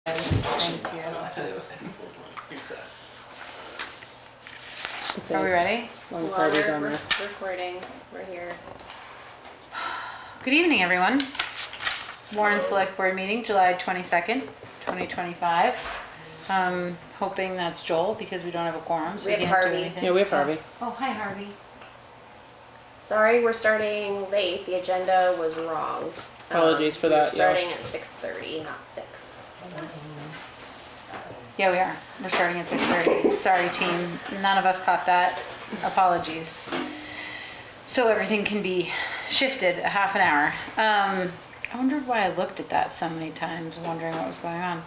Thank you. Are we ready? Long Well, parties we're on there. recording. We're here. Good evening, everyone. Warren Select Board meeting, July 22nd, 2025. Hoping that's Joel because we don't have a quorum, so We we have can't do Harvey. anything. Yeah, we have Harvey. Oh, hi Harvey. Sorry, we're starting late. The agenda was wrong. Apologies for that, We're starting at 6:30, not 6. Yeah, we are. We're starting at 6:30. Sorry, team. None of us caught that. Apologies. So everything can be shifted a half an hour. I wondered why I looked at that so many times, wondering what was going on.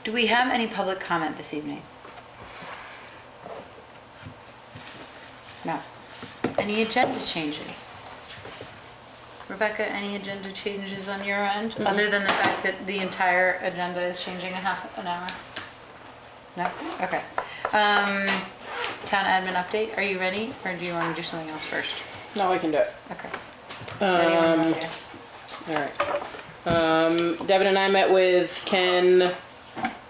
Do we have any public comment this evening? No. Any agenda changes? Rebecca, any agenda changes on your end? Mm-mm. Other than the fact that the entire agenda is changing a half an hour? No? Okay. Town admin update, are you ready? Or do you want to do something else first? No, we can do it. Okay. Anyone want to? All right. Devin and I met with Ken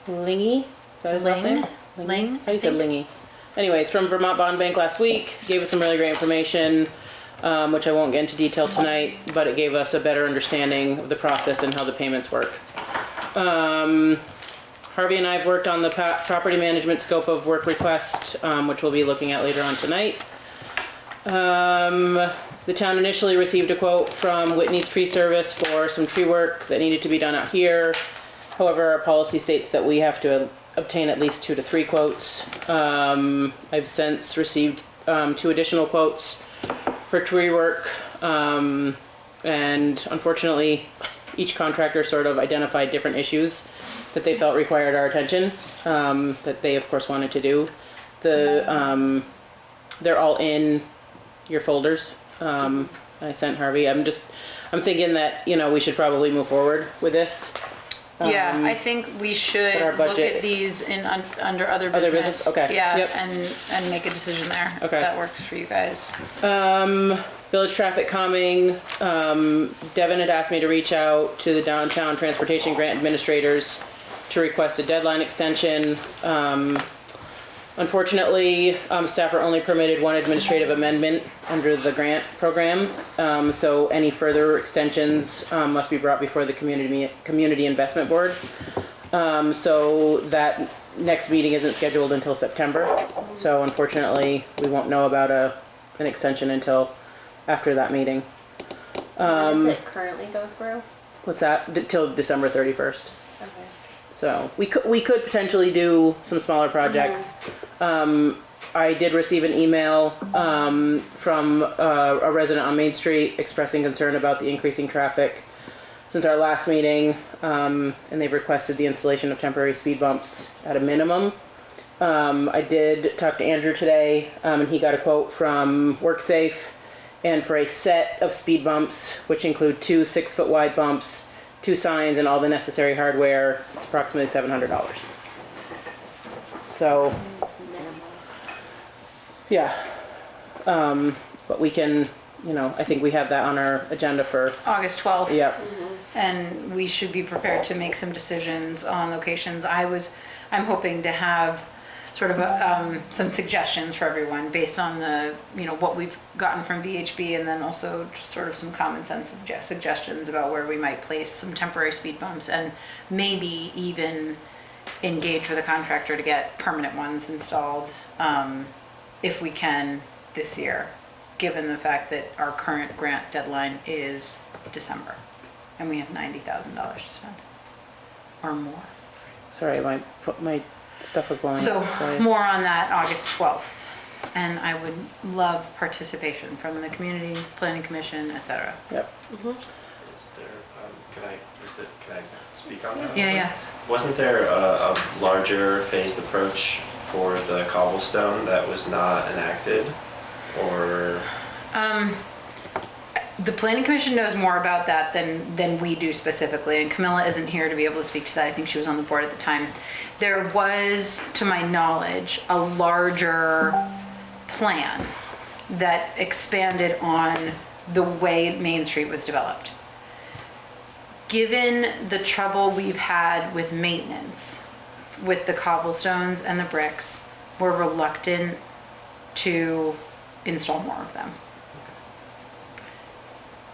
Lingy. Is that his last name? Ling? How do you say Lingy? Anyways, from Vermont Bond Bank last week, gave us some really great information, which I won't get into detail tonight, but it gave us a better understanding of the process and how the payments work. Harvey and I have worked on the property management scope of work request, which we'll be looking at later on tonight. The town initially received a quote from Whitney's Tree Service for some tree work that needed to be done out here. However, our policy states that we have to obtain at least 2 to 3 quotes. I've since received 2 additional quotes for tree work, and unfortunately, each contractor sort of identified different issues that they felt required our attention, that they of course wanted to do. They're all in your folders. I sent Harvey. I'm thinking that, we should probably move forward with this. Yeah, I think we should our look budget- at these under other Other business. business? Okay. Yeah, Yep. and make a decision there. If Okay. that works for you guys. Village traffic calming. Devin had asked me to reach out to the downtown transportation grant administrators to request a deadline extension. Unfortunately, staff are only permitted 1 administrative amendment under the grant program. So any further extensions must be brought before the community investment board. So that next meeting isn't scheduled until September. So unfortunately, we won't know about an extension until after that meeting. Does it currently go through? What's that? Till December 31st. Okay. So we could potentially do some smaller projects. I did receive an email from a resident on Main Street expressing concern about the increasing traffic since our last meeting, and they've requested the installation of temporary speed bumps at a minimum. I did talk to Andrew today, and he got a quote from WorkSafe, and for a set of speed bumps, which include 2 6-foot wide bumps, 2 signs, and all the necessary hardware, it's approximately $700. So, yeah. But we can, I think we have that on our agenda for, August 12th. yep. And we should be prepared to make some decisions on locations. I'm hoping to have sort of some suggestions for everyone based on the, what we've gotten from VHB, and then also just sort of some common sense suggestions about where we might place some temporary speed bumps, and maybe even engage with a contractor to get permanent ones installed, if we can this year, given the fact that our current grant deadline is December and we have $90,000 to spend or more. Sorry, my stuff was blowing So up. Sorry. more on that August 12th. And I would love participation from the community, planning commission, etc. Yep. Is there, can I speak on that? Yeah. Wasn't there a larger phased approach for the cobblestone that was not enacted? Or, The planning commission knows more about that than we do specifically, and Camilla isn't here to be able to speak to that. I think she was on the board at the time. There was, to my knowledge, a larger plan that expanded on the way Main Street was developed. given the trouble we've had with maintenance, with the cobblestones and the bricks, we're reluctant to install more of them.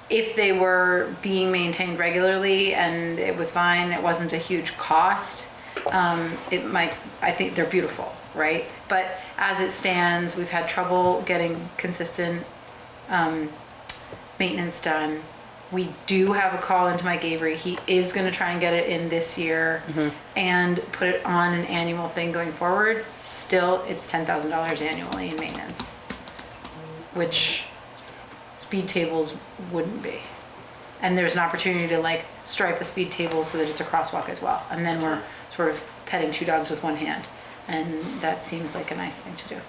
If they were being maintained regularly and it was fine, it wasn't a huge cost, it might, I think they're beautiful, right? But as it stands, we've had trouble getting consistent maintenance done. We do have a call into Mike Avery. He is gonna try and get it in this year and put it on an annual thing going forward. Still, it's $10,000 annually in maintenance, which speed tables wouldn't be. And there's an opportunity to like stripe a speed table so that it's a crosswalk as well. And then we're sort of petting two dogs with one hand. And that seems like a nice thing to do.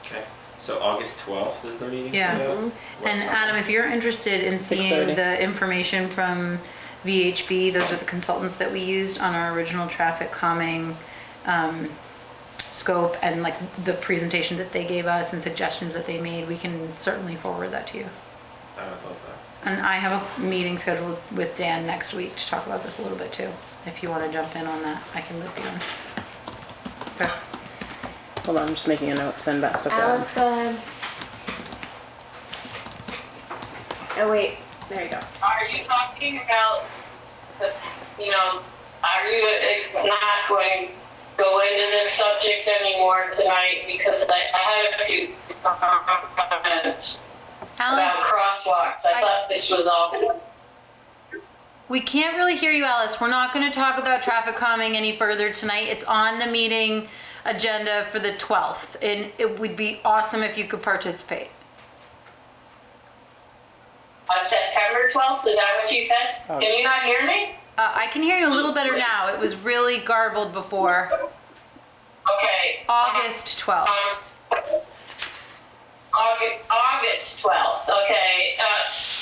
Okay, so August 12th is the meeting? Yeah. for that? What And time? Adam, if you're interested in seeing 6:30. the information from VHB, those are the consultants that we used on our original traffic calming scope, and like the presentation that they gave us and suggestions that they made, we can certainly forward that to you. I would thought that. And I have a meeting scheduled with Dan next week to talk about this a little bit too. If you want to jump in on that, I can loop you in. Okay. Hold on, I'm just making a note, send that stuff down. Alice, go ahead. Oh wait, there you go. Are you talking about the, are you not going to go into this subject anymore tonight? Because I had a few comments about Alice, crosswalks. I thought this was all. we can't really hear you, Alice. We're not going to talk about traffic calming any further tonight. It's on the meeting agenda for the 12th, and it would be awesome if you could participate. On September 12th, is that what you said? Oh. Can you not hear me? I can hear you a little better now. It was really garbled before. Okay. August 12th. August 12th, okay.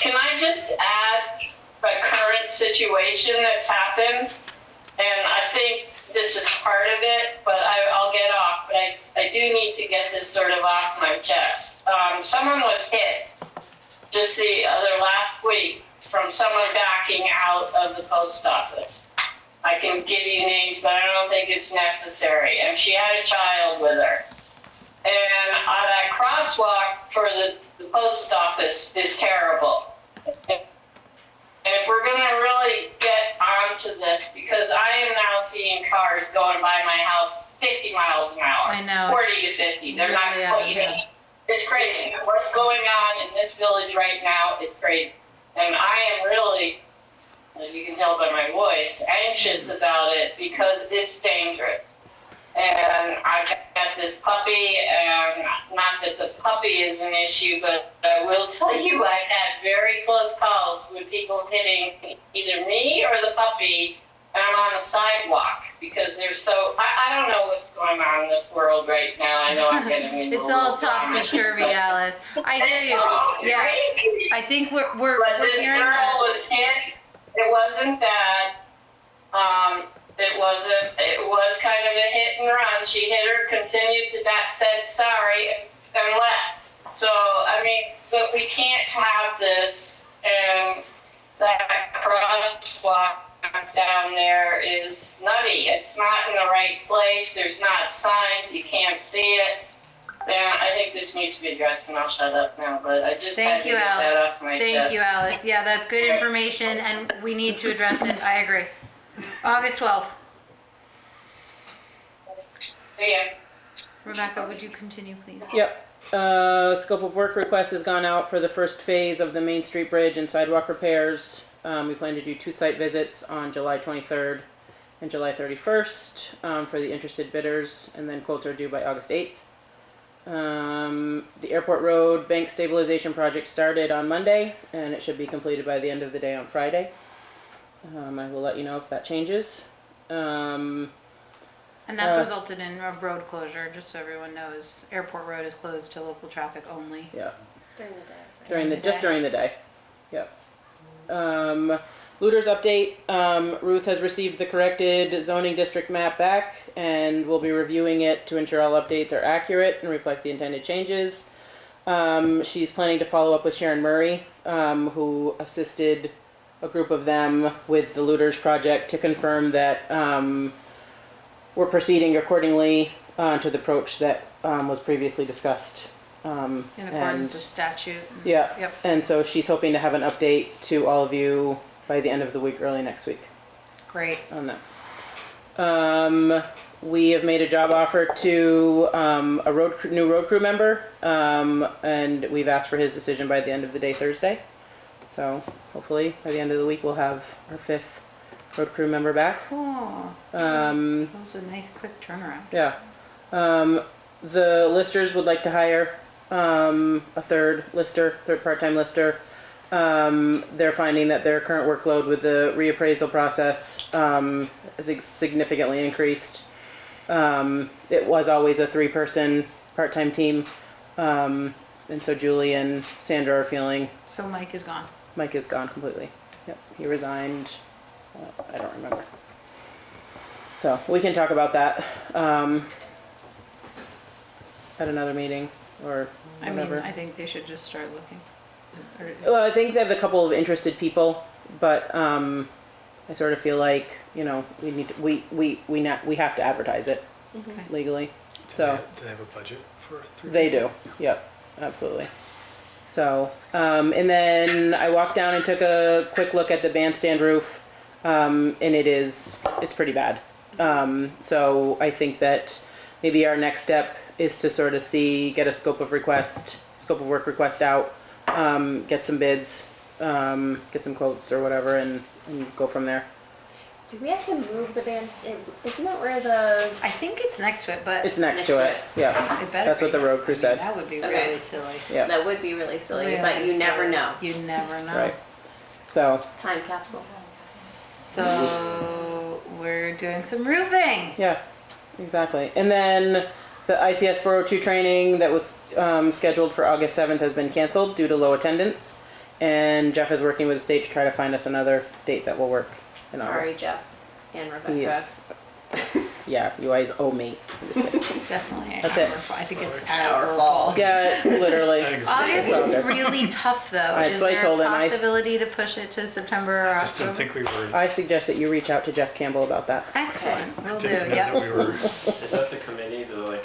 Can I just add the current situation that's happened? And I think this is part of it, but I'll get off. But I do need to get this sort of off my chest. Someone was hit just the other last week from someone backing out of the post office. I can give you names, but I don't think it's necessary. And she had a child with her. And that crosswalk for the post office is terrible. And if we're going to really get onto this, because I am now seeing cars going by my house 50 miles an hour. I know. 40 to 50. They're not Really out of even. hand. It's crazy. What's going on in this village right now is crazy. And I am really, as you can tell by my voice, anxious about it because it's dangerous. And I've got this puppy, and not that the puppy is an issue, but I will tell you I've had very close calls with people hitting either me or the puppy, and I'm on the sidewalk because they're so, I don't know what's going on in this world right now. I know I'm getting into It's a all little drama. topsy-turvy, Alice. I hear you. Yeah. Crazy. I think we're But this hearing girl that. was hit. It wasn't bad. It was kind of a hit and run. She hit her, continued to that, said sorry, and left. So, I mean, but we can't have this, and that crosswalk down there is nutty. It's not in the right place. There's not signs. You can't see it. And I think this needs to be addressed, and I'll shut up now, but I just Thank had to you, get that Alice. off my Thank chest. you, Alice. Yeah, that's good information, and we need to address it. I agree. August 12th. See ya. Rebecca, would you continue, please? Yep. Scope of work request has gone out for the first phase of the Main Street Bridge and sidewalk repairs. We plan to do 2 site visits on July 23rd and July 31st for the interested bidders, and then quotes are due by August 8th. The Airport Road bank stabilization project started on Monday, and it should be completed by the end of the day on Friday. I will let you know if that changes. And that's resulted in a road closure, just so everyone knows. Airport Road is closed to local traffic only. Yeah. During the day. right? During the, the just day. during the day. Yep. Looters update. Ruth has received the corrected zoning district map back and will be reviewing it to ensure all updates are accurate and reflect the intended changes. She's planning to follow up with Sharon Murray, who assisted a group of them with the Looters project to confirm that we're proceeding accordingly to the approach that was previously discussed. In accordance with statute. Yeah. Yep. And so she's hoping to have an update to all of you by the end of the week, early next week Great. on that. We have made a job offer to a new road crew member, and we've asked for his decision by the end of the day Thursday. So hopefully by the end of the week we'll have our 5th road crew member back. Oh, that was a nice quick turnaround. Yeah. The listers would like to hire a third part-time lister. They're finding that their current workload with the reappraisal process has significantly increased. It was always a 3-person part-time team. And so Julie and Sandra are feeling So Mike is gone. Mike is gone completely. Yep, he resigned. I don't remember. So we can talk about that at another meeting or I mean, whatever. I think they should just start looking. Well, I think they have a couple of interested people, but I sort of feel like we need to, we have to advertise it Okay. legally. So Do they have a budget for 3? they do. Yep, absolutely. So and then I walked down and took a quick look at the bandstand roof, and it's pretty bad. So I think that maybe our next step is to sort of get a scope of work request out, get some bids, get some quotes or whatever, and go from there. Do we have to move the bands? Isn't that where the? I think it's next to it, but It's next to it. Yeah, it better that's what be. the road crew said. That would be Okay. really silly. Yeah, That would be really silly, Really but you never silly. know. You never know. right. So Time capsule. So we're doing some roofing. yeah, exactly. And then the ICS 402 training that was scheduled for August 7th has been canceled due to low attendance. And Jeff is working with the state to try to find us another date that will work in Sorry, August. Jeff and Rebecca. Yes. Yeah, you guys owe me. I'm just kidding. It's definitely That's our it. fault. I think it's our fault. Yeah, literally. I think it's August It's all is good. really tough though. That's Is what I there told a him. possibility to push it to September or I just didn't October? think we were. I suggest that you reach out to Jeff Campbell about that. Excellent. Will do. Didn't know Yep. that we were. Is that the committee, the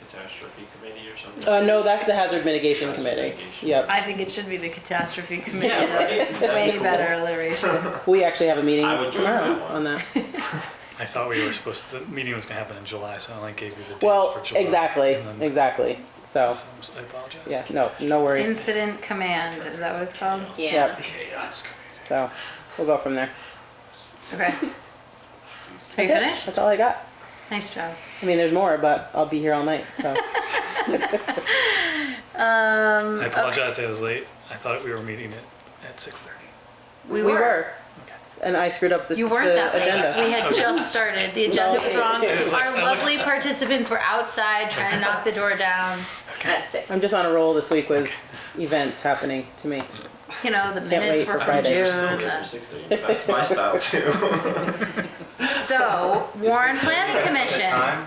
catastrophe committee or something? No, that's the hazard mitigation Hazard committee. mitigation. Yep. I think it should be the catastrophe committee. Yeah, right. That's That'd be way cool. better alliteration. We actually have a meeting I would join tomorrow that one. on that. I thought we were supposed to. The meeting was going to happen in July, so I only gave you the dates Well, for July. exactly, and then- exactly. So, So I apologize. yeah, no worries. Incident command, is that what it's called? Yeah. Yep. Chaos. So, we'll go from there. Okay. Are you That's it. finished? That's all I got. Nice job. I mean, there's more, but I'll be here all night. So, I apologize. I was late. I thought we were meeting at 6:30. We we were. were, and I screwed up the, You weren't the that late. agenda. We had just started. The agenda was wrong. It was like- Our lovely participants were outside trying to knock the door down. At 6. I'm just on a roll this week with events happening to me. You know, the wait minutes for were from Friday. June. Still good for 6:30. That's my style too. So, Warren Planning Commission.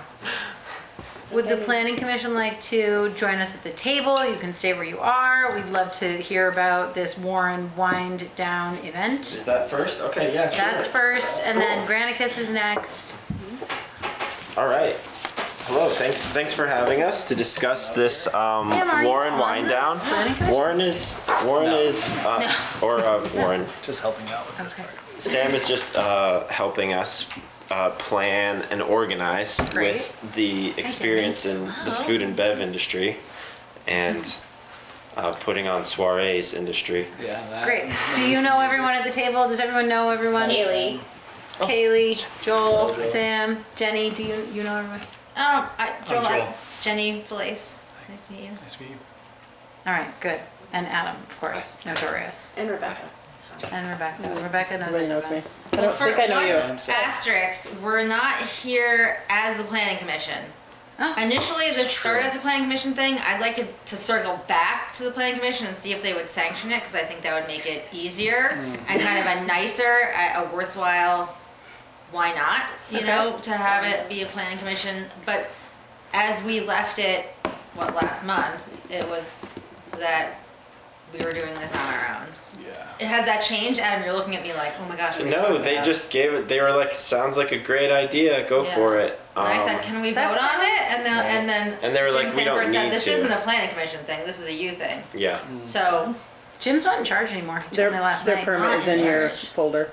Would the Planning Commission like to join us at the table? You can stay where you are. We'd love to hear about this Warren Wind Down event. Is that first? Okay, yeah, sure. That's first, and then Granicus is next. All right. Hello, thanks for having us to discuss this Sam, are you Warren on wind the down. Planning Commission? Warren. Just helping out with this Okay. part. Sam is just helping us plan and organize Great. with the experience in the food and bev industry and putting on soirees industry. Yeah. That. Great. Do you know everyone at the table? Does everyone know everyone? Haley. Kaylee, Joel, Sam, Jenny. Do you know everyone? Joel, Joel. Jenny Felice. Nice to meet you. Nice to meet you. All right, good. And Adam, of course, notorious. And Rebecca. And Rebecca. Rebecca knows Everybody knows me. everyone. I don't think I know you. Asterisk, we're not here as the planning commission. Oh. Initially, this started as a planning commission thing. I'd like to circle back to the planning commission and see if they would sanction it, because I think that would make it easier and kind of a nicer, a worthwhile, why not, you know, to have it be a planning commission. But as we left it, last month, it was that we were doing this on our own. Yeah. Has that changed, Adam? You're looking at me like, oh my gosh. What are you No, talking they about? just gave it. They were like, "Sounds like a great idea. Go Yeah. for it." And I said, can we vote that on it? And then And they were Jim like, "We don't Sanford said, need this to." isn't a planning commission thing. This is a you thing. Yeah. So, Jim's not in charge anymore. He told me last Their night. permit Not is in your charge. folder.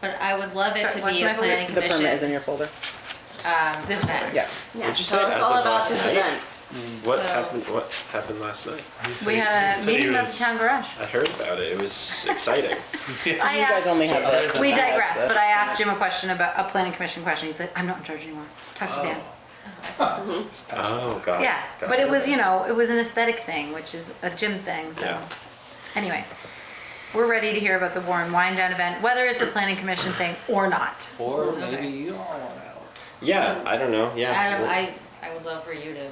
but I would love it Sorry, to what's be a my folder? planning The commission. permit is in your folder. This event. folder. Yeah. Yeah, What'd you so say? it's As all of about last his night? events. What So- happened? What happened last night? He said We he had a said he meeting about was- the town garage. I heard about it. It was exciting. I You guys asked, only have this. we digress, but I asked Jim a question about a planning commission question. He said, I'm not in charge anymore. Talk to Dan. Oh God. Yeah, Got but it was, it. it was an aesthetic thing, which is a Jim thing, so. Yeah. Anyway, we're ready to hear about the Warren Wine Down event, whether it's a planning commission thing or not. Or Okay. maybe you all want out. Yeah, I don't know. Yeah. Adam, Well, I would love for you to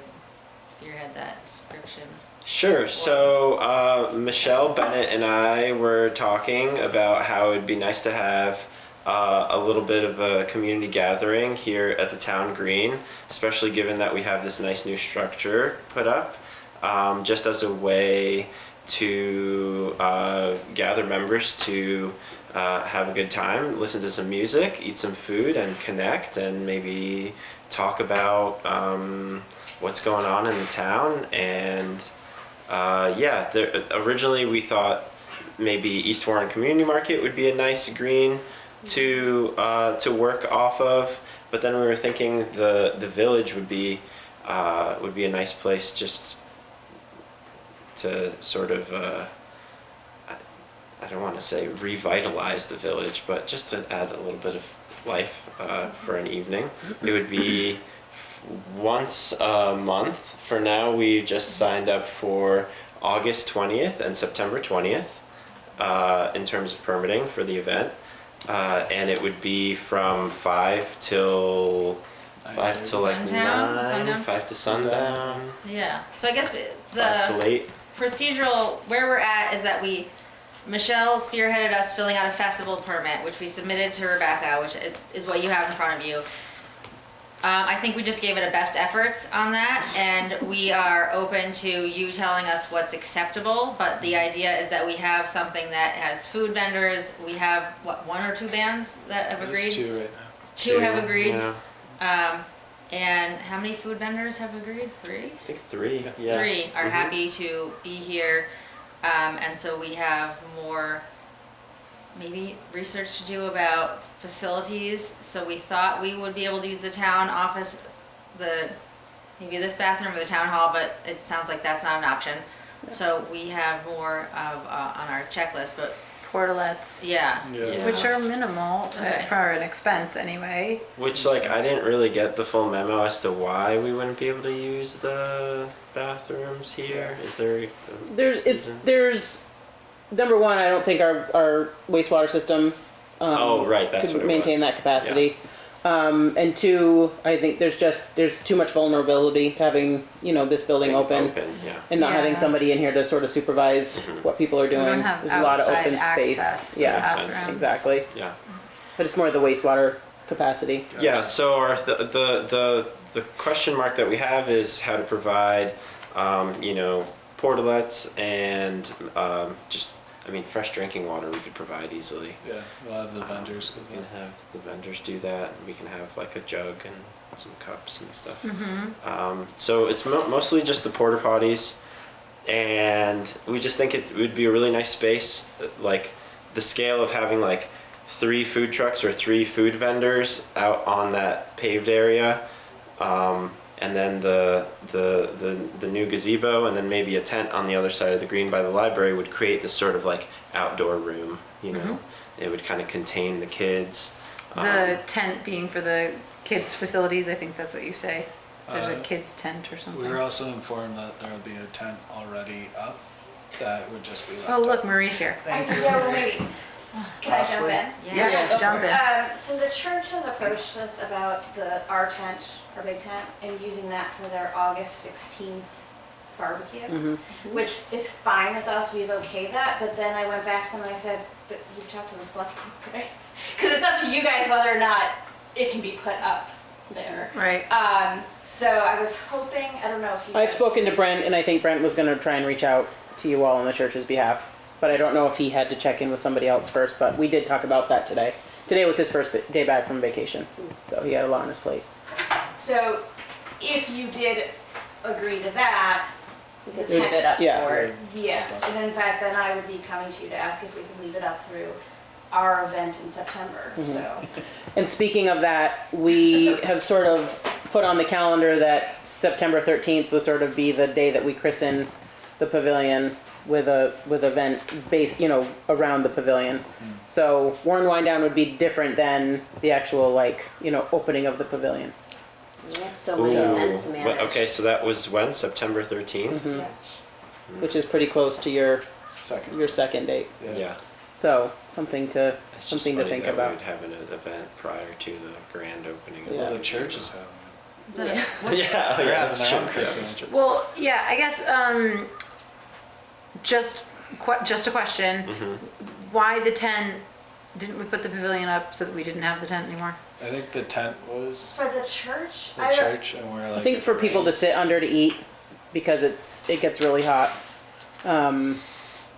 spearhead that description. Sure. So Michelle Bennett and I were talking about how it'd be nice to have a little bit of a community gathering here at the town green, especially given that we have this nice new structure put up, just as a way to gather members to have a good time, listen to some music, eat some food, and connect, and maybe talk about what's going on in the town. And originally we thought maybe East Warren Community Market would be a nice green to work off of, but then we were thinking the village would be a nice place just to sort of I don't want to say revitalize the village, but just to add a little bit of life for an evening. It would be once a month. For now, we just signed up for August 20th and September 20th in terms of permitting for the event. And it would be from 5 till like Sundown? 9, Sundown? 5 to sundown, Yeah. So I guess 5 to the late. procedural where we're at is that Michelle spearheaded us filling out a festival permit, which we submitted to Rebecca, which is what you have in front of you. I think we just gave it a best efforts on that, and we are open to you telling us what's acceptable, but the idea is that we have something that has food vendors. We have, what, 1 or 2 bands that have agreed? There's 2 right now. Two have agreed. Yeah, And how many food vendors have agreed? 3? I think 3. Yeah. 3 are Mhm. happy to be here. And so we have more maybe research to do about facilities. So we thought we would be able to use the town office, maybe this bathroom or the town hall, but it sounds like that's not an option. So we have more of on our checklist, but Portalets, yeah. Yeah. which are minimal Okay. for an expense anyway. Which, like, I didn't really get the full memo as to why we wouldn't be able to use the bathrooms here. Is there? There's number one, I don't think our wastewater system Oh, right, that's could what it maintain was. that capacity. And 2, I think there's too much vulnerability to having this building open Yeah. and not having Yeah. somebody in here to sort of supervise what people are We doing. don't have There's a lot of outside open space. access to Yeah, bathrooms. exactly. Yeah. But it's more the wastewater capacity. Yeah. So the question mark that we have is how to provide, portalets and fresh drinking water we could provide easily. Yeah, we'll have the vendors go We can have the vendors do that. We can have like a jug and some cups and stuff. So it's mostly just the porta potties, and we just think it would be a really nice space. Like the scale of having like 3 food trucks or 3 food vendors out on that paved area, and then the new gazebo, and then maybe a tent on the other side of the green by the library would create this sort of like outdoor room. It would kind of contain the kids. The tent being for the kids' facilities, I think that's what you say. There's a kids' tent or We something. were also informed that there will be a tent already up that would just be left Oh, look, up. Marie's here. Maybe. Can I jump in? Yes, jump in. So the church has approached us about our tent, our big tent, and using that for their August 16th barbecue, which is fine with us. We've okayed that. But then I went back to them and I said, "But you've talked to the select board, right? Because it's up to you guys whether or not it can be put up there." Right. So I was hoping. I don't know if you. I've guys- spoken to Brent, and I think Brent was going to try and reach out to you all on the church's behalf. But I don't know if he had to check in with somebody else first, but we did talk about that today. Today was his first day back from vacation, so he had a lot on his plate. So if you did agree to that, the Leave it tent, up Yeah. for, yes, and in fact, then I would be coming to you to ask if we could leave it up through our event in September, so. And speaking of that, we have sort of put on the calendar that September 13th will sort of be the day that we christen the pavilion with event based, around the pavilion. So Warren Wine Down would be different than the actual opening of the pavilion. We have so many events to manage. Okay, so that was when? September 13th? Yeah. Which is pretty close to your Second. second date. Yeah. So something to It's just think funny that about. we would have an event prior to the grand opening. Yeah. Well, the church is having is that a, Yeah, They're yeah, having that's their true. own Yeah, christening. that's true. Well, yeah, I guess, just a question. Why the tent? Didn't we put the pavilion up so that we didn't have the tent anymore? I think the tent was For the church? the church, and we're like. I think it's if for it people to rains- sit under to eat because it gets really hot.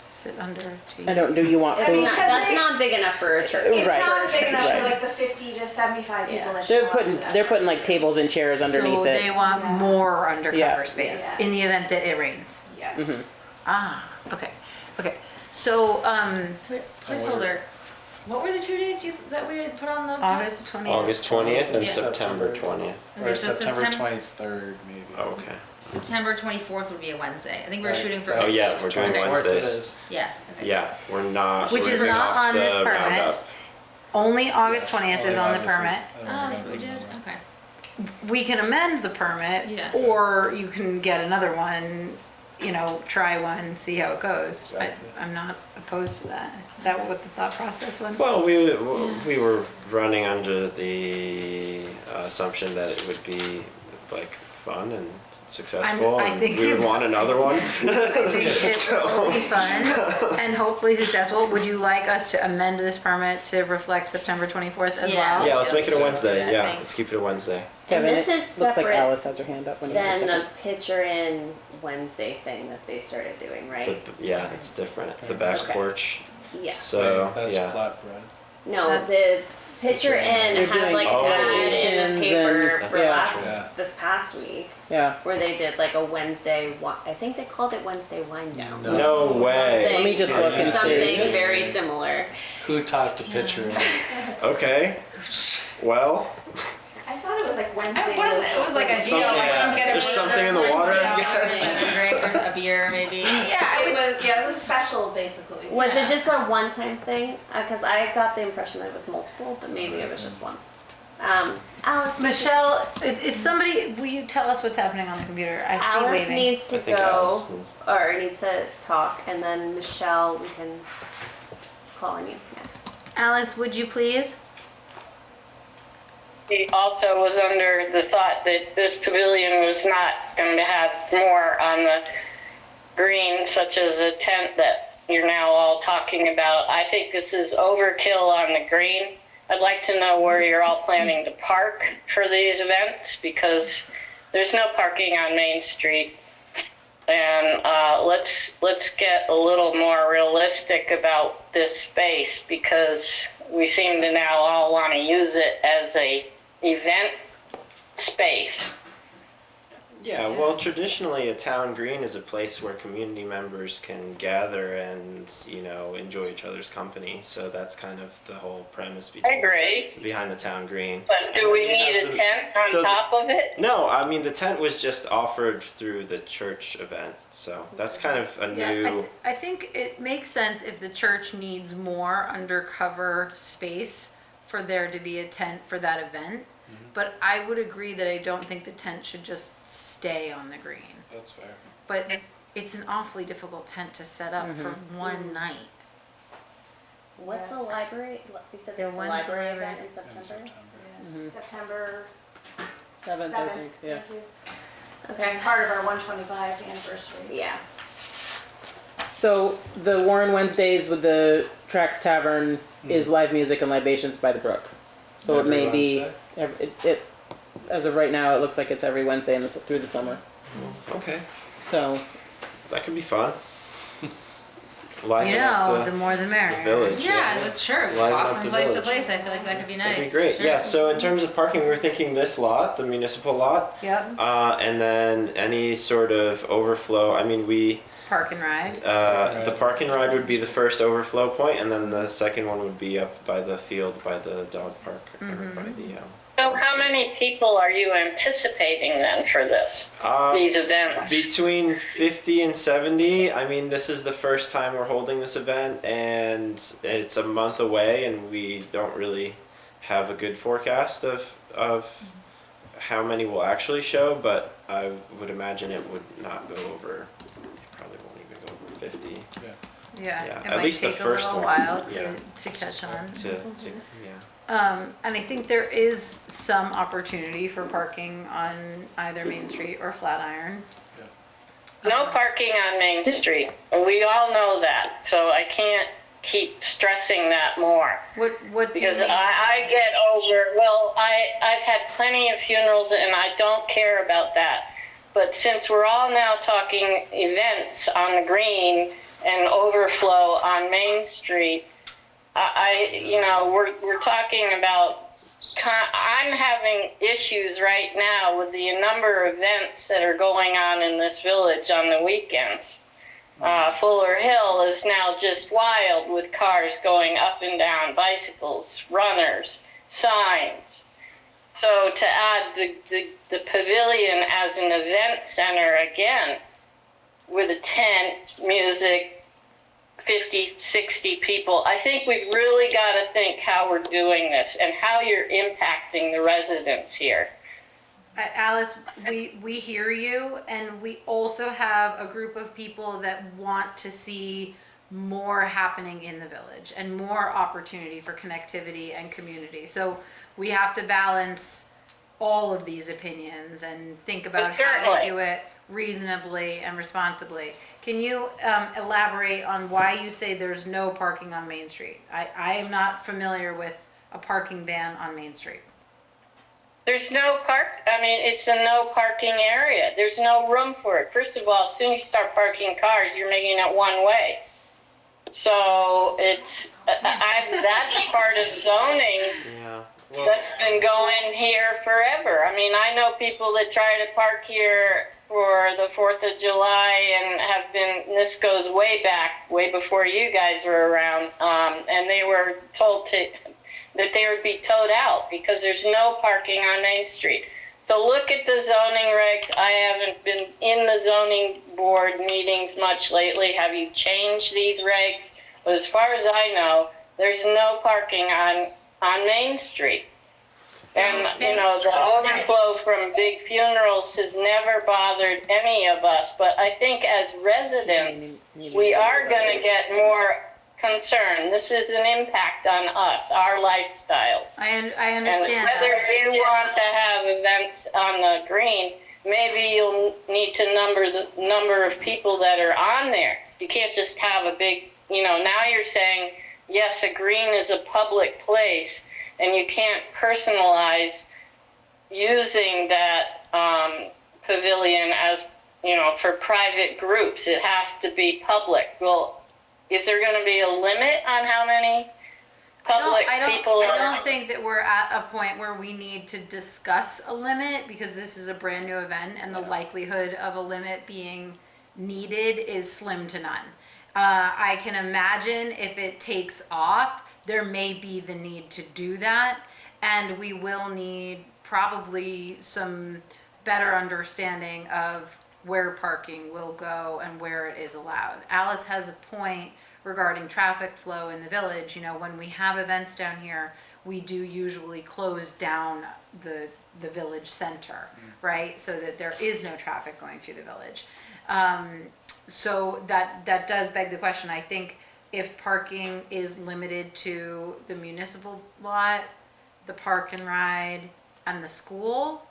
Sit under a tree. I don't. Do you want It's food? not- That's not big enough for a church. It's Right. not big enough Right. for like the 50 to 75 people Yeah. that show They're up putting to that. they're putting like tables and chairs underneath So it. they want Yeah. more undercover Yeah. space Yes. in the event that it rains. Yes. Ah, okay. So, placeholder, what were the 2 dates that we had put on the? August 20th. August 20th and Yeah. September 20th. Okay, Or so September September, 23rd, maybe. Oh, okay. September 24th would be a Wednesday. I think we were Right. shooting for. Oh, yeah, we're doing Okay. 24th it Wednesdays. is. Yeah, okay. Yeah, we're not. Which we're is getting not off on this the permit. roundup. Only August Yes, 20th is only on the August is- permit. we're Oh, gonna that's what we put did, them on. okay. We can amend the permit, Yeah. or you can get another one, try one, see how it goes. Exactly. I'm not opposed to that. Is that what the thought process was? Well, we were running under the assumption that it would be like fun and successful, I and think we it would want another one. I think it will be fun and hopefully successful. Would you like us to amend this permit to reflect September 24th as Yeah. well? Yeah, let's make it a Yeah, Wednesday. yeah, Yeah, thanks. let's keep it a Wednesday. Kevin, And this it is looks like separate Alice has her hand up when you Then say the picture in Wednesday thing that they started doing, right? Yeah, it's different. The back Okay. porch. Yeah. So That's yeah. flatbread. No, the picture in You're has doing like an ad in decorations the paper and- for yeah. Yeah. this past week Yeah. where they did like a Wednesday. I think they called it Wednesday Wine Down. No way. Let me just look and Something see. very similar. Who talked to picture it? Okay. Well, I thought it was like Wednesday. What is it? It was like a deal. Something- I couldn't get a there's something in the water, I guess. A drink or a beer, maybe. Yeah, it was a special basically. Was it just a one-time thing? Because I got the impression that it was multiple, but maybe it was just once. Alice, Michelle, is somebody, will you tell us what's happening on the computer? I see Alice waving. needs to I think go, Alice needs- or needs to talk, and then Michelle, we can call on you next. Alice, would you please? He also was under the thought that this pavilion was not going to have more on the green, such as a tent that you're now all talking about. I think this is overkill on the green. I'd like to know where you're all planning to park for these events, because there's no parking on Main Street. And let's get a little more realistic about this space, because we seem to now all want to use it as a event space. Yeah, well, traditionally, a town green is a place where community members can gather and, enjoy each other's company. So that's kind of the whole premise I agree, behind the town green. but do we need a tent on top of it? No, I mean, the tent was just offered through the church event. So that's kind of a new. I think it makes sense if the church needs more undercover space for there to be a tent for that event. But I would agree that I don't think the tent should just stay on the green. That's fair. But it's an awfully difficult tent to set up for one night. What's the Yes. library? You said Yeah, there was a when's the library library? event in In September? September. September 7th, I 7th. think. Yeah. Thank you. Okay. It's part of our 125th anniversary. Yeah. So the Warren Wednesdays with the Trax Tavern is live music and libations by the brook. So Every it may be Wednesday? it as of right now it looks like it's every Wednesday through the summer. Okay, So that could be fun. liven You up know, the more the the merrier. village. Yeah, that's true. Liven Walk up from the place to village. place. I feel like that could be nice. That'd be great. Sure. Yeah. So in terms of parking, we were thinking this lot, the municipal lot, Yep, and then any sort of overflow. I mean, we. park and ride. The parking ride would be the first overflow point, and then the second one would be up by the field, by the dog park, or by the. So how many people are you anticipating then for this, these events? Between 50 and 70. I mean, this is the first time we're holding this event, and it's a month away, and we don't really have a good forecast of how many will actually show, but I would imagine it would not go over. Probably won't even go over 50. Yeah. Yeah, Yeah, it at might least the take a first little one. while Yeah. to catch on. Yeah. And I think there is some opportunity for parking on either Main Street or Flatiron. No parking on Main Street. We all know that, so I can't keep stressing that more. What do you Because mean? I get over, well, I've had plenty of funerals and I don't care about that. But since we're all now talking events on the green and overflow on Main Street, we're talking about, I'm having issues right now with the number of events that are going on in this village on the weekends. Fuller Hill is now just wild with cars going up and down, bicycles, runners, signs. So to add the pavilion as an event center again, with a tent, music, 50, 60 people, I think we've really got to think how we're doing this and how you're impacting the residents here. Alice, we hear you, and we also have a group of people that want to see more happening in the village and more opportunity for connectivity and community. So we have to balance all of these opinions and think about how to Certainly. do it reasonably and responsibly. Can you elaborate on why you say there's no parking on Main Street? I am not familiar with a parking ban on Main Street. There's no it's a no parking area. There's no room for it. First of all, as soon as you start parking cars, you're making it one way. So that's part of zoning Yeah. Well, that's been going here forever. I mean, I know people that try to park here for the 4th of July and have been, this goes way back, way before you guys were around, and they were told that they would be towed out because there's no parking on Main Street. So look at the zoning regs. I haven't been in the zoning board meetings much lately. Have you changed these regs? But as far as I know, there's no parking on Main Street. And, the overflow from big funerals has never bothered any of us. But I think as residents, we are going to get more concerned. This is an impact on us, our lifestyle. I And understand whether that. you want to have events on the green, maybe you'll need to number the number of people that are on there. You can't just have a big, now you're saying, yes, a green is a public place, and you can't personalize using that pavilion as, for private groups. It has to be public. Well, is there going to be a limit on how many public people I are? don't think that we're at a point where we need to discuss a limit because this is a brand new event and the likelihood of a limit being needed is slim to none. I can imagine if it takes off, there may be the need to do that, and we will need probably some better understanding of where parking will go and where it is allowed. Alice has a point regarding traffic flow in the village. When we have events down here, we do usually close down the village center, right? So that there is no traffic going through the village. So that does beg the question. I think if parking is limited to the municipal lot, the park and ride, and the school,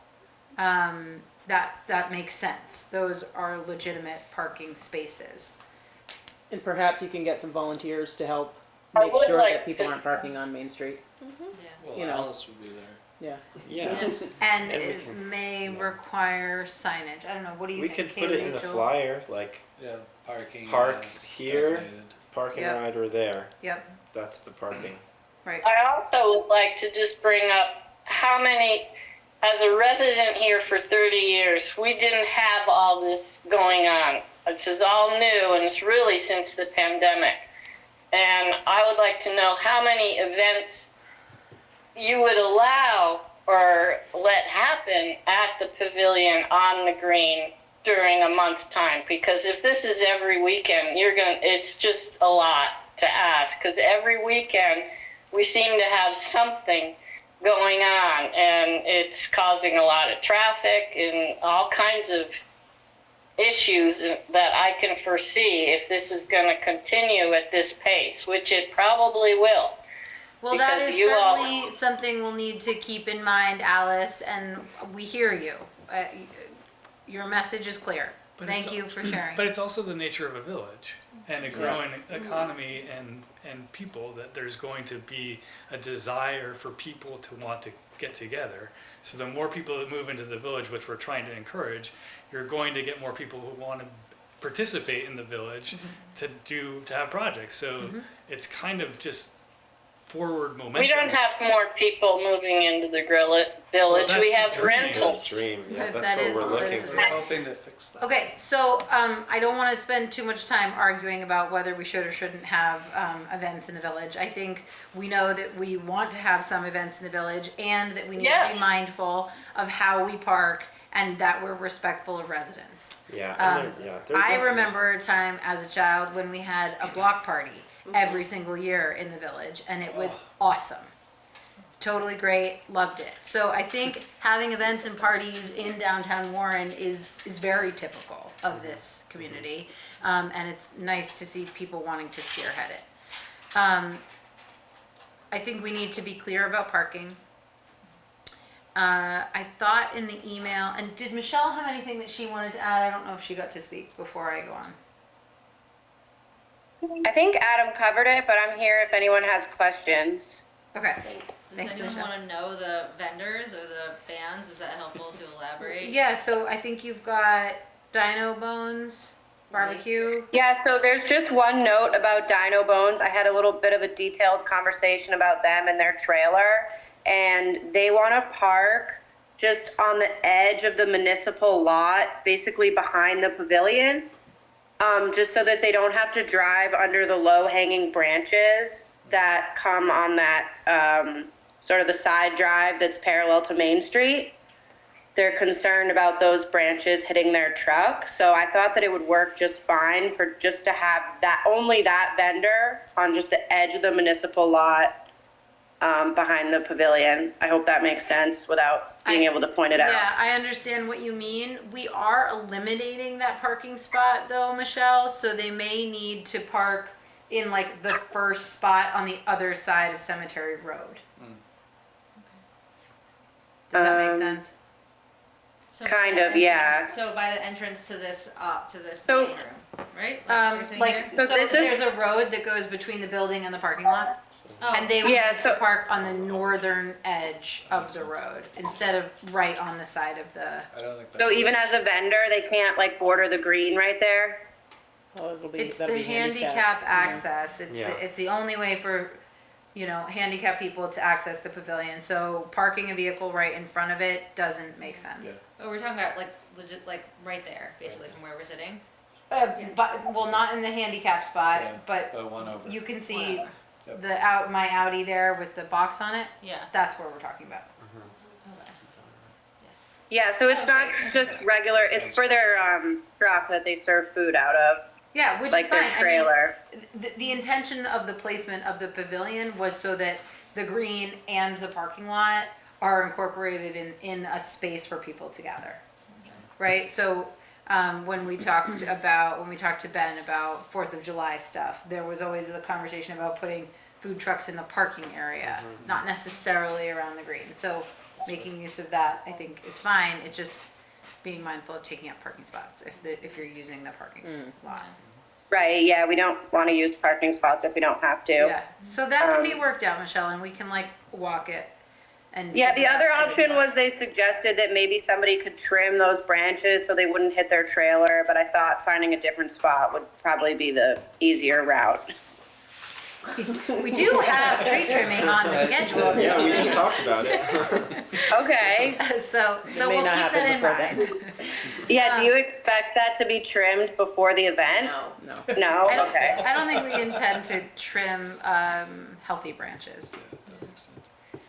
that makes sense. Those are legitimate parking spaces. And perhaps you can get some volunteers to help I make would sure like that people to- aren't parking on Main Street. Well, You know. Alice would be there. Yeah. Yeah. And And we it can- may require signage. I don't know, what do you We think, could put it in the Rachel? flyer, like Yeah, parking. Park is here. designated. park and Yep. ride or there. Yep, That's the parking. right. I also would like to just bring up how many, as a resident here for 30 years, we didn't have all this going on. This is all new, and it's really since the pandemic. And I would like to know how many events you would allow or let happen at the pavilion on the green during a month's time. Because if this is every weekend, it's just a lot to ask. Because every weekend we seem to have something going on, and it's causing a lot of traffic and all kinds of issues that I can foresee if this is going to continue at this pace, which it probably will. Well, that Because is you all- certainly something we'll need to keep in mind, Alice, and we hear you. Your message is clear. But Thank it's- you for sharing. But it's also the nature of a village and a growing economy and people, that there's going to be a desire for people to want to get together. So the more people that move into the village, which we're trying to encourage, you're going to get more people who want to participate in the village to have projects. So it's kind of just forward momentum. We don't have more people moving into the village. that's We the have dream. rentals. Dream. Yeah, That that's what is- we're that looking is- for. We're hoping to fix that. Okay, so I don't want to spend too much time arguing about whether we should or shouldn't have events in the village. I think we know that we want to have some events in the village, and that we need to Yes. be mindful of how we park and that we're respectful of residents. Yeah. Um, And they're I definitely- remember a time as a child when we had a block party every single year in the village, and it was awesome. Totally great, loved it. So I think having events and parties in downtown Warren is very typical of this community, and it's nice to see people wanting to spearhead it. I think we need to be clear about parking. I thought in the email, and did Michelle have anything that she wanted to add? I don't know if she got to speak before I go on. I think Adam covered it, but I'm here if anyone has questions. Okay. Does Thanks, anyone Michelle. want to know the vendors or the bands? Is that helpful to elaborate? Yeah, so I think you've got Dino Bones Barbecue. Yeah, so there's just one note about Dino Bones. I had a little bit of a detailed conversation about them and their trailer, and they want to park just on the edge of the municipal lot, basically behind the pavilion, just so that they don't have to drive under the low-hanging branches that come on that sort of the side drive that's parallel to Main Street. They're concerned about those branches hitting their truck. So I thought that it would work just fine for just to have that, only that vendor on just the edge of the municipal lot behind the pavilion. I hope that makes sense without being able to point it out. Yeah, I understand what you mean. We are eliminating that parking spot though, Michelle, so they may need to park in like the first spot on the other side of Cemetery Road. Does that make sense? So by Kind the of, yeah. entrance- So by the entrance to this So- meeting room, right? Like we're sitting Like, here? so So this is- there's a road that goes between the building and the parking lot, Oh, and they would Yeah, need to so- park on the northern edge of the road instead of right on the side of the. I don't think that. So even as a vendor, they can't like border the green right there? Well, it'll be, It's that'll the be handicap yeah. access. It's Yeah. it's the only way for, handicapped people to access the pavilion. So parking a vehicle right in front of it doesn't make sense. oh, we're talking about like legit, like right there, basically from where we're sitting. But well, not in the handicap spot, Yeah. but One over. you can see Whatever. Yep. my Audi there with the box on it. Yeah. That's where we're talking about. Okay. Yes. Yeah, so it's not just regular, it's for their truck that they serve food out of, Yeah, which like is fine. their trailer. The intention of the placement of the pavilion was so that the green and the parking lot are incorporated in a space for people to gather. Right? So when we talked to Ben about 4th of July stuff, there was always the conversation about putting food trucks in the parking area, not necessarily around the green. So making use of that, I think, is fine. It's just being mindful of taking up parking spots if you're using the parking lot. Right, yeah, we don't want to use parking spots if we don't have to. Yeah, so that can be Um, worked out, Michelle, and we can like walk it and. Yeah, the figure out other what it's option about. was they suggested that maybe somebody could trim those branches so they wouldn't hit their trailer, but I thought finding a different spot would probably be the easier route. We do have tree trimming on the schedule. Yeah, we just talked about it. Okay. So may we'll not keep happen that in before mind. Yeah, do you expect that to be trimmed before the event? No. No? I don't- Okay. I don't think we intend to trim, healthy branches. Okay,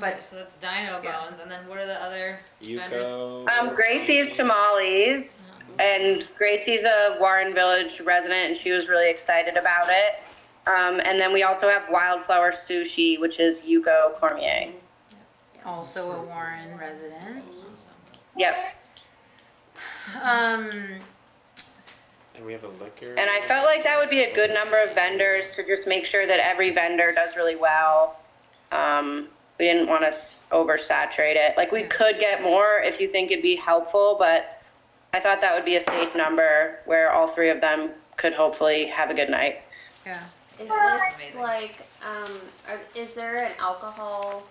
But- so that's Dino yeah. Bones, and then what are the other vendors? Yuko. Gracie's Tamales, and Gracie's a Warren Village resident, and she was really excited about it. And then we also have Wildflower Sushi, which is Yuko Cormier. Also a Warren resident. Yep. Um, And we have a liquor. And I felt like that would be a good number of vendors to just make sure that every vendor does really well. We didn't want to oversaturate it. Like, we could get more if you think it'd be helpful, but I thought that would be a safe number where all three of them could hopefully have a good night. yeah. Is this Amazing. like, is there an alcohol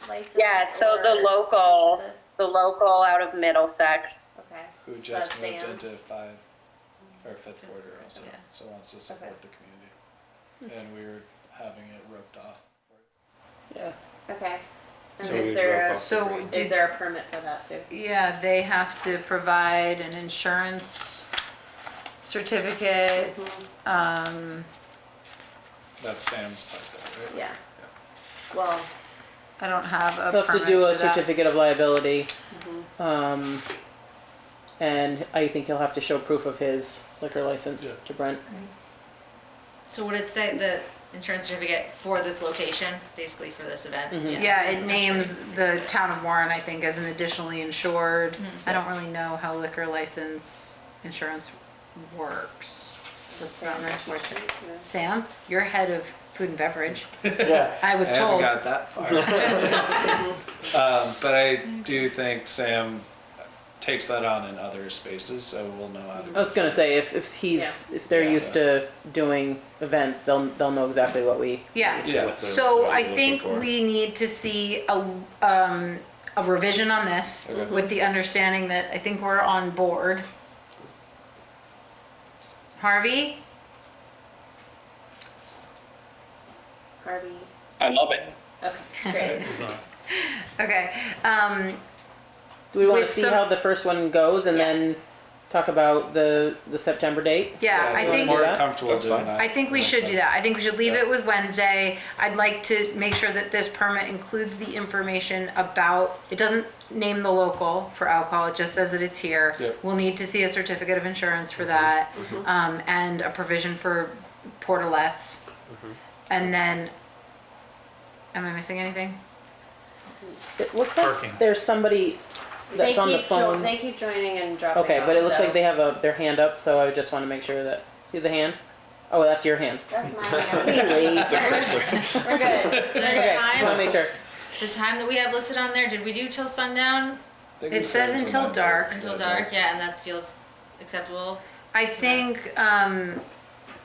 license? Yeah, so or the is local this- out of Middlesex. Okay. Who So just that's moved Sam. into fifth quarter also, Yeah. so wants to support the community. And we were having it roped off. Yeah. Okay. And So is we there rope a, off the So green. do- is there a permit for that too? Yeah, they have to provide an insurance certificate. That's Sam's part though, right? Yeah. Well, I don't have a They'll have to permit do a for that. certificate of liability. And I think he'll have to show proof of his liquor license Yeah. to Brent. So would it say the insurance certificate for this location, basically for this event? Yeah, it names the town of Warren, I think, as an additionally insured. I don't really know how liquor license insurance works. That's not my question. Sam, you're head of food and beverage. Yeah. I was I haven't told. got that far. But I do think Sam takes that on in other spaces, so we'll know how to. I was gonna say, if they're Yeah. used to doing events, they'll know exactly what we. Yeah. Yeah. What the- So what I you're think looking for. we need to see a revision on this Okay. with the understanding that I think we're on board. Harvey? Harvey. I love it. Okay, great. It's not- Okay. Do we wanna With see some- how the first one goes and then talk about the September date? Yeah, I I'm think. more that? comfortable That's doing fine. that. I think we Makes should do sense. that. I think we should leave Yeah. it with Wednesday. I'd like to make sure that this permit includes the information about, it doesn't name the local for alcohol, it just says that it's here. Yep. We'll need to see a certificate of insurance for that, and a provision for portalets. And then, am I missing anything? It looks Parking. like there's somebody They that's on the keep phone. they keep joining and dropping Okay, off, but it looks so- like they have their hand up, so I just wanna make sure that, see the hand? Oh, that's your hand. That's my hand. Anyways. We're good. The Okay, just wanna time, make sure. the time that we have listed on there, did we do till sundown, I think It we said says until 9:30. dark. until Yeah, dark? Yeah, and that feels acceptable. I think,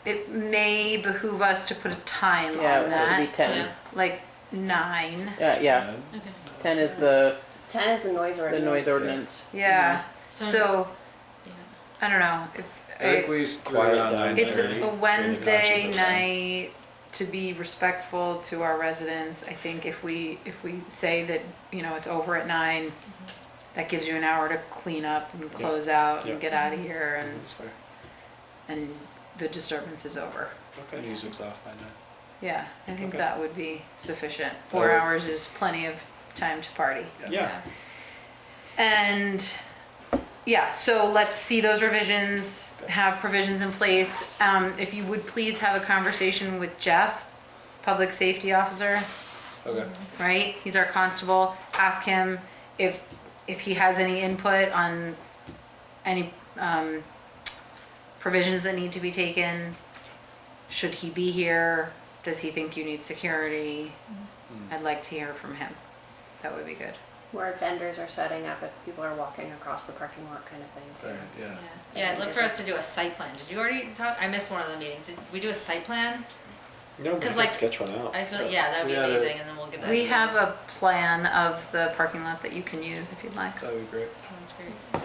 it may behoove us to put a time Yeah, on it would be that, 10. Yeah. like 9. Yeah, Okay. 10 is the 10 is the noise ordinance. ordinance. Yeah, So- so, Yeah. I don't know, if, I think we threw Quiet around down. 9:30. it's Thirty, a really Wednesday conscious of that. night to be respectful to our residents. I think if we say that, it's over at 9, that gives you an hour to clean up and close out Yeah. and get out of here That's fair. and the disturbance is over. The Okay. music's off by now. Yeah, I think Okay. that would be sufficient. 4 Oh. hours is plenty of time to party. Yeah. And yeah, so let's see those revisions, have provisions in place. If you would please have a conversation with Jeff, Public Safety Officer, Okay. right? He's our constable. Ask him if he has any input on any provisions that need to be taken. Should he be here? Does he think you need security? I'd like to hear from him. That would be good. Where vendors are setting up if people are walking across the parking lot kind of thing Fair, too. yeah. Yeah, I'd look for us to do a site plan. Did you already talk? I missed one of the meetings. Did we do a site plan? No, we 'Cause, can like, sketch one out. I feel, yeah, that would be Yeah, amazing, and then we'll give that to We you. have a plan of the parking lot that you can use if you'd like. That'd be great. That's great.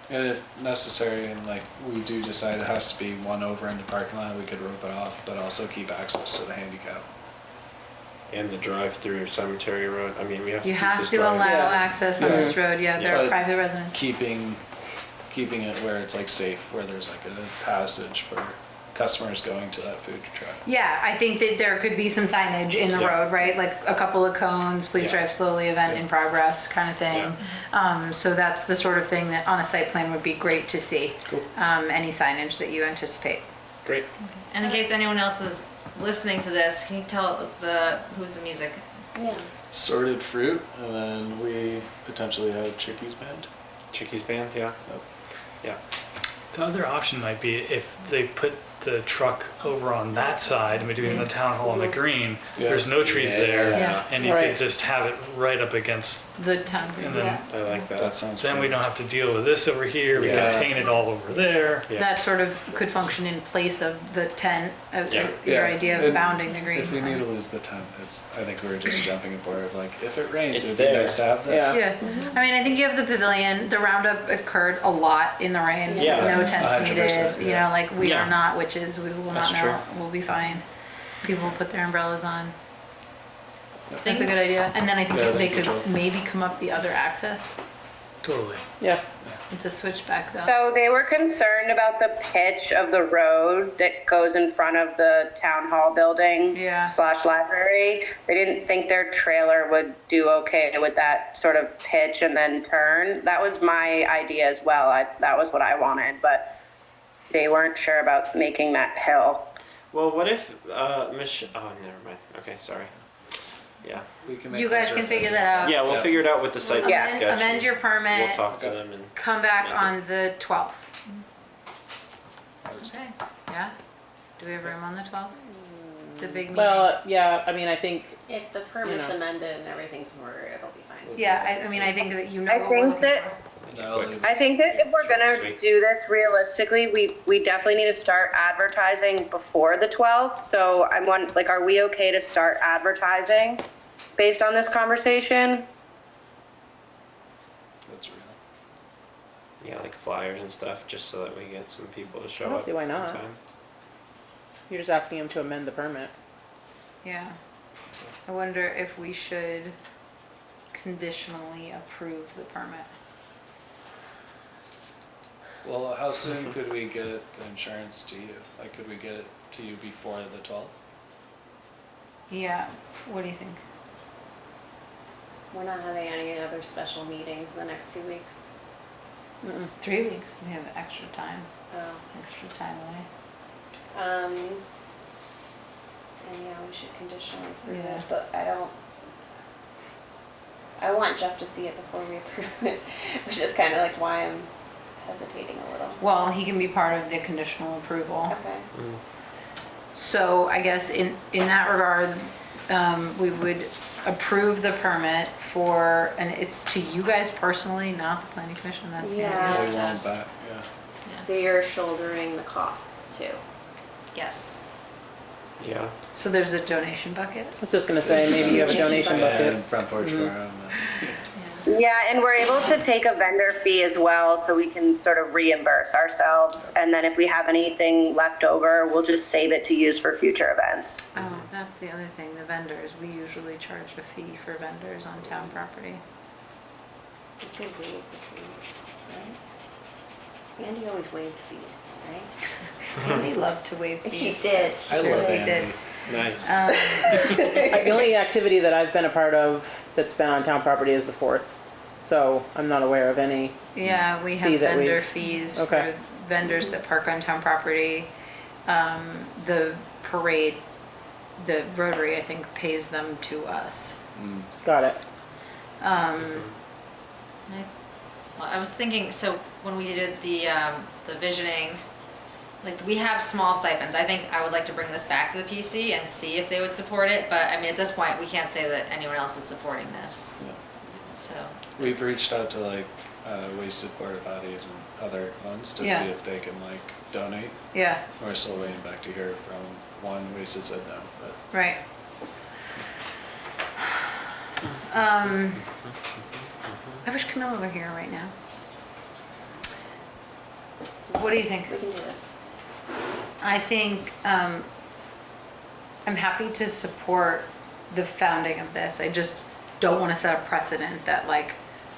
And if necessary, and like we do decide it has to be one over in the parking lot, we could rope it off, but also keep access to the handicap. And the drive-through Cemetery Road, I mean, we have to You keep have this to drive. allow Yeah. access on this road, yeah, there are But private residents. Keeping it where it's like safe, where there's like a passage for customers going to that food truck. Yeah, I think that there could be some signage in the Yeah. road, right? Like a couple of cones, please Yeah. drive slowly, event in progress kind of thing. So that's the sort of thing that on a site plan would be great to see. Cool. Any signage that you anticipate. Great. And in case anyone else is listening to this, can you tell who's the music? Yeah. Sorted fruit, and then we potentially have Chickies Band. Chickies Band, yeah. Yep. Yeah. The other option might be if they put the truck over on that side between the town hall and the green, Yeah. there's no trees there, Yeah. and you Right. could just have it right up against, The town and green, then, yeah. I like that. That sounds then we great. don't have to deal with this over here, we Yeah. can paint it all over there. Yeah. That sort of could function in place of the tent, Yeah. your idea of And bounding the green. If we need to lose the tent, I think we're just jumping aboard of like, if it rains, It's it'd be there. nice to have this. Yeah. Yeah, I mean, I think you have the pavilion, the roundup occurred a lot in the rain. Yeah. No tents 100%, needed, you yeah. know, like we Yeah. are not witches, we will That's not true. know, we'll be fine. People will put their umbrellas on. That's a Things- good idea, and then I think Yeah, they that's a good could job. maybe come up the other access, Totally. Yeah. it's a switchback though. So they were concerned about the pitch of the road that goes in front of the town hall building Yeah. / library. They didn't think their trailer would do okay with that sort of pitch and then turn. That was my idea as well. That was what I wanted, but they weren't sure about making that hill. Well, what if, oh, never mind. Okay, sorry. Yeah. We can make You guys those can figure revisions. that out. Yeah, we'll Yeah. figure it out with the site Yeah. plan sketch. Amend your We'll permit, talk to Okay. them and, come back Make it. on the 12th, Okay. yeah? Do we have room on the 12th? It's a big meeting. Well, yeah, I mean, I think, If the permit's know. amended and everything's in order, it'll be fine. Yeah, I mean, I think that you know I what we're think looking that- for. That'll leave I us- think that if we're gonna Sweet. do this realistically, we definitely need to start advertising before the 12th. So I'm like, are we okay to start advertising based on this conversation? That's real. yeah, like flyers and stuff, just so that we get some people to show I don't up. see why on not. time. you're just asking him to amend the permit. Yeah. I wonder if we should conditionally approve the permit. Well, how soon could we get the insurance to you? Like, could we get it to you before the 12th? Yeah, what do you think? We're not having any other special meetings in the next 2 weeks. 3 weeks, we have extra time Oh. away. And yeah, we should conditionally approve Yeah. it, but I want Jeff to see it before we approve it, which is kind of like why I'm hesitating a little. Well, he can be part of the conditional approval. Okay. So I guess in that regard, we would approve the permit for, and it's to you guys personally, not the planning commission, that's the Yeah. idea. They it want does. that, yeah. So you're shouldering the cost too. Yes. Yeah. So there's a donation bucket? I was just gonna say, maybe you have a donation bucket. And front porch forum. Yeah, and we're able to take a vendor fee as well, so we can sort of reimburse ourselves. And then if we have anything left over, we'll just save it to use for future events. Oh, that's the other thing, the vendors. We usually charge a fee for vendors on town property. You can waive the fee, right? Andy always waived fees, right? Andy loved to waive He fees. did. I love Surely Andy. did. Nice. The only activity that I've been a part of that's been on town property is the 4th. So I'm not aware of any. Yeah, we Fee have that vendor we've- fees Okay. for vendors that park on town property. The parade, the Rotary, I think, pays them to us. Got it. Well, I was thinking, so when we did the visioning, like we have small stipends. I think I would like to bring this back to the PC and see if they would support it. But I mean, at this point, we can't say that anyone else is supporting this. Yeah. So We've reached out to like wasted porta potties and other ones to Yeah. see if they can like donate. Yeah, We're still waiting back to hear from one. Wasted said no, but right. I wish Camilla were here right now. What do you think? We can do this. I think I'm happy to support the founding of this. I just don't want to set a precedent that like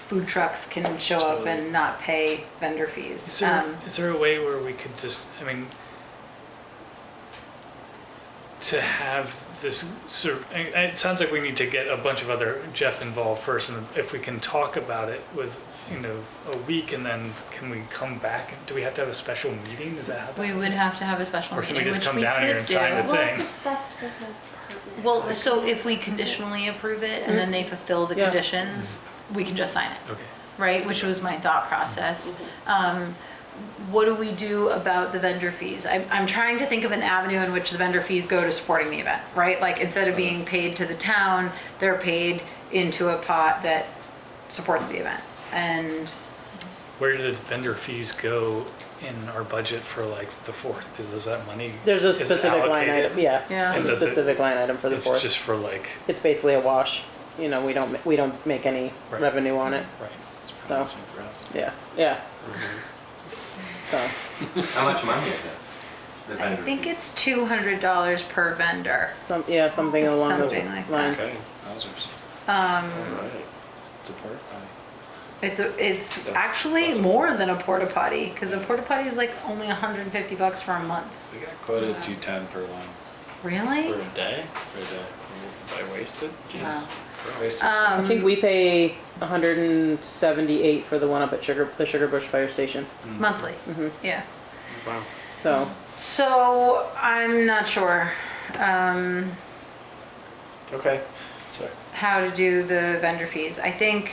food trucks can show up Totally. and not pay vendor fees. Is there a way where we could just, I mean, to have this sort of, it sounds like we need to get a bunch of other Jeff involved first, and if we can talk about it with, you know, a week, and then can we come back? Do we have to have a special meeting? Is that how? We would have to have a special Or can meeting, we just which come we down here could and sign do. the Well, it's thing? best to have permit. Well, so if we conditionally approve it and then they fulfill the Yeah. conditions, we can just sign it, Okay. right? Which was my thought process. What do we do about the vendor fees? I'm trying to think of an avenue in which the vendor fees go to supporting the event, right? Like instead of being paid to the town, they're paid into a pot that supports the event. And Where do the vendor fees go in our budget for like the 4th? Does that money? There's a is it specific line allocated? item, yeah. Yeah. And There's a does it- specific line item for the It's 4th. just for like, It's basically a wash, you know, we don't make any Right. revenue on it, right. it's promising for us. yeah, yeah. So, How much money is it? The I vendor think fees? it's $200 per vendor. something It's along those something like that. lines. Okay, wowzers. Um, Alright. It's a porta potty. it's That's- actually that's a- more than a porta potty because a porta potty is like only $150 for a month. We got quoted 210 for one Really? For a day? for a day. By wasted? Jeez. Wow. Wasted. I think we pay 178 for the one up at the Sugar Bush Fire Station, Monthly. Yeah. Wow. so. So I'm not sure Okay. Sorry. how to do the vendor fees. I think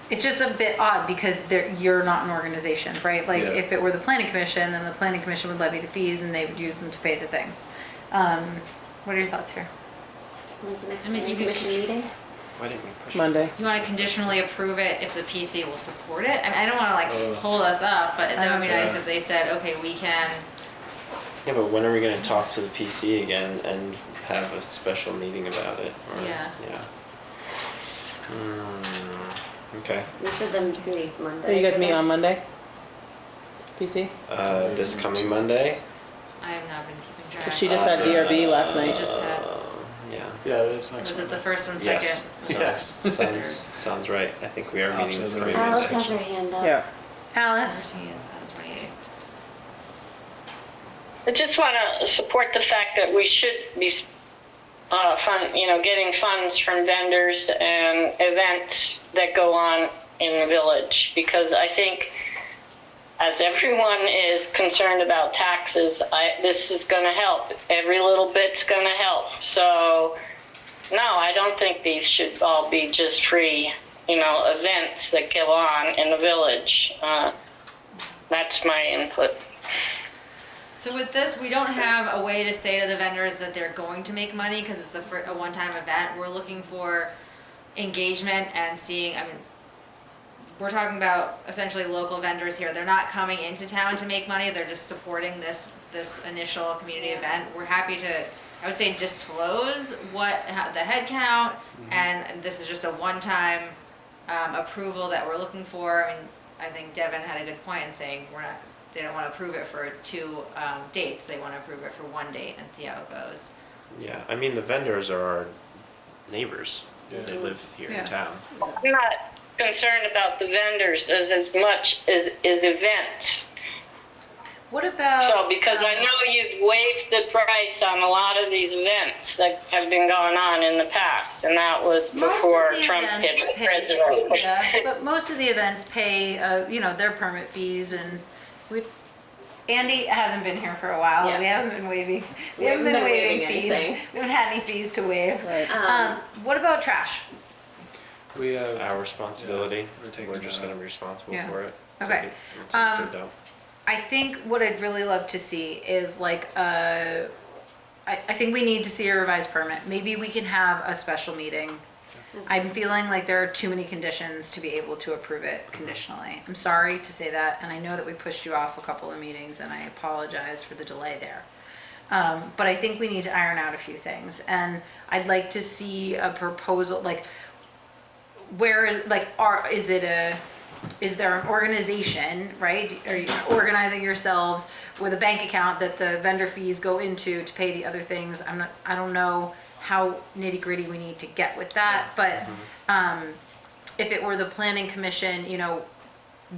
it's just a bit odd because you're not an organization, right? Like Yeah. if it were the planning commission, then the planning commission would levy the fees and they would use them to pay the things. What are your thoughts here? When's the next I mean, planning you could- commission meeting? Why didn't we push? Monday. You want to conditionally approve it if the PC will support it? I mean, I don't want to like Oh. hold us up, but that would be nice Yeah. if they said, okay, we can. Yeah, but when are we gonna talk to the PC again and have a special meeting about it? Or- Yeah. Yeah. Okay. We said the meeting's So Monday. you guys meet on Monday? PC? This coming Monday? I have not been keeping track. She just had DRB last We night. just had. Yeah. Yeah, it is next Was it the Monday. first and second? Yes. Yes. Sounds right. I think we are meeting this Opposite of the coming meeting. Alice Monday. has her hand up. Yeah. Alice? 28. I just want to support the fact that we should be getting funds from vendors and events that go on in the village, because I think as everyone is concerned about taxes, this is going to help. Every little bit's going to help. So, no, I don't think these should all be just free, events that go on in the village. That's my input. So with this, we don't have a way to say to the vendors that they're going to make money because it's a one-time event. We're looking for engagement and seeing, I mean, we're talking about essentially local vendors here. They're not coming into town to make money. They're just supporting this initial community event. We're happy to, I would say, disclose the head count, and this is just a one-time approval that we're looking for. I mean, I think Devin had a good point in saying they don't want to approve it for 2 dates. They want to approve it for 1 date and see how it goes. Yeah, I mean, the vendors are our neighbors. Yeah. They live here Yeah. in town. I'm not concerned about the vendors as much as events. What about? So, because I know you've waived the price on a lot of these events that have been going on in the past, and that was before Trump hit president. Yeah, but most of the events pay, their permit fees and Andy hasn't been here for a while. Yeah. We haven't been waiving fees. anything. We haven't had any fees to waive. Right. What about trash? We have. Our responsibility. Yeah, we're taking We're just that gonna out. be responsible Yeah. for it. Okay. Take it to dump. I think what I'd really love to see is like I think we need to see a revised permit. Maybe we can have a special meeting I'm feeling like there are too many conditions to be able to approve it conditionally. I'm sorry to say that, and I know that we pushed you off a couple of meetings, and I apologize for the delay there. But I think we need to iron out a few things, and I'd like to see a proposal, like, where is, like, is there an organization, right? Are you organizing yourselves with a bank account that the vendor fees go into to pay the other things? I don't know how nitty gritty we need to get with that, but, if it were the planning commission, you know,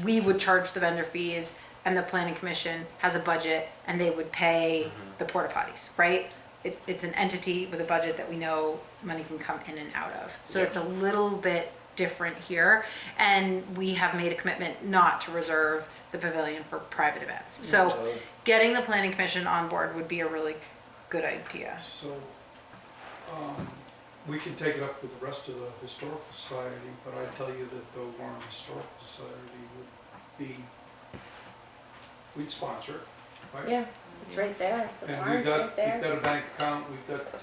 we would charge the vendor fees and the planning commission has a budget and they would pay the porta potties, right? It's an entity with a budget that we know money can come in and out of. So it's a little bit different here, and we have made a commitment not to reserve the pavilion for private events. So getting the planning commission on board would be a really good idea. So, we can take it up with the rest of the historical society, but I tell you that the Warren Historical Society would be, we'd sponsor it, right? Yeah, it's right there. The And barn's we've right there. got a bank account, we've got,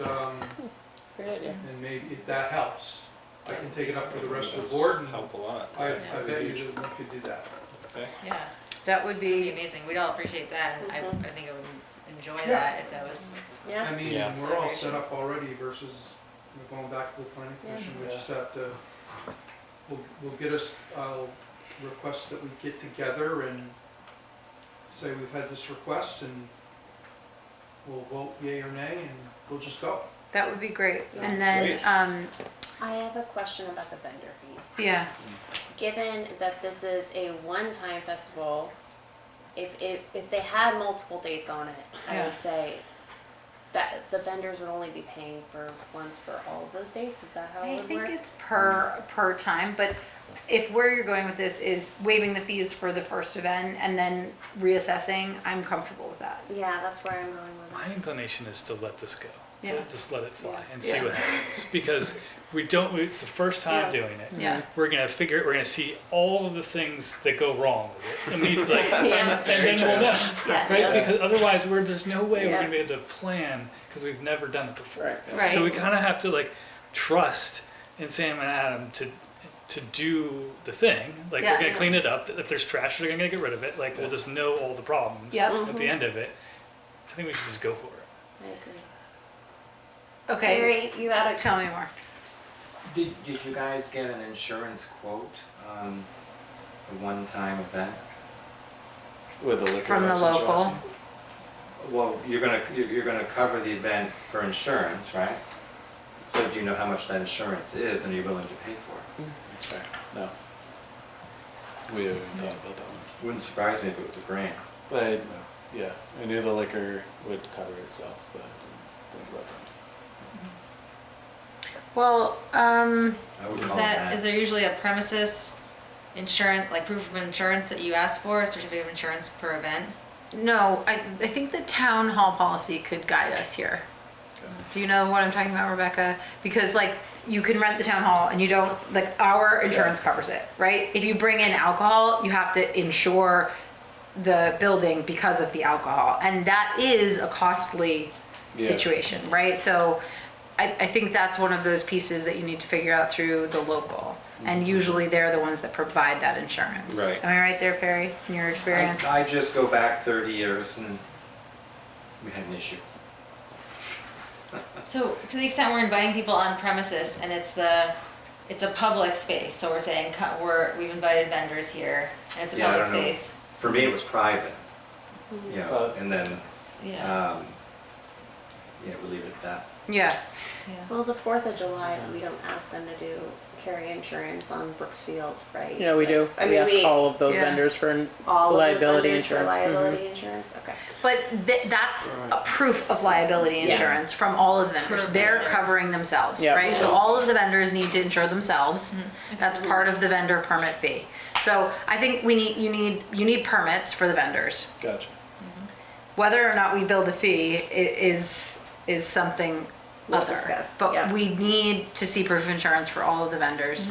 Great idea. and maybe if that helps, I can take it up with the rest of the board, and Help a lot. I bet you that we could do that. Okay. Yeah, That would it'd be be, amazing. We'd all appreciate that, and I think I would enjoy Yeah. that if that was. Yeah. I mean, Yeah. we're all set up already versus going back to the planning Yeah. commission, we just have to, we'll get us, I'll request that we get together and say we've had this request, and we'll vote yay or nay, and we'll just go. that would be great. Yeah. And then, Great. I have a question about the vendor fees. yeah, Given that this is a one-time festival, if they had multiple dates on it, I Yeah. would say that the vendors would only be paying for once for all of those dates. Is that how it I would think work? it's per time, but if where you're going with this is waiving the fees for the first event and then reassessing, I'm comfortable with that. Yeah, that's where I'm going with My it. inclination is to let this go. Yeah. To just let it fly Yeah. and see Yeah. what happens. Because it's the first time Yeah. doing it. Yeah. We're gonna see all of the things that go wrong with it. I mean, like, Yeah. and then we'll know, Yes. right? Because otherwise, there's no way we're Yeah. gonna be able to plan because we've never done it before. Right. Right. So we kind of have to like trust in Sam and Adam to do the thing. Like Yeah. they're gonna clean it up. If there's trash, they're gonna get rid of it. Like we'll just know all the problems Yep. at the end of it. I think we should just go for it. I agree. Okay, Mary, you had a tell me more. Did you guys get an insurance quote on a one-time event? With the liquor From the license local. Rossi? Well, you're gonna cover the event for insurance, right? So do you know how much that insurance is, and are you willing to pay for it? That's fair. No. We haven't even thought about that one. Wouldn't surprise me if it was $1 grand. But yeah, I knew the liquor would cover itself, but I didn't think about that. Well, I would call it Is there usually a premises insurance, like proof of insurance that you ask for, a certificate of insurance per event? no, I think the town hall policy could guide us here. Do you know what I'm talking about, Rebecca? Because like, you can rent the town hall and you don't, like, our insurance covers it, right? If you bring in alcohol, you have to insure the building because of the alcohol. And that is a costly Yeah. situation, right? So I think that's one of those pieces that you need to figure out through the local. And usually they're the ones that provide that insurance. Right. Am I right there, Perry, in your experience? I just go back 30 years and we had an issue. So to the extent we're inviting people on premises and it's a public space, so we're saying we've invited vendors here and it's a Yeah, I public don't know. space. For me, it was private, you know, But- and then, Yeah. we'll leave it at that. Yeah. Well, the 4th of July, we don't ask them to do carry insurance on Brooksfield, right? You know, we do. I We mean, ask all of those Yeah. vendors for all of those liability vendors for insurance. liability insurance, okay. But that's a proof of liability Yeah. insurance from all of the vendors. Per They're vendor. covering themselves, Yeah. right? So So- all of the vendors need to insure themselves. That's part of the vendor permit fee. So I think you need permits for the vendors. Gotcha. Whether or not we bill the fee is something We'll other. discuss, But yeah. we need to see proof of insurance for all of the vendors.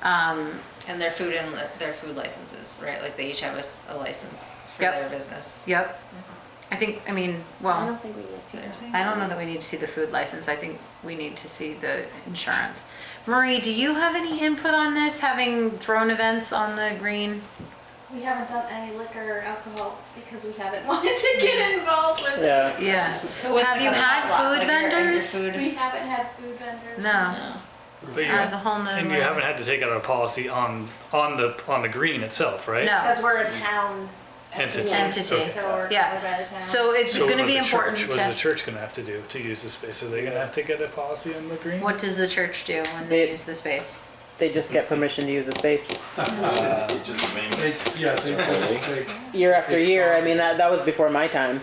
And their food licenses, right? Like they each have a license for Yep. their business. Yep. I think, I mean, I well, don't think we need to see that. I don't know that we need to see the food license. I think we need to see the insurance. Marie, do you have any input on this, having thrown events on the green? We haven't done any liquor or alcohol because we haven't wanted to get involved with it. Yeah. Yeah. With Have like you a had slot, food like your vendors? food. We haven't had food vendors. No. But you, That's a whole nother. and you haven't had to take out a policy on the green itself, right? No. Because we're a town Entity. Entity. Okay. So we're Yeah. covered by the town. So it's So gonna what be about the important church? What's the to, church gonna have to do to use the space? Are they gonna have to get a policy on the green? what does the church do when they They- use the space? They just get permission to use the space. Year after year, I mean, that was before my time.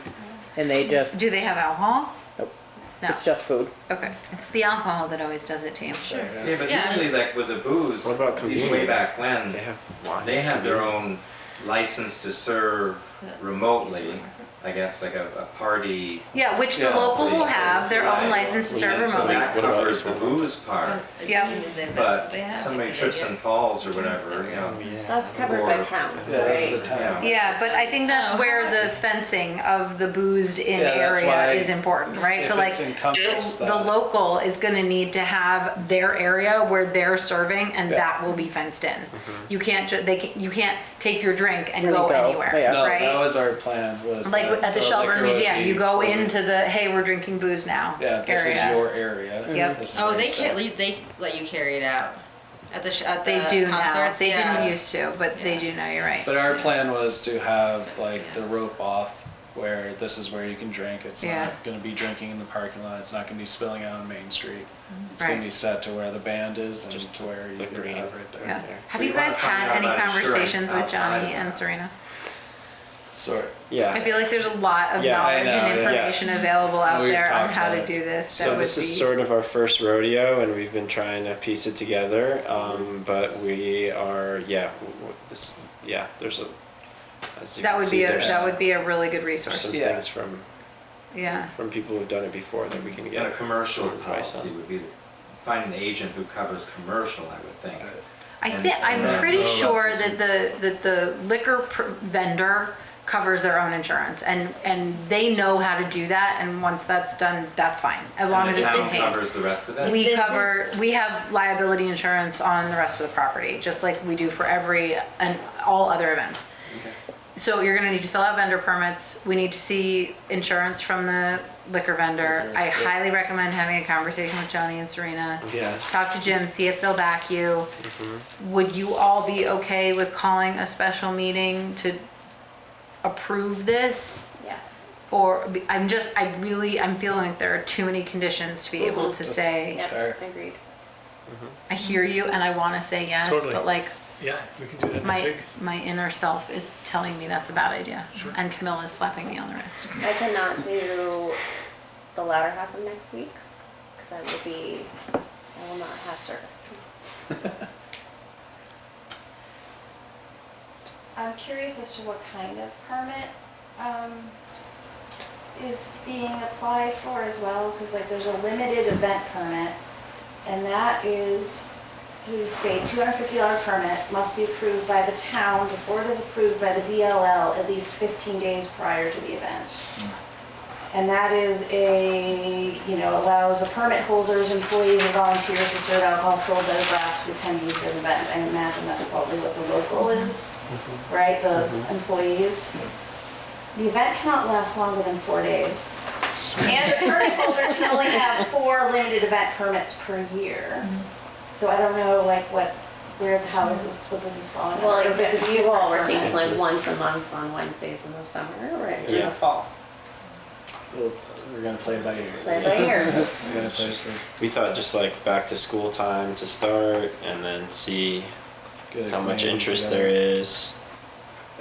And they just, Do they have alcohol? Nope. No. it's just food. Okay. It's the alcohol that always does it to you. Yeah, but Yeah. usually like with the booze, What about these convenience? way back when, They have wine. they have their own license to serve remotely, I guess, like a party. Yeah, which the Yeah, local will so- have their own license to serve And so remotely. that What about covers the alcohol? booze part, Yep. but somebody trips and falls or whatever, you know. That's covered by Or- town, Yeah, that's the right? town. Yeah, but I think that's Oh, where how- the fencing of the boozed in Yeah, that's area why is important, right? If So like, it's encompassed, the that- local is gonna need to have their area where they're serving and Yeah. that will be fenced in. You can't you can't take your drink and And go go, anywhere, yeah. No, right? that was our plan, was Like that at the Shelburne liquor would Museum, be you go ordered. into the, hey, we're drinking booze now Yeah, this is area. your area. Yep. This is Oh, where they you can't. sit. They let you carry it out at the at the They do now. concerts. They yeah. didn't used to, but they Yeah. do now, you're right. But our plan was to have like the rope off where this is where you can drink. It's Yeah. not gonna be drinking in the parking lot. It's not gonna be spilling out on Main Street. It's gonna Right. be set to where the band is and Just to where you the can green. have right there. Yeah. there. Have We you wanna guys find had out any about insurance conversations with outside Johnny of and that. Serena? So Yeah. I feel like there's a lot of Yeah, knowledge I know, and information yes. available out We've there on talked how to about it. do this. So That would this is be- sort of our first rodeo, and we've been trying to piece it together. But we are, there's a. As you That can would see, be there's that would be a really good some resource. Yeah. things from Yeah. people who've done it before that we can And get a commercial advice policy on. would be, find an agent who covers commercial, I would think. I'm And- pretty know about sure this. that the liquor vendor covers their own insurance and they know how to do that, and once that's done, that's fine, as long as And it's the town contained. covers the rest of it? We This cover, is- we have liability insurance on the rest of the property, just like we do for every and all other events. Okay. So you're gonna need to fill out vendor permits. We need to see insurance from the liquor vendor. I highly recommend having a conversation with Johnny and Serena. yes. Talk to Jim, see if they'll back you. Would you all be okay with calling a special meeting to approve this? Yes. Or, I'm feeling like there are too many conditions to be able to That's- say, Yep, Fair. agreed. I hear you and I wanna say yes, Totally. but like, Yeah, we can do that next my, week. my inner self is telling me that's a bad idea. Sure. And Camilla's slapping me on the wrist. I cannot do the latter half of next week, because I will not have service. I'm curious as to what kind of permit is being applied for as well, because like there's a limited event permit, and that is through the state, $250 permit must be approved by the town before it is approved by the DLL at least 15 days prior to the event. And that is allows the permit holders, employees, and volunteers to serve alcohol sold by the glass to attendees of the event. I imagine that's probably what the local is, right, the employees. The event cannot last longer than 4 days. And the permit holder can only have 4 limited event permits per year. So I don't know what this is falling under. Well, Or like, if it's a if you all were different thinking like Just- once a month on Wednesdays in the summer, or in Yeah. the fall. We're gonna play it by ear. Play it by ear. We're gonna play it We thought just like back to school time to start, and then see get a how much community interest together. there is.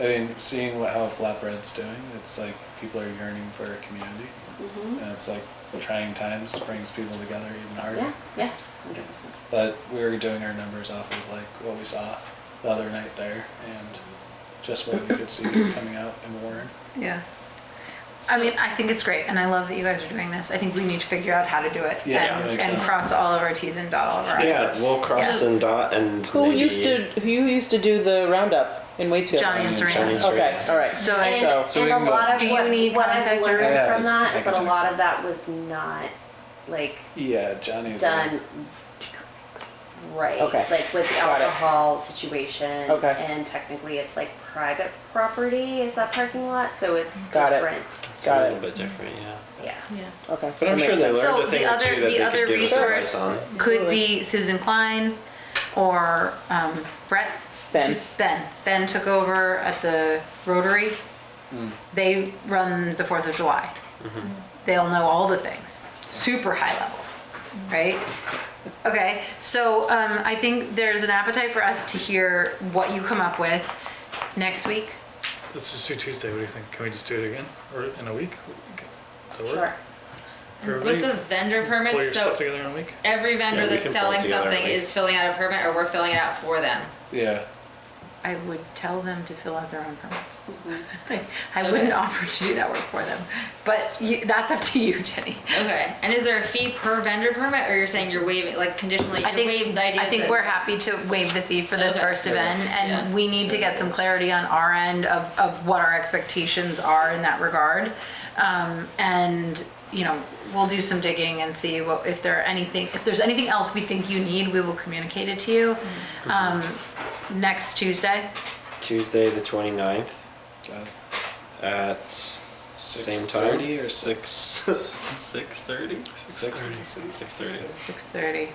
I mean, seeing how Flatbread's doing, it's like people are yearning for a community. Mhm. And it's like trying times brings people together even harder. Yeah, yeah, 100%. But we were doing our numbers off of like what we saw the other night there and just what we could see coming out in Warren. Yeah. I mean, I think it's great, and I love that you guys are doing this. I think we need to figure out how to do it. Yeah, and, makes and sense. cross all of our T's and dot all of our I's. Yeah, we'll cross Yeah. and dot and Who maybe- used to do the roundup In Waitsfield? Johnny and Johnny Serena. and Okay, all right. So And, I, So we and can a go- lot of Do you need what I've contact learned Yeah, from that I is can that a lot text. of that was not like Yeah, Johnny's. done right. Okay. Like with the Got it. alcohol situation. Okay. And technically it's like private property is that parking lot, so it's Got it. different. It's Got a it. little bit different, yeah. Yeah. Okay. But I'm that sure makes they sense. learned so a thing the or two other, that the they other could give us advice resource on. could be Susan Klein or Brett. Ben. Ben took over at the Rotary. Mm. They run the 4th of July. They'll know all the things, super high level, right? Okay, so I think there's an appetite for us to hear what you come up with next week. Let's just do Tuesday. What do you think? Can we just do it again? Or in a week? Does that work? Sure. For With everybody? the vendor Pull your permits, stuff so together in a week? every vendor Yeah, we that's can pull it selling together, something like- is filling out a permit, or we're filling it out for them. Yeah. I would tell them to fill out their own permits. I Okay. wouldn't offer to do that work for them, but that's up to you, Jenny. Okay, and is there a fee per vendor permit, or you're saying you're waiving, like conditionally, I you're waiving the idea I think that- we're happy to waive the fee for this Okay. first event, and Yeah. we need to get some clarity on our end of what our expectations are in that regard. And, you know, we'll do some digging and see what, if there's anything else we think you need, we will communicate it to you. Next Tuesday, Tuesday, the 29th Got it. at same time? 6:30 or 6:30? 6:30. 6:30.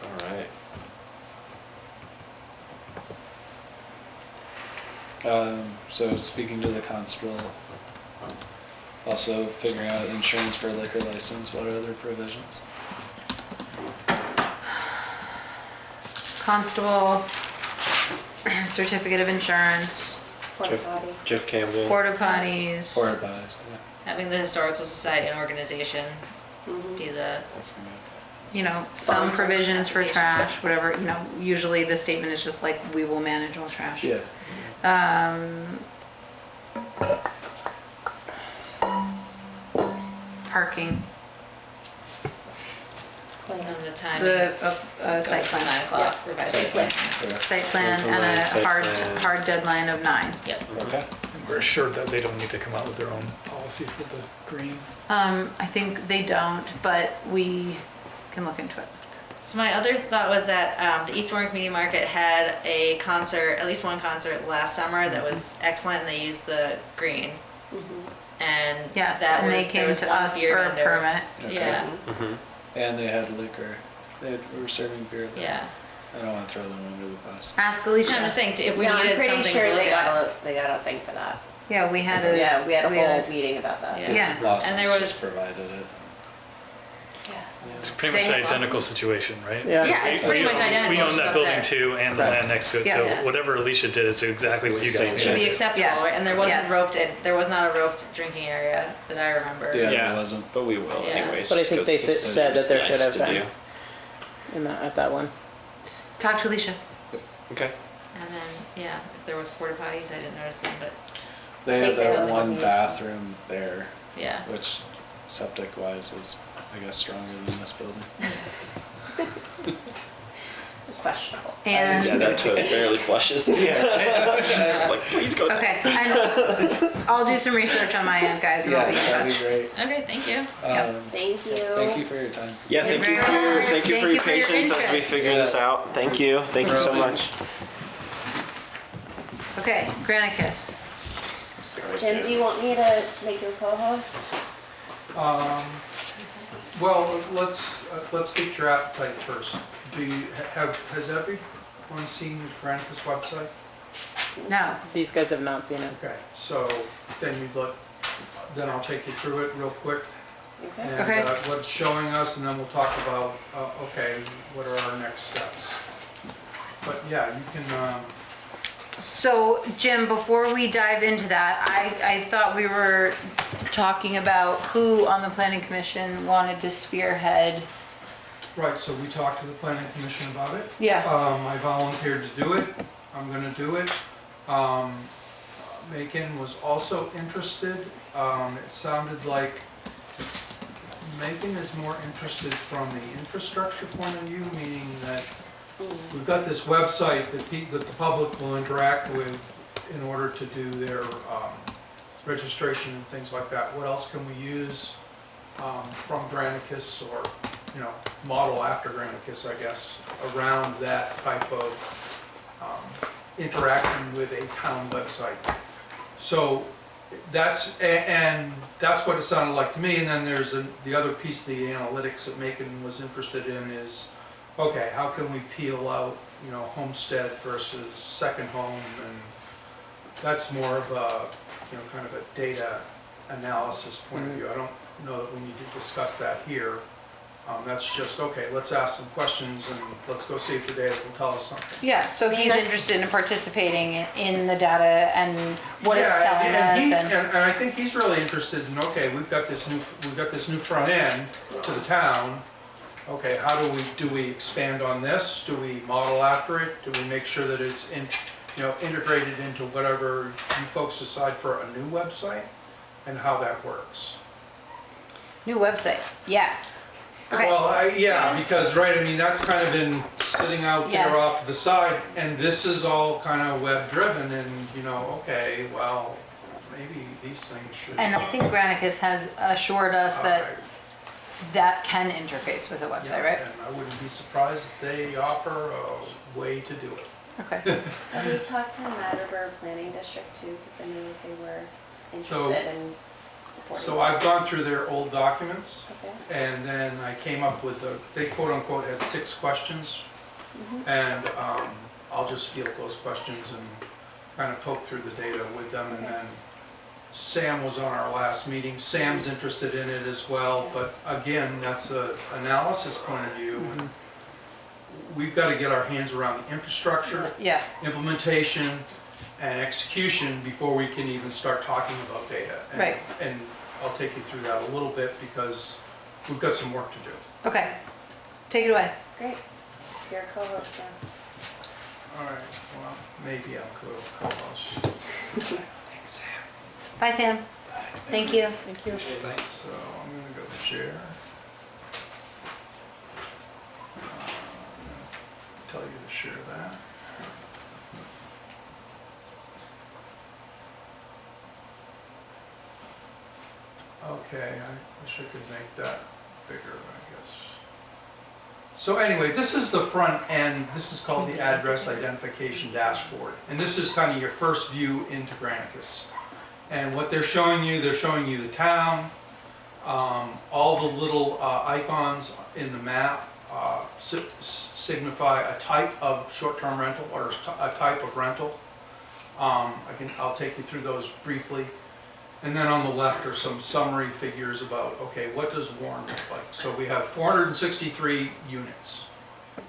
All right. So speaking to the constable, also figuring out insurance for a liquor license, what are other provisions? Constable, certificate of insurance, Porta potty. Jeff Campbell. porta potties. Porta potties, yeah, having the historical society and organization Mhm. be the, that's gonna be okay. You know, some provisions for trash, whatever, you know, usually the statement is just like, we will manage all trash. Yeah, Parking, and the timing. the site plan. 9 o'clock, revised site plan. yeah, Site plan Control and line, a site hard, plan. hard deadline of 9. Yep. okay. And we're assured that they don't need to come out with their own policy for the green. I think they don't, but we can look into it. So my other thought was that the East Warren Community Market had a concert, at least one concert last summer that was excellent, and they used the green. And Yes, that and they was, there came was to one us beer for a vendor. permit. Okay. Yeah, Mhm. And they had liquor, they were serving beer there. yeah. I don't wanna throw them under the bus. Ask I'm Alicia. just saying, if we No, I'm needed pretty something sure to look they at. they got a thing for that. Yeah, we had a. Yeah, we had a whole meeting about that. Yeah. Yeah. Lawson's And there just was- provided it. It's pretty much They- an identical situation, right? Yeah. Yeah, it's pretty much identical, We it's own just that up building there. too and the Right. land next to it, Yeah. so Yeah. whatever Alicia did is exactly what you guys Same did. Should be Yeah. acceptable, Yes. right? And there wasn't Yes. roped in, there was not a roped drinking area that I remember. Yeah, Yeah, it wasn't. but we will Yeah. anyways. But I just think 'cause they it's said just that there should nice have to been. do. At that one. Talk to Alicia. Okay. And then, yeah, if there was porta potties, I didn't notice them, but They I had think they that don't one use them. bathroom there, yeah. which septic wise is, I guess, stronger than this building. Questionable. And, Yeah, that toilet barely flushes. Like, please go. okay, and I'll do some research on my end, guys, and I'll Yeah, be in that'd be touch. great. Okay, thank you. Thank you. Thank you for your time. Yeah, thank you for your patience as we interest. figure this out. Thank you so much. Okay, Granicus. Jim, do you want me to make your co-host? Well, let's get your appetite first. Has everyone seen Granicus website? No, These guys have not seen it. Okay, so then I'll take you through it real quick. Okay. And Okay. what it's showing us, and then we'll talk about, okay, what are our next steps? But yeah, you can, so Jim, before we dive into that, I thought we were talking about who on the planning commission wanted to spearhead. right, so we talked to the planning commission about it. Yeah. I volunteered to do it. I'm gonna do it. Macon was also interested. It sounded like Macon is more interested from the infrastructure point of view, meaning that we've got this website that the public will interact with in order to do their registration and things like that. What else can we use from Granicus, or, you know, model after Granicus, I guess, around that type of interacting with a town website? So and that's what it sounded like to me. And then there's the other piece of the analytics that Macon was interested in is, okay, how can we peel out, you know, homestead versus second home? And that's more of a, you know, kind of a data analysis point of view. I don't know that we need to discuss that here. That's just, okay, let's ask some questions and let's go see if the data will tell us something. Yeah, so he's interested in participating in the data and what it's telling us. And I think he's really interested in, okay, we've got this new front end to the town. Okay, how do we expand on this? Do we model after it? Do we make sure that it's integrated into whatever you folks decide for a new website, and how that works? New website, yeah. Okay. Well, yeah, because, right, I mean, that's kind of been sitting out there Yes. off to the side, and this is all kind of web-driven, and, you know, okay, well, maybe these things should. And I think Granicus has assured us that Alright, that can interface with a website, yeah, right? And I wouldn't be surprised if they offer a way to do it. Okay. Have we talked to Matterburg Planning District too, because I knew that they were So- interested in supporting. So I've gone through their old documents, Okay. and then I came up with they quote-unquote had 6 questions, and I'll just field those questions and kind of poke through the data with them, and then Sam was on our last meeting. Sam's interested in it as well, but again, that's a analysis point of view. And we've got to get our hands around the infrastructure, Yeah, implementation, and execution before we can even start talking about data. And- Right. And I'll take you through that a little bit because we've got some work to do. okay. Take it away. Great. It's your co-host now. All right, well, maybe I'll co-host. Thanks, Sam. Bye, Sam. Thank you. Thank you. So I'm gonna go share. Tell you to share that. Okay, I wish I could make that bigger, I guess. So anyway, this is the front end. This is called the Address Identification Dashboard. And this is kind of your first view into Granicus. And what they're showing you the town. All the little icons in the map signify a type of short-term rental or a type of rental. I'll take you through those briefly. And then on the left are some summary figures about, okay, what does Warren look like? So we have 463 units.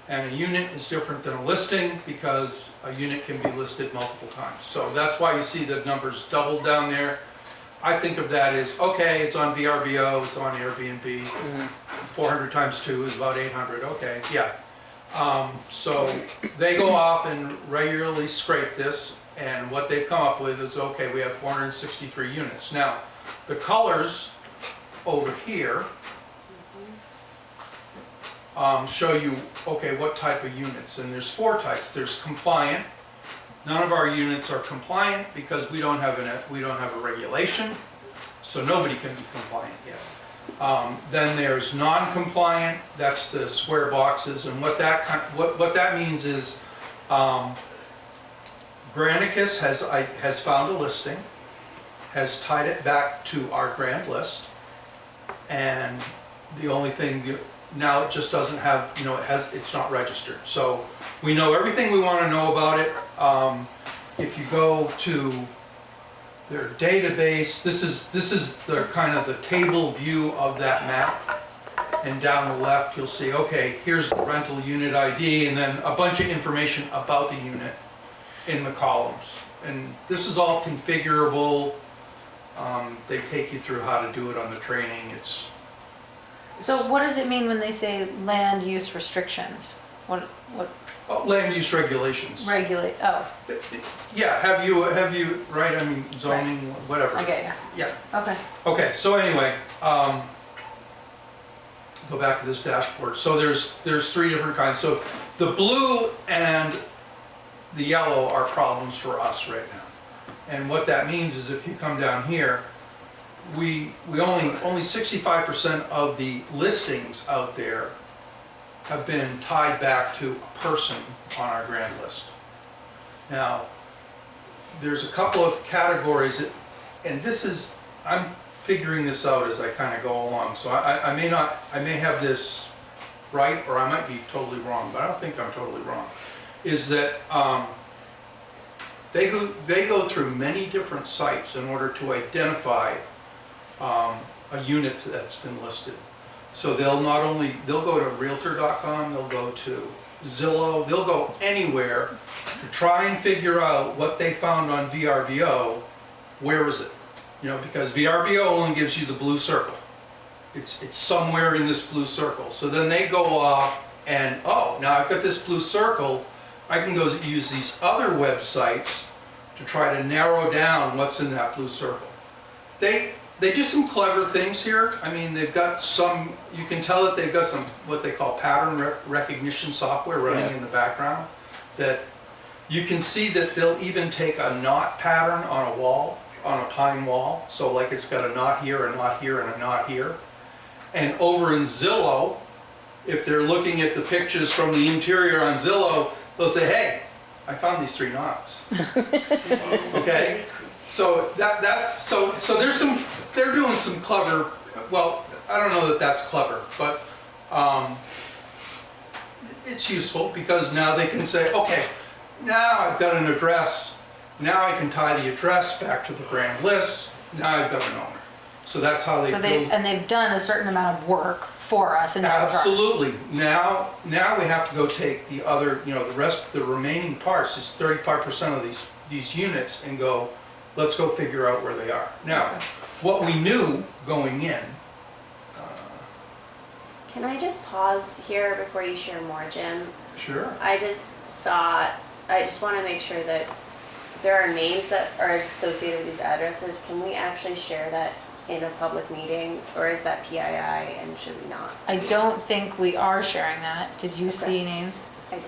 And a unit is different than a listing because a unit can be listed multiple times. So that's why you see the numbers doubled down there. I think of that as, okay, it's on VRBO, it's on Airbnb. 400 times 2 is about 800, okay, yeah. So they go off and regularly scrape this, and what they've come up with is, okay, we have 463 units. Now, the colors over here show you, okay, what type of units, and there's 4 types. There's compliant. None of our units are compliant because we don't have a regulation, so nobody can be compliant yet. Then there's non-compliant. That's the square boxes, and what that means is Granicus has found a listing, has tied it back to our grand list, and the only thing now it just doesn't have, it's not registered. So we know everything we want to know about it. If you go to their database, this is the kind of the table view of that map. And down the left, you'll see, okay, here's the rental unit ID, and then a bunch of information about the unit in the columns. And this is all configurable. They take you through how to do it on the training. So what does it mean when they say land use restrictions? What Land use regulations. regulate, oh, Yeah, have you, right, I mean, zoning, whatever. okay, Yeah. okay. Okay, so anyway, go back to this dashboard. So there's 3 different kinds. So the blue and the yellow are problems for us right now. And what that means is if you come down here, we only 65% of the listings out there have been tied back to a person on our grand list. Now, there's a couple of categories that, and this is, I'm figuring this out as I kind of go along. So I may have this right, or I might be totally wrong, but I don't think I'm totally wrong. Is that they go through many different sites in order to identify a unit that's been listed. So they'll go to Realtor.com, they'll go to Zillow, they'll go anywhere to try and figure out what they found on VRBO, where is it? You know, because VRBO only gives you the blue circle. It's somewhere in this blue circle. So then they go off and, oh, now I've got this blue circle, I can go use these other websites to try to narrow down what's in that blue circle. They do some clever things here. I mean, they've got some, you can tell that they've got some, what they call pattern recognition software running in the background, that you can see that they'll even take a knot pattern on a wall, on a pine wall. So like it's got a knot here, a knot here, and a knot here. And over in Zillow, if they're looking at the pictures from the interior on Zillow, they'll say, hey, I found these 3 knots. Okay? So so there's some, they're doing some clever, well, I don't know that that's clever, but it's useful because now they can say, okay, now I've got an address, now I can tie the address back to the grand list, now I've got an owner. So that's how they build. And they've done a certain amount of work for us in that regard. Absolutely. Now we have to go take the other, you know, the remaining parts, is 35% of these units, and go, let's go figure out where they are. Now, what we knew going in. Can I just pause here before you share more, Jim? Sure. I just want to make sure that there are names that are associated with these addresses. Can we actually share that in a public meeting, or is that PII and should we not? I don't think we are sharing that. Did you see names? I did.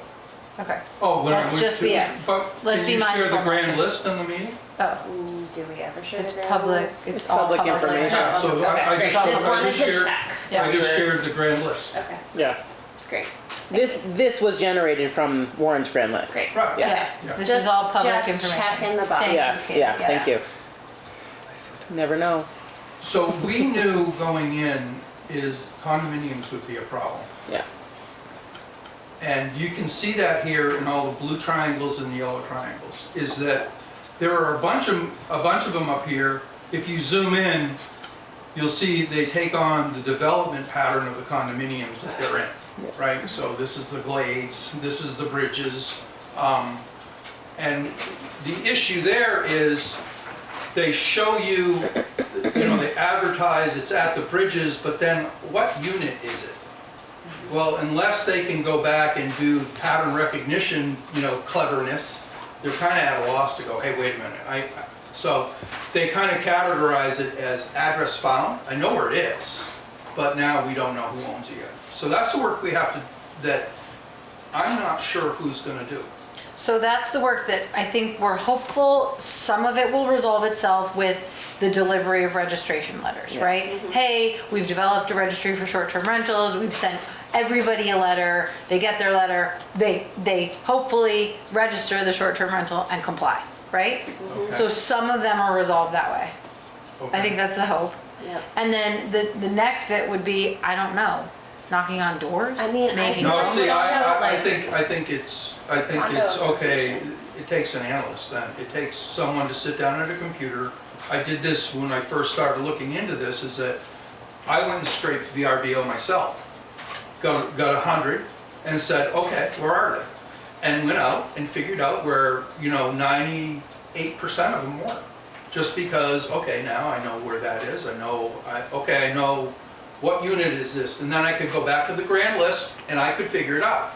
Okay. Oh, when I Let's went just to, be- but let's can be you share mindful the not grand to. list in the meeting? Oh, Do we ever share it's the grand public, list? it's It's all public public. information. Yeah, so I great. just Just wanted to shared, check. Yeah. I just shared the grand list. Okay, Yeah. great. This was generated from Warren's grand list. Great. Right. Yeah, Yeah. this is all public Just information. checking the box. Thanks. Yeah, thank you. Never know. So we knew going in is condominiums would be a problem. Yeah. And you can see that here in all the blue triangles and the yellow triangles, is that there are a bunch of them up here. If you zoom in, you'll see they take on the development pattern of the condominiums that they're in, right? So this is the glades, this is the bridges. And the issue there is they show you, they advertise it's at the bridges, but then what unit is it? Well, unless they can go back and do pattern recognition, cleverness, they're kind of at a loss to go, hey, wait a minute. So they kind of categorize it as address found. I know where it is, but now we don't know who owns it yet. So that's the work we have to, that I'm not sure who's going to do. So that's the work that I think we're hopeful some of it will resolve itself with the delivery of registration letters, right? Hey, we've developed a registry for short-term rentals. We've sent everybody a letter. They get their letter. They hopefully register the short-term rental and comply, right? Okay. So some of them are resolved that way. Okay. I think that's the hope. Yep. And then the next bit would be, I don't know, knocking on doors? I mean, I Making think No, phone see, calls? I Like- think it's Condo okay. association. It takes an analyst then. It takes someone to sit down at a computer. I did this when I first started looking into this, is that I went and scraped VRBO myself. Got 100 and said, okay, where are they? And went out and figured out where, 98% of them were. Just because, okay, now I know where that is. I know what unit is this, and then I could go back to the grand list and I could figure it out.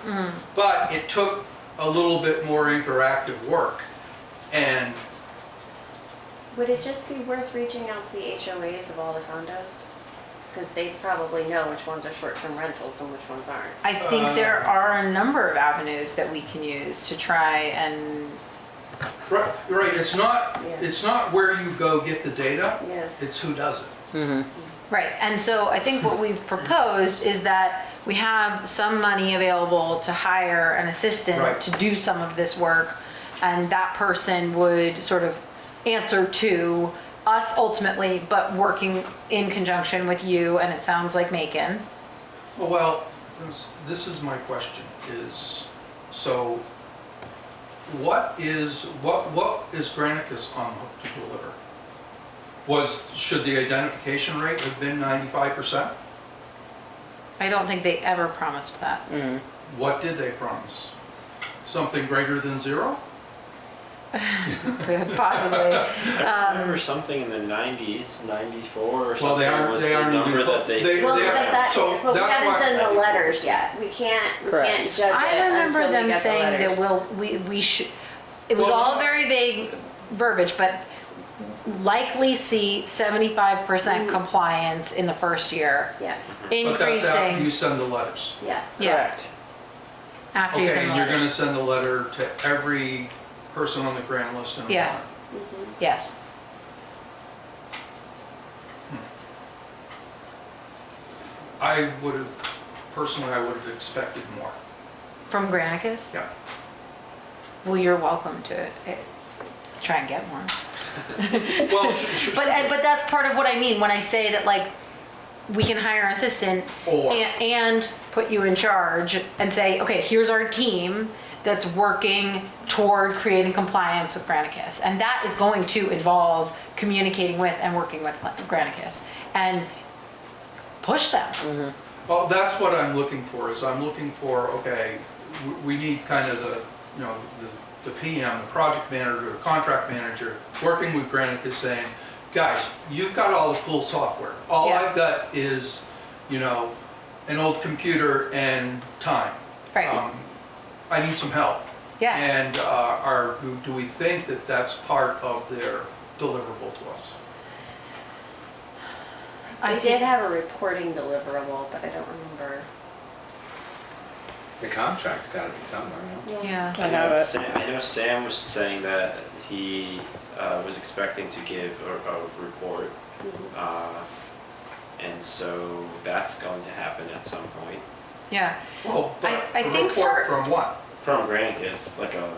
But it took a little bit more interactive work. And Would it just be worth reaching out to the HOAs of all the condos? Because they probably know which ones are short-term rentals and which ones aren't. I think there are a number of avenues that we can use to try and, Right, right, it's not, Yeah. it's not where you go get the data, Yeah. it's who does it. right, and so I think what we've proposed is that we have some money available to hire an assistant Right. to do some of this work, and that person would sort of answer to us ultimately, but working in conjunction with you, and it sounds like Macon. Well, this is my question, is, so what is Granicus on hook to deliver? Should the identification rate have been 95%? I don't think they ever promised that. What did they promise? Something greater than zero? Possibly. I remember something in the 90s, 94 or Well, something they aren't, was they the aren't number even, that they. Well, they but are, that, so but we that's haven't why. done the letters yet. We can't Correct. judge it I remember until we them get the saying that letters. we should, it was Well, all very vague verbiage, but likely see 75% compliance in the first year, Yeah, But that's after you increasing, send the letters. yes. yeah, Correct. after you Okay, send the and you're gonna letters. send a letter to every person on the grant list in Yeah. Vermont. Yes, I would have, personally, I would have expected more. from Granicus. Yeah. Well, you're welcome to try and get more. Well, But that's part of what I mean when I say that, like, we can hire an assistant Or- and put you in charge and say, okay, here's our team that's working toward creating compliance with Granicus. And that is going to involve communicating with and working with Granicus and push them. Well, that's what I'm looking for, is I'm looking for, okay, we need kind of the, you know, the PM, the project manager, the contract manager, working with Granicus saying, guys, you've got all the cool software. All Yeah. I've got is, you know, an old computer and time. Right. I need some help. Yeah. And do we think that that's part of their deliverable to us? I We think- did have a reporting deliverable, but I don't remember. The contract's gotta be somewhere, no? Yeah. I have it. I know Sam was saying that he was expecting to give a report. And so that's going to happen at some point. Yeah. Well, but I a think report for- from what? From Granicus, like a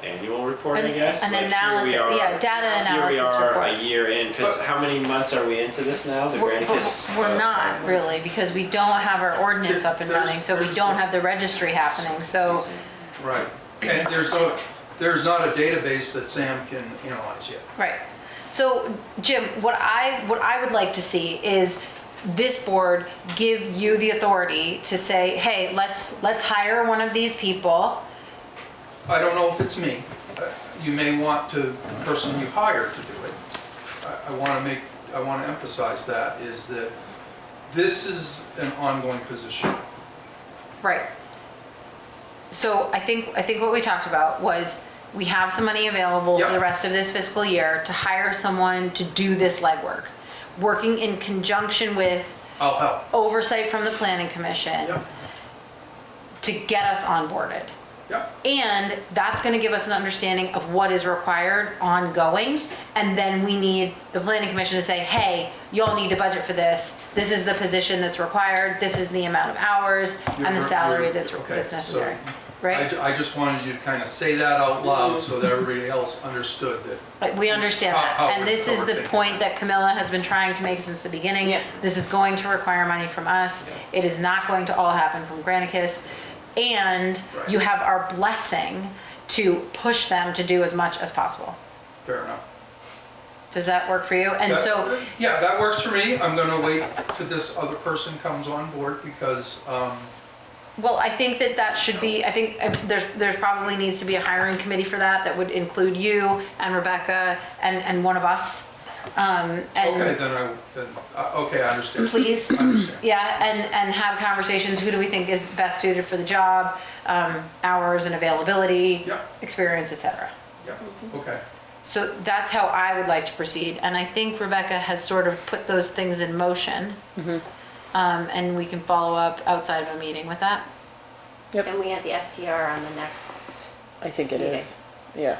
annual report, I guess. An Like, here analysis, we are- yeah, data analysis Here we are report. a year in, because how many months are we into this now, the We're Granicus? we're not really, because we don't have our ordinance up and running, so we don't have the registry happening, so, Right. And there's not a database that Sam can analyze yet. right. So, Jim, what I would like to see is this board give you the authority to say, hey, let's hire one of these people. I don't know if it's me. You may want to, the person you hire to do it. I want to emphasize that, is that this is an ongoing position. Right. So I think what we talked about was we have some money available for the Yep. rest of this fiscal year to hire someone to do this legwork, working in conjunction with I'll help. oversight from the planning commission Yep, to get us onboarded. yep. And that's gonna give us an understanding of what is required ongoing. And then we need the planning commission to say, hey, y'all need to budget for this. This is the position that's required. This is the amount of hours and the salary that's Okay, necessary, so right? I just wanted you to kind of say that out loud so that everybody else understood that. Like, we understand that. How And we're- this how is we're the thinking point about that Camilla has been trying to make since the beginning. Yeah. This is going to require money from us. It is not going to all happen from Granicus. And Right. you have our blessing to push them to do as much as possible. Fair enough. Does that work for you? And That- so, Yeah, that works for me. I'm gonna wait till this other person comes on board because, well, I think that should be, I think there's probably needs to be a hiring committee for that would include you and Rebecca and one of us. okay, And okay, I understand. please, I understand. yeah, and have conversations, who do we think is best suited for the job, hours and availability, Yeah. experience, et cetera. Yeah, okay. So that's how I would like to proceed, and I think Rebecca has sort of put those things in motion. And we can follow up outside of a meeting with that. And we have the STR on the next, I think it is. Yeah.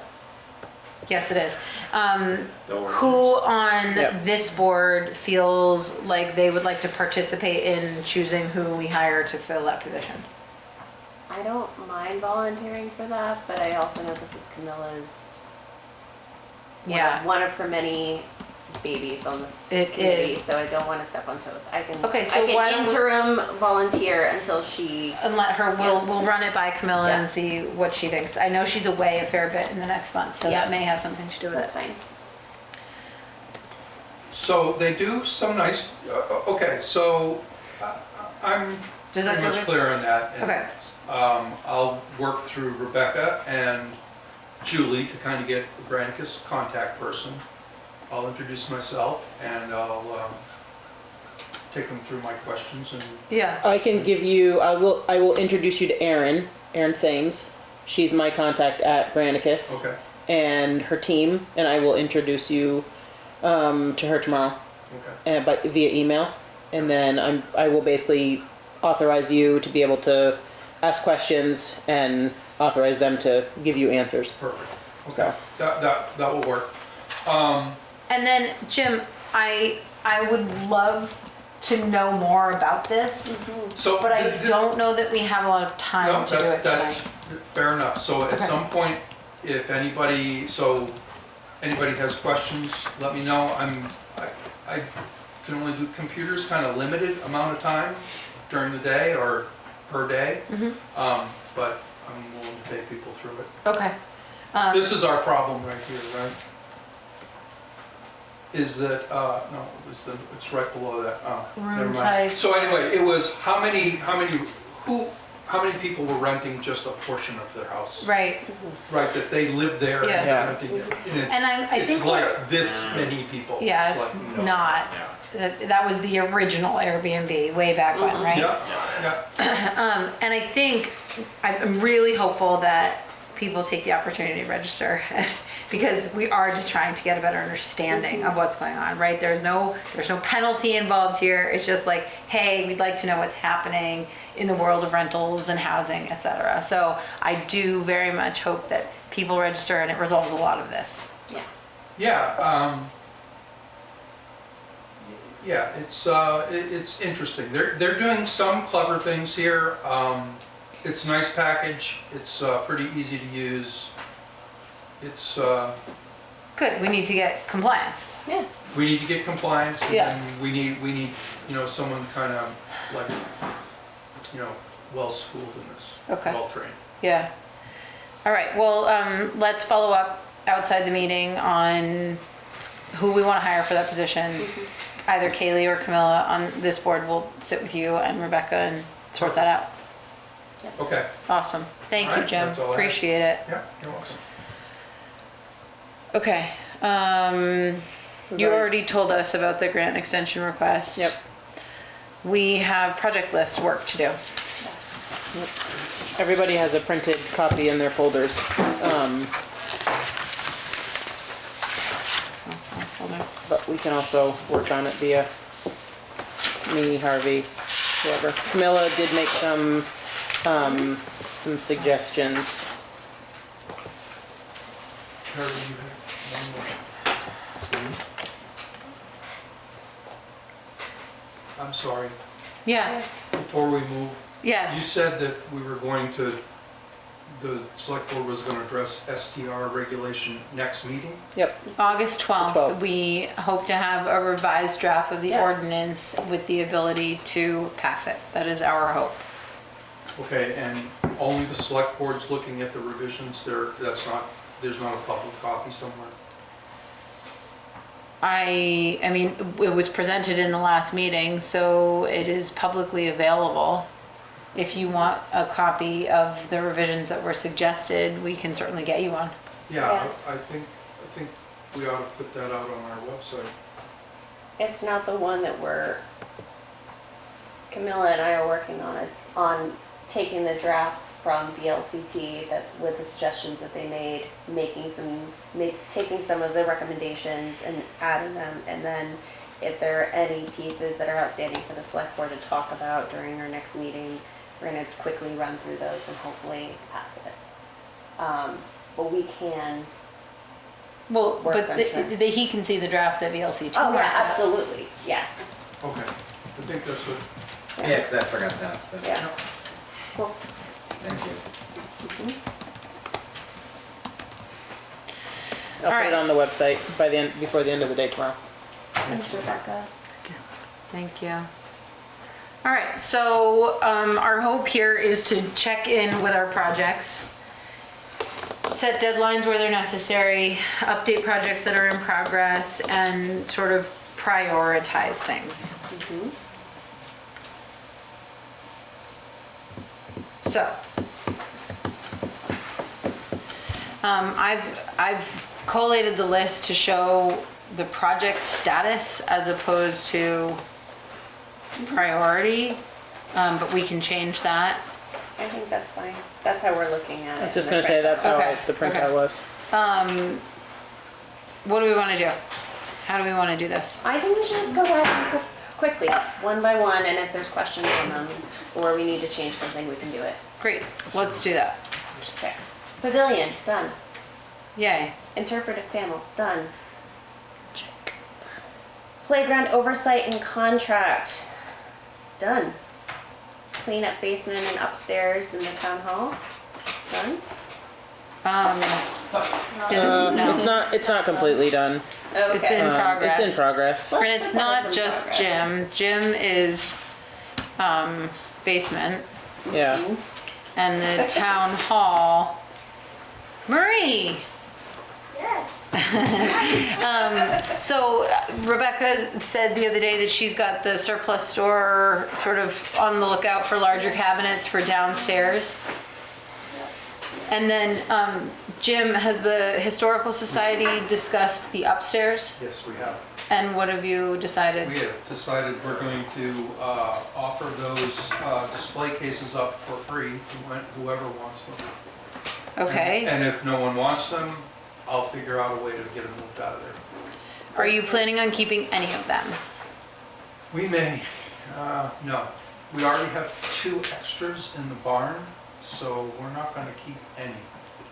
Yes, it is. Don't worry. Who on Yep. this board feels like they would like to participate in choosing who we hire to fill that position? I don't mind volunteering for that, but I also know this is Camilla's, Yeah. one of her many babies on this It committee, is. so I don't want to step on toes. I can, Okay, so I why can don't we- interim volunteer until she, And let her, we'll run it by Camilla Yeah. and see what she thinks. I know she's away a fair bit in the next month, so Yeah. that may have something to do with that's it. fine. So they do some nice, okay, so I'm Does that pretty feel much good? clear on that. and, Okay. I'll work through Rebecca and Julie to kind of get the Granicus contact person. I'll introduce myself and I'll take them through my questions and, Yeah, I can give you, I will introduce you to Erin Thames. She's my contact at Granicus. okay, And her team, and I will introduce you to her tomorrow, okay. but via email. And then I will basically authorize you to be able to ask questions and authorize them to give you answers. Perfect. Okay, So. that will work. and then Jim, I would love to know more about this, So. but I th- don't know that we have a lot of time No, to do it that's tonight. fair enough. So at Okay. some point, if anybody has questions, let me know. I can only do computers kind of limited amount of time during the day or per day. But I'm willing to take people through it. Okay. This is our problem right here, right? Is that, no, it's right below that. Oh, Room never mind. type. So anyway, it was how many people were renting just a portion of their house? Right, Right, that they live there and Yeah. they're Yeah. renting it. And And I think it's like this many people. yeah, It's it's like, no. not. That was the original Airbnb way back when, right? Yeah, And I think, I'm really hopeful that people take the opportunity to register because we are just trying to get a better understanding of what's going on, right? There's no penalty involved here. It's just like, hey, we'd like to know what's happening in the world of rentals and housing, et cetera. So I do very much hope that people register and it resolves a lot of this. Yeah. yeah. Yeah, it's interesting. They're doing some clever things here. It's a nice package. It's pretty easy to use. It's Good, we need to get compliance. Yeah. we need to get compliance. Yeah. And we need someone kind of like well schooled in this. Okay. Well trained. Yeah. All right, well, let's follow up outside the meeting on who we want to hire for that position. Either Kaylee or Camilla on this board will sit with you and Rebecca and sort that out. Okay. Awesome. Thank All you, right, Jim. that's all I have. Appreciate it. Yeah. You're welcome. Okay. You already told us about the grant extension request. Yep. We have project list work to do. Everybody has a printed copy in their folders. Hold on. But we can also work on it via me, Harvey, whoever. Camilla did make some suggestions. Harry, you have one more. I'm sorry. Yeah, Before we move, you yes. said that we were going to, the select board was going to address STR regulation next meeting? Yep. August 12th, 12th. we hope to have a revised draft of the Yeah. ordinance with the ability to pass it. That is our hope. Okay, and only the select board's looking at the revisions there, there's not a public copy somewhere? I mean, it was presented in the last meeting, so it is publicly available. If you want a copy of the revisions that were suggested, we can certainly get you one. Yeah, I think we ought to put that out on our website. It's not the one that Camilla and I are working on it, on taking the draft from the LCT that with the suggestions that they made, taking some of the recommendations and adding them, and then if there are any pieces that are outstanding for the select board to talk about during our next meeting, we're gonna quickly run through those and hopefully pass it. But we can, Well, Work but on track. he can see the draft that VLCT. oh yeah, marked up. absolutely, yeah, Okay, I think that's what, Yeah, because I forgot to ask that. yeah. Cool. Thank you. I'll put Alright. it on the website by the end, before the end of the day tomorrow. Thanks, Rebecca. Thank you. All right, so our hope here is to check in with our projects, set deadlines where they're necessary, update projects that are in progress, and sort of prioritize things. So, I've collated the list to show the project status as opposed to priority, but we can change that. I think that's fine. That's how we're looking at it. I was just in the gonna say, print. that's how Okay, the printout okay. was. What do we want to do? How do we want to do this? I think we should just go ahead and quickly, one by one, and if there's questions on them, or we need to change something, we can do it. Great, let's do that. Okay. Pavilion, done. Yay. Interpretive panel, done. Check. Playground oversight and contract, done. Clean up basement and upstairs in the town hall, done. No. It's not completely done. Okay. It's in progress. It's in progress. And it's not It's in just progress. Jim. Jim is basement, Yeah. and the town hall. Marie. Yes. So Rebecca said the other day that she's got the surplus store sort of on the lookout for larger cabinets for downstairs. And then Jim, has the Historical Society discussed the upstairs? yes, we have. And what have you decided? We have decided we're going to offer those display cases up for free to whoever wants them. Okay. And if no one wants them, I'll figure out a way to get them moved out of there. Are you planning on keeping any of them? We may, no. We already have 2 extras in the barn, so we're not gonna keep any.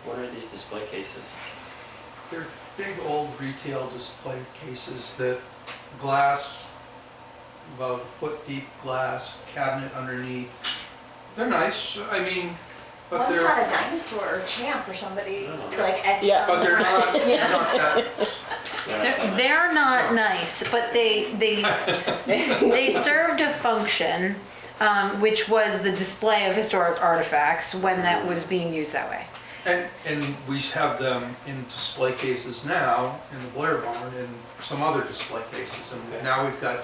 What are these display cases? They're big old retail display cases that glass, about a foot deep glass, cabinet underneath. They're nice, I mean, but One's they're, got a dinosaur or champ or somebody like etched Yeah. on but the they're front. not that, They're not nice, but they served a function, which was the display of historic artifacts when that was being used that way. and we have them in display cases now in the Blair barn and some other display cases, and now we've got,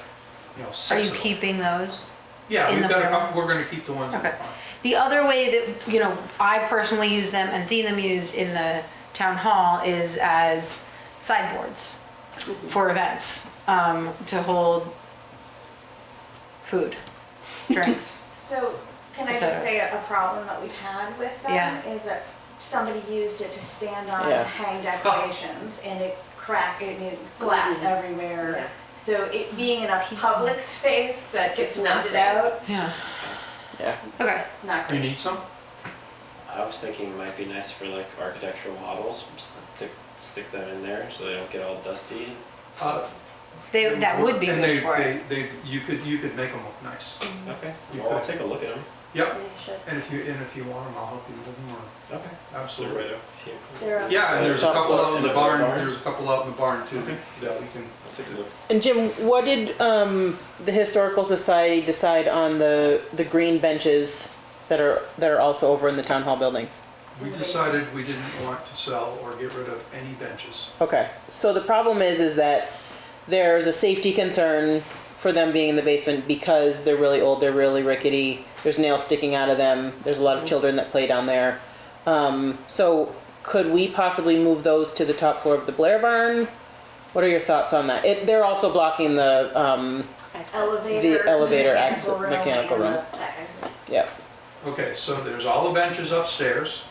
6 Are you of them. keeping those? Yeah, in we've the got a barn? couple, we're gonna keep the ones in the Okay. barn. The other way that, I've personally used them and seen them used in the town hall is as sideboards for events, to hold food, drinks. So can I Is just that- say a problem that we've had with them Yeah. is that somebody used it to stand on Yeah. to hang decorations and it cracked, it had glass everywhere. Yeah. So it being in a public space that gets It's not rented great. out, Yeah. Yeah. Okay. not You great. need some? I was thinking it might be nice for like architectural models, stick them in there so they don't get all dusty. Uh, That would be and good they- for it. you could make them look nice. Okay, You well, I'll could. take a look at them. Yep, Yeah, you should. and if you want them, I'll help you with them, or, Okay. absolutely. Right up here. They're- Yeah, and there's a Top couple floor out in in the the barn, barn? there's a couple out in the barn too, Okay. that we can, I'll take a look. And Jim, what did the Historical Society decide on the green benches that are also over in the town hall building? we decided we didn't want to sell or get rid of any benches. Okay, so the problem is that there's a safety concern for them being in the basement because they're really old, they're really rickety, there's nails sticking out of them, there's a lot of children that play down there. So could we possibly move those to the top floor of the Blair barn? What are your thoughts on that? They're also blocking the, Elevator. elevator mechanical mechanical room. that exit. yeah. Okay, so there's all the benches upstairs.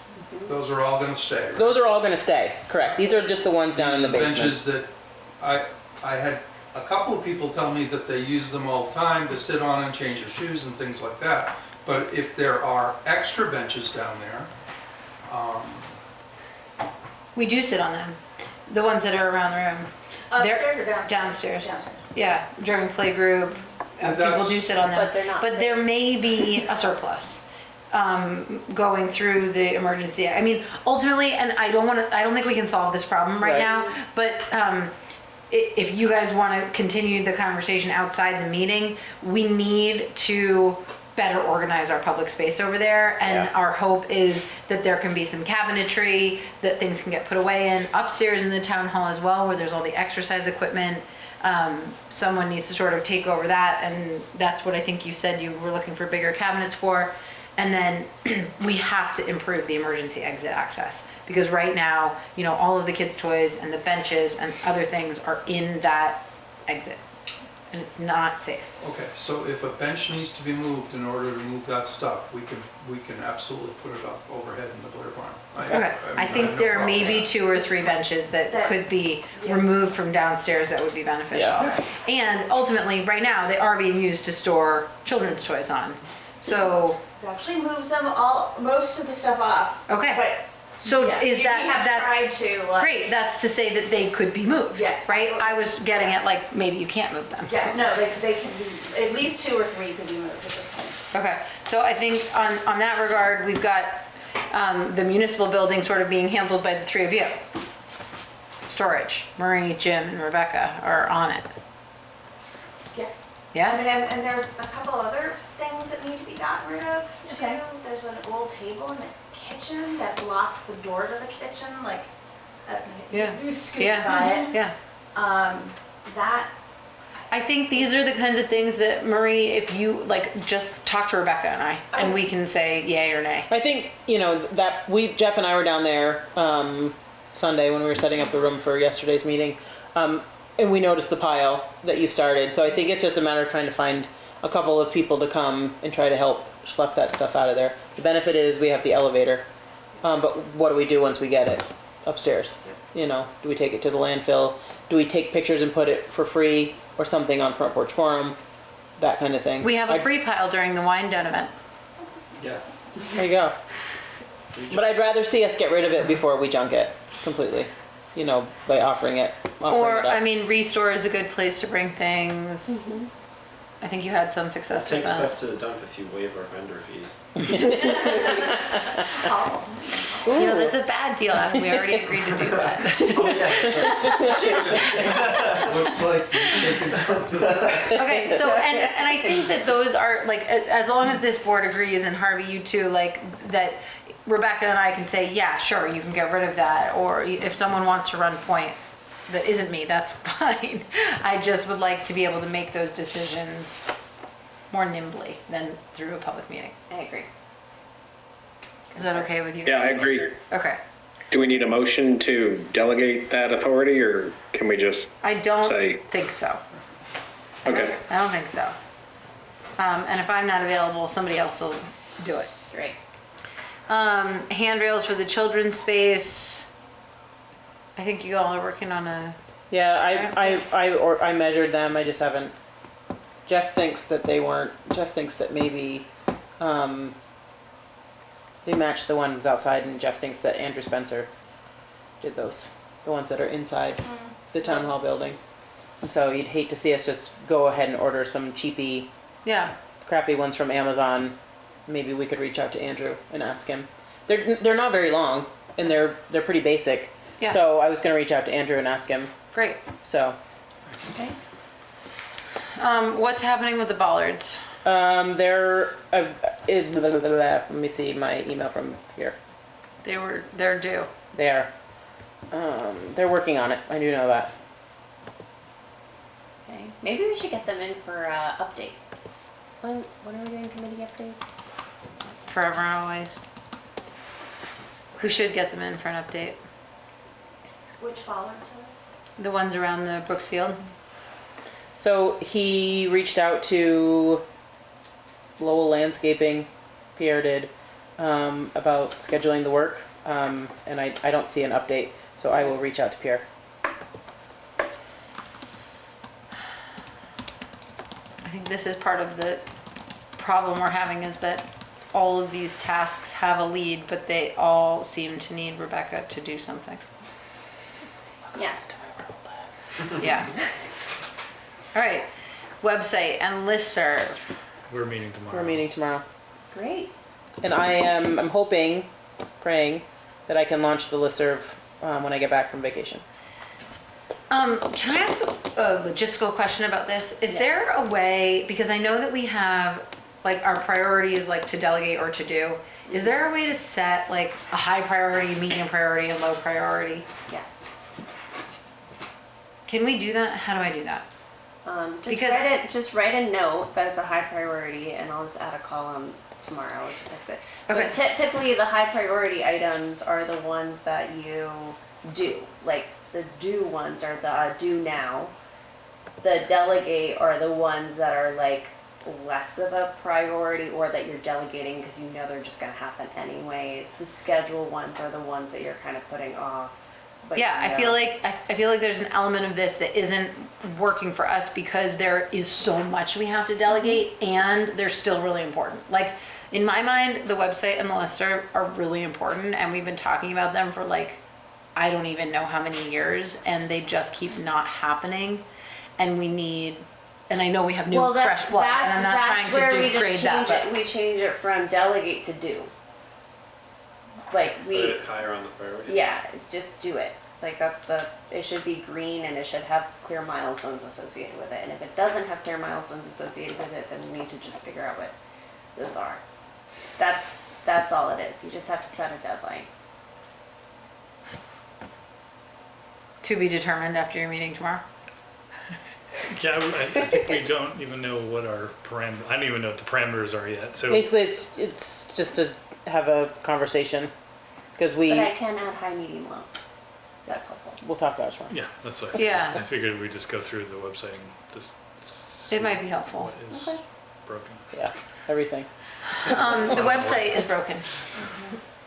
Those are all gonna stay, right? Those are all gonna stay, correct. These are just the ones down in the basement. Benches that, I had a couple of people tell me that they use them all the time to sit on and change their shoes and things like that. But if there are extra benches down there, We do sit on them, the ones that are around the room. Upstairs or downstairs? Downstairs. Downstairs. Yeah, during playgroup, And people that's- do sit on them. But they're not But there may be a surplus going through the emergency. I mean, ultimately, and I don't think we can solve this problem right Right. now, but if you guys want to continue the conversation outside the meeting, we need to better organize our public space over there. And Yeah. our hope is that there can be some cabinetry, that things can get put away in. Upstairs in the town hall as well, where there's all the exercise equipment. Someone needs to sort of take over that, and that's what I think you said you were looking for bigger cabinets for. And then we have to improve the emergency exit access, because right now, you know, all of the kids' toys and the benches and other things are in that exit, and it's not safe. okay, so if a bench needs to be moved in order to move that stuff, we can absolutely put it up overhead in the Blair Barn. Okay, I have think no there problem may be with 2 or 3 benches that could be removed from downstairs that would be beneficial. Yeah. And ultimately, right now, they are being used to store children's toys on. So, We actually moved them all, most of the stuff off. okay. But So yeah, is we that, have tried that's to, like. great, that's to say that they could be moved? Yes, Right? absolutely. I was getting at like, maybe you can't move them. Yeah, no, they can be, at least 2 or 3 could be moved at this point. Okay, so I think on that regard, we've got the municipal building sort of being handled by the 3 of you. Storage, Marie, Jim, and Rebecca are on it. Yeah. I Yeah? mean, and there's a couple other things that need to be gotten rid of too. Okay. There's an old table in the kitchen that blocks the door to the kitchen, like, Yeah. you scoot Yeah, by it. yeah. That, I think these are the kinds of things that Marie, if you, like, just talk to Rebecca and I, and we can say yay or nay. I think, you know, that Jeff and I were down there Sunday when we were setting up the room for yesterday's meeting, and we noticed the pile that you started. So I think it's just a matter of trying to find a couple of people to come and try to help schlep that stuff out of there. The benefit is we have the elevator, but what do we do once we get it upstairs? You know, do we take it to the landfill? Do we take pictures and put it for free or something on Front Porch Forum? That kind of thing. We have a free pile during the wind down event. Yeah. There you go. But I'd rather see us get rid of it before we junk it completely, you know, by offering it Or, up. I mean, Restore is a good place to bring things. I think you had some success with Take that. stuff to the dump if you waive our vendor fees. oh, You know, that's a bad deal, Adam. We already agreed to do that. Oh, yeah, that's right. Looks like you're taking something. Okay, so, and I think that those are, like, as long as this board agrees, and Harvey, you too, like, that Rebecca and I can say, yeah, sure, you can get rid of that, or if someone wants to run point that isn't me, that's fine. I just would like to be able to make those decisions more nimbly than through a public meeting. I agree. Is that okay with you? Yeah, I agree. Okay. Do we need a motion to delegate that authority, or can we just, I don't Say- think so. okay, I don't think so. And if I'm not available, somebody else will do it. Great. Handrails for the children's space. I think you all are working on a, Yeah, I measured them. I just haven't. Jeff thinks that they weren't. Jeff thinks that maybe they matched the ones outside, and Jeff thinks that Andrew Spencer did those, the ones that are inside the town hall building. And so he'd hate to see us just go ahead and order some cheapy, yeah. crappy ones from Amazon. Maybe we could reach out to Andrew and ask him. They're not very long, and they're pretty basic. Yeah. So I was gonna reach out to Andrew and ask him. Great. So. Okay. What's happening with the bollards? They're, let me see my email from here. They're due. They are. They're working on it. I do know that. Okay. Maybe we should get them in for update. When are we doing committee updates? Forever and always. We should get them in for an update. which bollards are The ones around the Brooks Field. So he reached out to Lowell Landscaping Pierre did, about scheduling the work. And I don't see an update, so I will reach out to Pierre. I think this is part of the problem we're having, is that all of these tasks have a lead, but they all seem to need Rebecca to do something. Yes. Yeah. All right, website and listserv. We're meeting tomorrow. We're meeting tomorrow. Great. And I'm hoping, praying, that I can launch the listserv when I get back from vacation. Can I ask a logistical question about this? Is there a way, because I know that we have, like, our priority is like to delegate or to do. Is there a way to set like a high priority, medium priority, and low priority? Yes. Can we do that? How do I do that? Just write a note that it's a high priority, and I'll just add a column tomorrow to fix it. Okay. But typically, the high priority items are the ones that you do. Like the do ones are the do now. The delegate are the ones that are like less of a priority, or that you're delegating because you know they're just going to happen anyways. The schedule ones are the ones that you're kind of putting off. But Yeah, you know. I feel like there's an element of this that isn't working for us because there is so much we have to delegate, and they're still really important. Like, in my mind, the website and the listserv are really important, and we've been talking about them for like, I don't even know how many years, and they just keep not happening. And we need, and I know we have new fresh blood, and I'm not trying to degrade that, but We change it from delegate to do. Like Put it higher on the priority. yeah, just do it. Like it should be green, and it should have clear milestones associated with it. And if it doesn't have clear milestones associated with it, then we need to just figure out what those are. That's all it is. You just have to set a deadline. to be determined after your meeting tomorrow. Yeah, I think we don't even know what our I don't even know what the parameters are yet, so. Basically, it's just to have a conversation, because But I can add high, medium, low. That's helpful. we'll talk about it tomorrow. Yeah, that's what I figured. Yeah. I figured we'd just go through the website and just see It might be helpful. what is Okay. broken. Yeah, everything. The website is broken.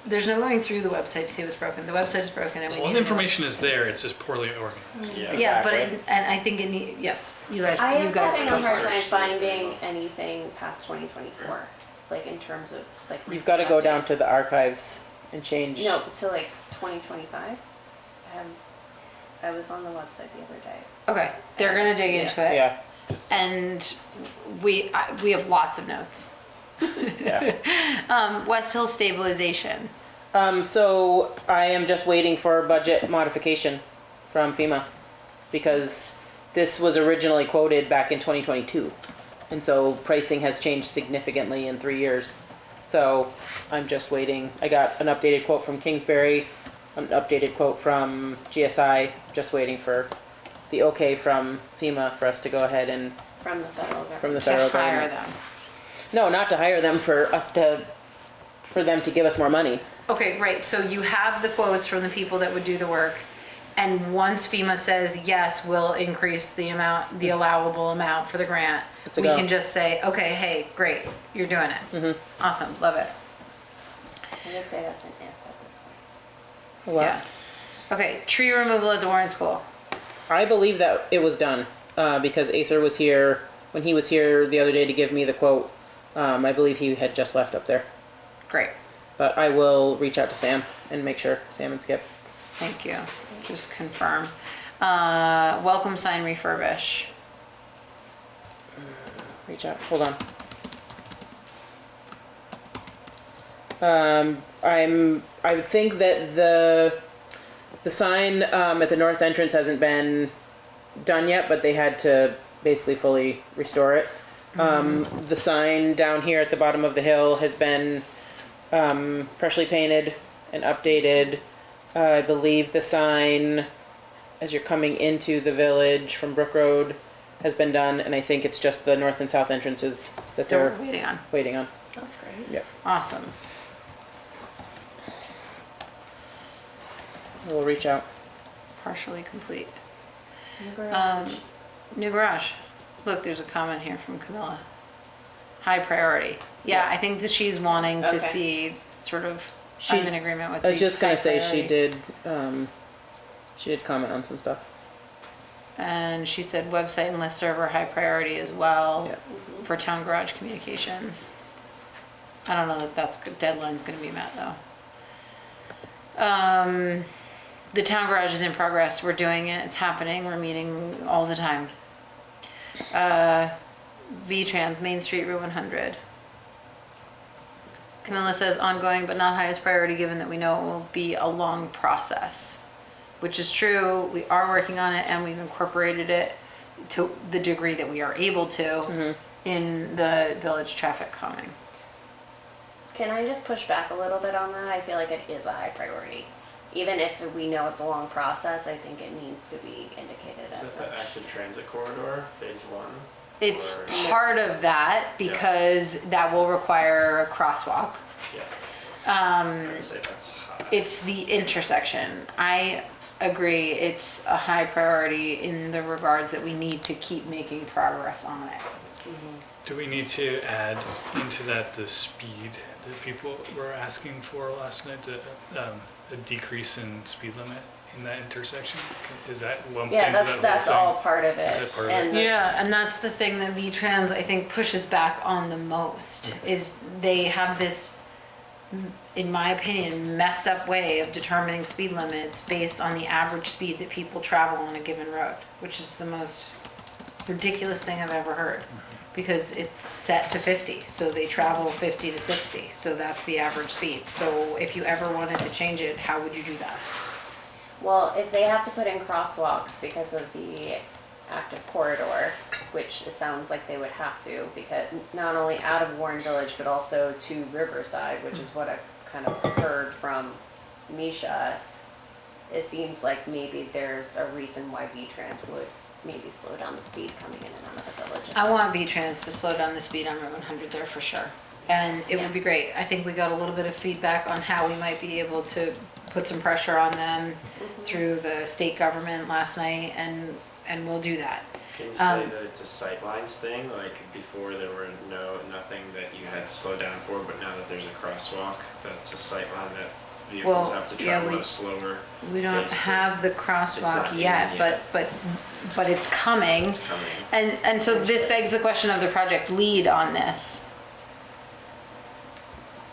There's no going through the website to see what's broken. The website is broken, and we All need the to know. information is there, it's just poorly organized. Yeah, but and I think yes, you guys. I am having a hard time search. finding anything past 2024, like in terms of like. You've got to go down updates. to the archives and change. No, to like 2025. I was on the website the other day. Okay, they're gonna dig into it, Yeah, and we have lots of notes. yeah. West Hill stabilization. So I am just waiting for budget modification from FEMA, because this was originally quoted back in 2022. And so pricing has changed significantly in 3 years. So I'm just waiting. I got an updated quote from Kingsbury, an updated quote from GSI, just waiting for the okay from FEMA for us to go ahead and, From the federal government. from the To federal hire government. them. No, not to hire them, for them to give us more money. Okay, right, so you have the quotes from the people that would do the work, and once FEMA says, yes, we'll increase the amount, the allowable amount for the grant, It's a we go. can just say, okay, hey, great, you're doing it. Awesome, love it. I would say that's an if at this point. Well, Yeah. Okay, tree removal at the Warren School. I believe that it was done, because Acer was here, when he was here the other day to give me the quote, I believe he had just left up there. Great, But I will reach out to Sam and make sure, Sam and Skip. thank you. Just confirm. Welcome sign refurbish. Reach out, hold on. I think that the sign, at the north entrance hasn't been done yet, but they had to basically fully restore it. The sign down here at the bottom of the hill has been, freshly painted and updated. I believe the sign, as you're coming into the village from Brook Road, has been done, and I think it's just the north and south entrances that They're they're waiting on. waiting on. That's great. Yep. Awesome. We'll reach out. Partially complete. New garage. New garage. Look, there's a comment here from Camilla. high priority. Yeah, I think that she's wanting to Okay. see sort of, She- I'm in agreement with I was these just gonna high say priority. she did comment on some stuff. And she said website and listserv are high priority as well Yeah. for town garage communications. I don't know that deadline's gonna be met though. The town garage is in progress. We're doing it. It's happening. We're meeting all the time. V-Trans, Main Street, Route 100. Camilla says ongoing but not highest priority given that we know it will be a long process. Which is true. We are working on it and we've incorporated it to the degree that we are able to in the village traffic calming. Can I just push back a little bit on that? I feel like it is a high priority. Even if we know it's a long process, I think it needs to be indicated Is as that the such. active transit corridor, phase 1? It's Or- part of that because that will require a crosswalk. Yeah, Um, I'd say that's high. it's the intersection. I agree, it's a high priority in the regards that we need to keep making progress on it. Do we need to add into that the speed that people were asking for last night, a decrease in speed limit in that intersection? Is that lumped Yeah, into that whole that's thing? all part of it. Is that part of And it? the- Yeah, and that's the thing that V-Trans, I think, pushes back on the most, is they have this, in my opinion, messed up way of determining speed limits based on the average speed that people travel on a given road, which is the most ridiculous thing I've ever heard. Because it's set to 50, so they travel 50 to 60, so that's the average speed. So if you ever wanted to change it, how would you do that? Well, if they have to put in crosswalks because of the active corridor, which it sounds like they would have to, because not only out of Warren Village, but also to Riverside, which is what I've kind of heard from Misha, it seems like maybe there's a reason why V-Trans would maybe slow down the speed coming in and out of the village. I want V-Trans to slow down the speed on Route 100 there for sure. And it would be great. I think we got a little bit of feedback on how we might be able to put some pressure on them through the state government last night, and we'll do that. Can you say that it's a sightlines thing? Like before there were nothing that you had to slow down for, but now that there's a crosswalk, that's a sightline that vehicles Well, have to yeah, travel we- at a slower We don't pace to- have the It's crosswalk not in yet, yet. but it's coming. It's coming. And so this begs the question of the project lead on this.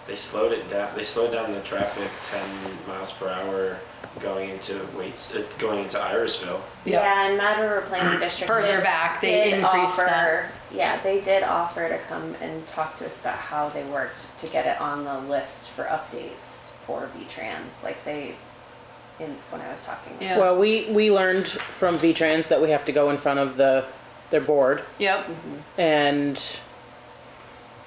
They slowed it down. They slowed down the traffic 10 miles per hour going into Irisville. Yeah, and Mad River Planning District. Further back, they did increased that. offer- Yeah, they did offer to come and talk to us about how they worked to get it on the list for updates for V-Trans, like when I was talking. Yeah. Well, we learned from V-Trans that we have to go in front of their board, Yep. and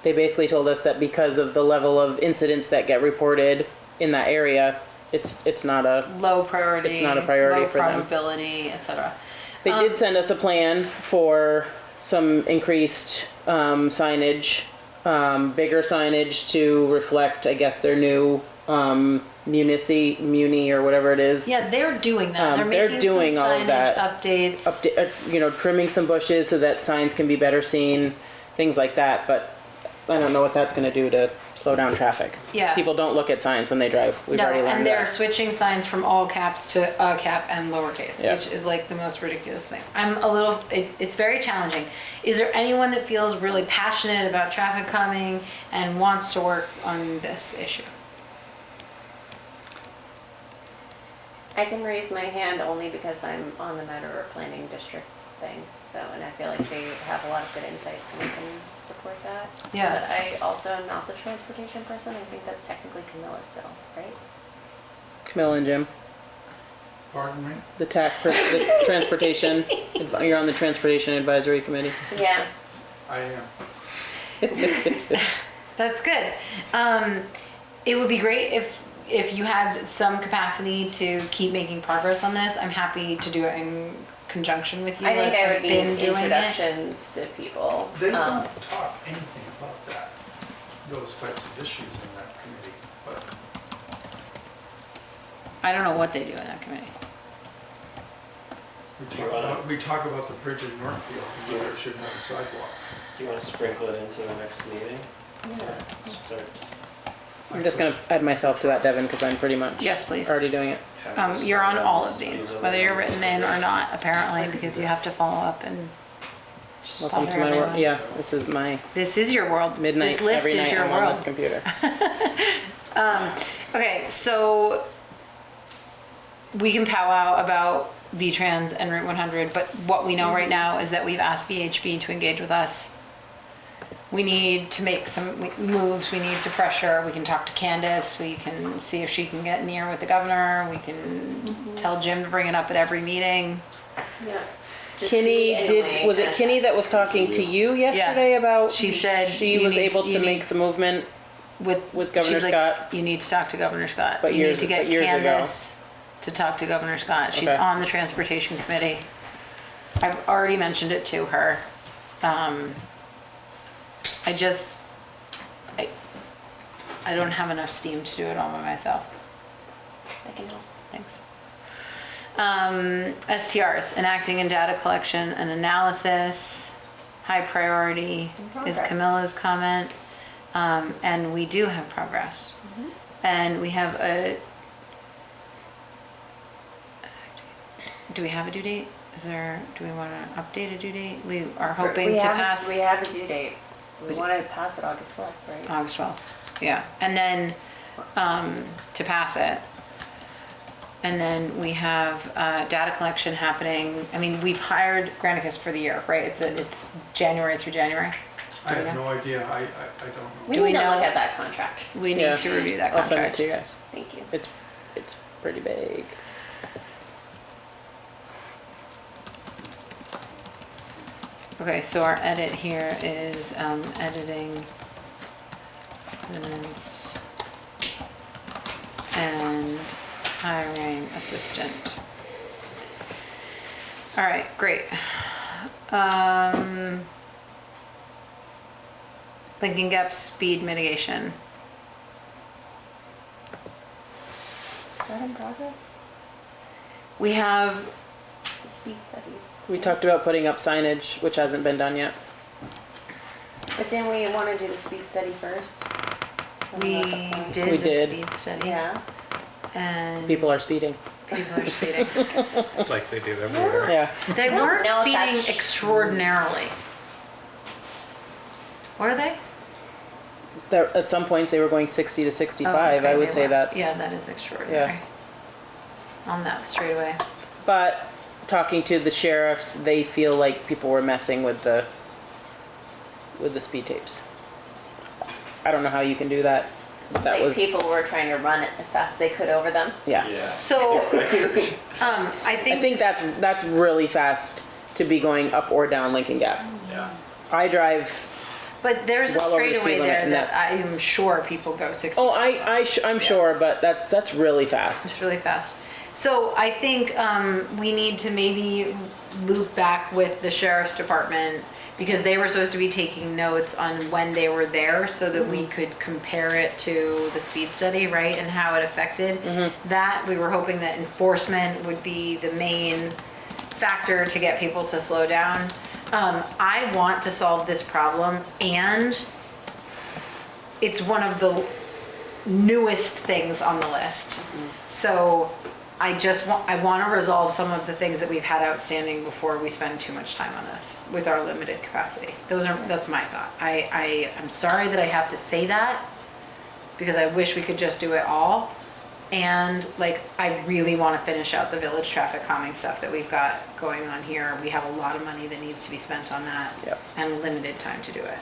they basically told us that because of the level of incidents that get reported in that area, it's not a, Low priority. It's not a priority low for them. probability, et cetera. they did send us a plan for some increased signage, bigger signage to reflect, I guess, their new muni or whatever it is. Yeah, they're doing that. They're making doing some all of signage that. updates. Trimming some bushes so that signs can be better seen, things like that, but I don't know what that's gonna do to slow down traffic. Yeah. People don't look at signs when they drive. We've No, already learned and they're that. switching signs from all caps to a cap and lowercase, Yeah. which is like the most ridiculous thing. It's very challenging. Is there anyone that feels really passionate about traffic calming and wants to work on this issue? I can raise my hand only because I'm on the Mad River Planning District thing, so, and I feel like they have a lot of good insights and I can support that. Yeah. But I also am not the transportation person, I think that's technically Camilla still, right? Camilla and Jim, Pardon me? the transportation, you're on the Transportation Advisory Committee. Yeah. I am. That's good. It would be great if you had some capacity to keep making progress on this. I'm happy to do it in conjunction with you. I think I I've would been need doing it. introductions to people. They don't talk anything about that, those types of issues in that committee, but I don't know what they do in that committee. We talk about the bridge in Northfield, and whether it should have a sidewalk. Do you want to sprinkle it into the next meeting? Yeah. Start I'm just gonna add myself to that, Devin, because I'm pretty much Yes, please. already doing it. having You're on some all of speed these, limit whether you're on written in or not, apparently, because you have to follow up and. Welcome to bother my world. everyone. Yeah, this is my This is your world. midnight This list every is night your I'm on world. this computer. Okay, so we can powwow about V-Trans and Route 100, but what we know right now is that we've asked VHB to engage with us. We need to make some moves, we need to pressure, we can talk to Candace, we can see if she can get near with the governor, we can tell Jim to bring it up at every meeting. Yeah. Just Kinney be in a did, way was it that- Kinney that was talking to you yesterday about? She said She you was need- able you to need- make some movement with Governor She's like, Scott. you need to talk to Governor Scott. But You years- need to get but years ago. Candace to talk to Governor Scott. She's Okay. on the transportation committee. I've already mentioned it to her. I don't have enough steam to do it all by myself. I can help. Thanks. STRs, enacting and data collection and analysis, high priority is progress. Camilla's comment. And we do have progress. And we have do we have a due date? Do we want to update a due date? We are hoping to pass We have a due date. We want to pass it August 12th, right? August 12th. Yeah, and then to pass it. And then we have data collection happening. I mean, we've hired Granicus for the year, right? It's January through January. I Do we have know? no idea, I don't know. We Do we need to know- look at that contract. We need Yeah. to review that I'll send it contract. to you guys. Thank you. It's pretty big. Okay, so our edit here is editing minutes and hiring assistant. All right, great. Lincoln Gap speed mitigation. Is that in progress? We have, The speed studies. We talked about putting up signage, which hasn't been done yet. But didn't we want to do the speed study first? we Wasn't that the point? did We the did. speed study. Yeah. And People are speeding. people are speeding. Like they do everywhere. Yeah. They I don't weren't know if speeding that's- extraordinarily. Were they? There, at some points they were going 60 to 65. Oh, okay, I would they say were. that's. Yeah, that is extraordinary. On that straight away. But talking to the sheriffs, they feel like people were messing with the speed tapes. I don't know how you can do that. That Like was people were trying to run it as fast as they could over them. yeah. Yeah. So, I I think, think that's really fast to be going up or down Lincoln Gap. Yeah. I drive. but there's well a over the straightaway speed limit, there and that I that's- am sure people go 60. Oh, I'm sure, but that's really fast. It's really fast. So I think we need to maybe loop back with the sheriff's department because they were supposed to be taking notes on when they were there so that we could compare it to the speed study, right? And how it affected that. We were hoping that enforcement would be the main factor to get people to slow down. I want to solve this problem and it's one of the newest things on the list. So I want to resolve some of the things that we've had outstanding before we spend too much time on this with our limited capacity. That's my thought. I'm sorry that I have to say that because I wish we could just do it all. And like, I really want to finish out the village traffic calming stuff that we've got going on here. We have a lot of money that needs to be spent on that Yep. and limited time to do it.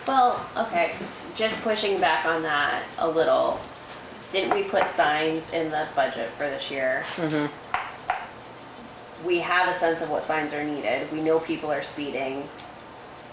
Well, okay, just pushing back on that a little. Didn't we put signs in the budget for this year? Mm-hmm. We have a sense of what signs are needed. We know people are speeding.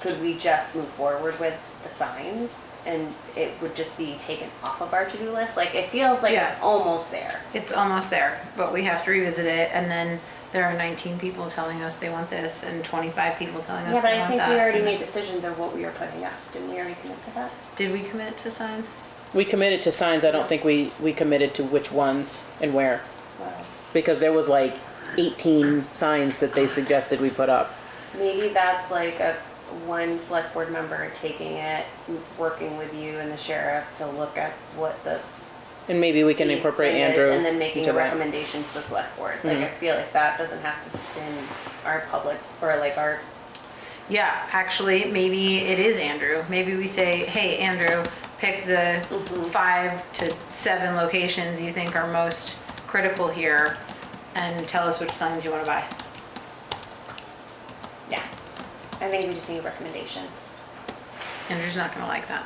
Could we just move forward with the signs and it would just be taken off of our to-do list? Like, it feels like Yeah. it's almost there. It's almost there, but we have to revisit it, and then there are 19 people telling us they want this, and 25 people telling us Yeah, but they I want think that. we already and made decisions of what we were putting up. Didn't we already commit to that? Did we commit to signs? We committed to signs. I don't think we committed to which ones and where. Wow. Because there was like 18 signs that they suggested we put up. Maybe that's like a one select board member taking it, working with you and the sheriff to look at what the And maybe we can incorporate thing is, Andrew and then making into a that. recommendation to the select board. Like, I feel like that doesn't have to spin our public, or like our, Yeah, actually, maybe it is Andrew. Maybe we say, hey, Andrew, pick the 5 to 7 locations you think are most critical here and tell us which signs you want to buy. yeah. I think we just need a recommendation. Andrew's not gonna like that.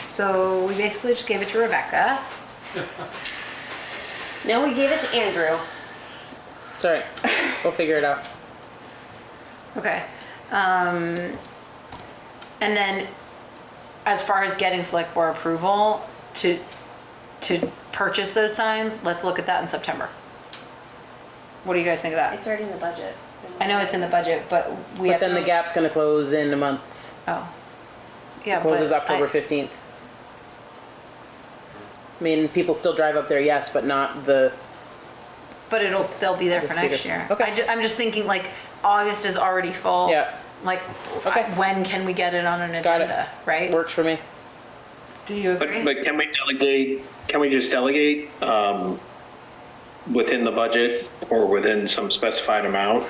So we basically just gave it to Rebecca. Now we gave it to Andrew. It's all right. We'll figure it out. Okay. And then as far as getting select board approval to purchase those signs, let's look at that in September. What do you guys think of that? It's already in the budget. I know it's in the budget, but we But have. then the gap's gonna close in a month. Oh. Yeah, It closes but October 15th. I mean, people still drive up there, yes, but not the, But it'll still be there for It's next bigger. year. Okay. I'm just thinking like August is already full. yeah, Like, Okay. when can we get it on an Got it. agenda, right? works for me. Do you agree? But can we just delegate, within the budget or within some specified amount,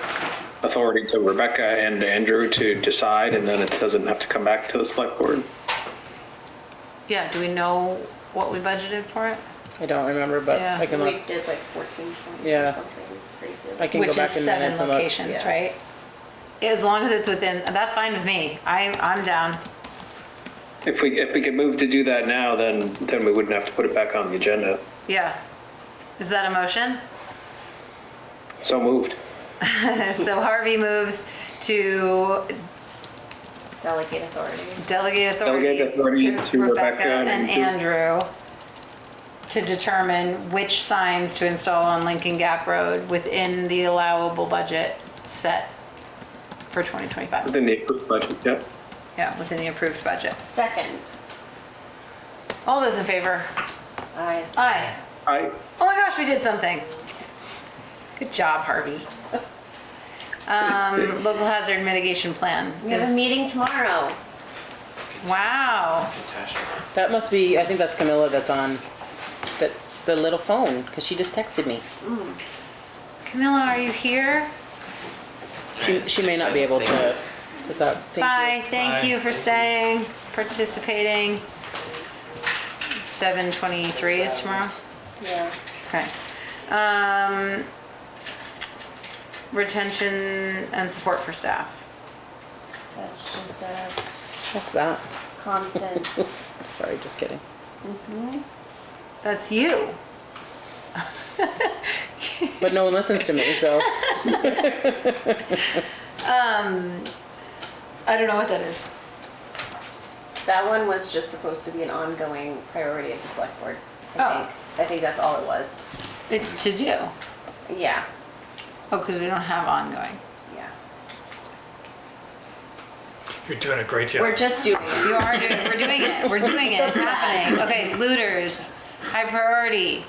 authority to Rebecca and Andrew to decide, and then it doesn't have to come back to the select board? Yeah, do we know what we budgeted for it? I don't remember, but Yeah. I can look. We did like 14 signs Yeah. or something crazy. I can go Which back is in 7 minutes and look. locations, Yeah. right? As long as it's within, that's fine with me. I'm down. If we could move to do that now, then we wouldn't have to put it back on the agenda. Yeah. Is that a motion? So moved. So Harvey moves to Delegate authority. delegate Delegate authority authority to to Rebecca Rebecca and and Andrew to determine which signs to install on Lincoln Gap Road within the allowable budget set for 2025. Within the approved budget, yep. Yeah, within the approved budget. Second, All those in favor? I, Aye. Aye. Oh my gosh, we did something. Good job, Harvey. Local hazard mitigation plan. we have a meeting tomorrow. Wow. Catastrophe. That must be, I think that's Camilla that's on that the little phone, because she just texted me. Camilla, are you here? She may not be able to. What's up? Thank Bye, thank Bye. you for staying, participating. 7:23 is tomorrow? Yeah. Okay. Retention and support for staff. That's just a you. What's that? constant. Sorry, just kidding. That's you. But no one listens to me, so. I don't know what that is. That one was just supposed to be an ongoing priority of the select board. Oh. I think that's all it was. It's to do. Yeah, Oh, because we don't have ongoing. yeah. You're doing a great job. We're just doing it. You are doing, we're doing it, we're doing it, it's happening. Okay, looters, high priority.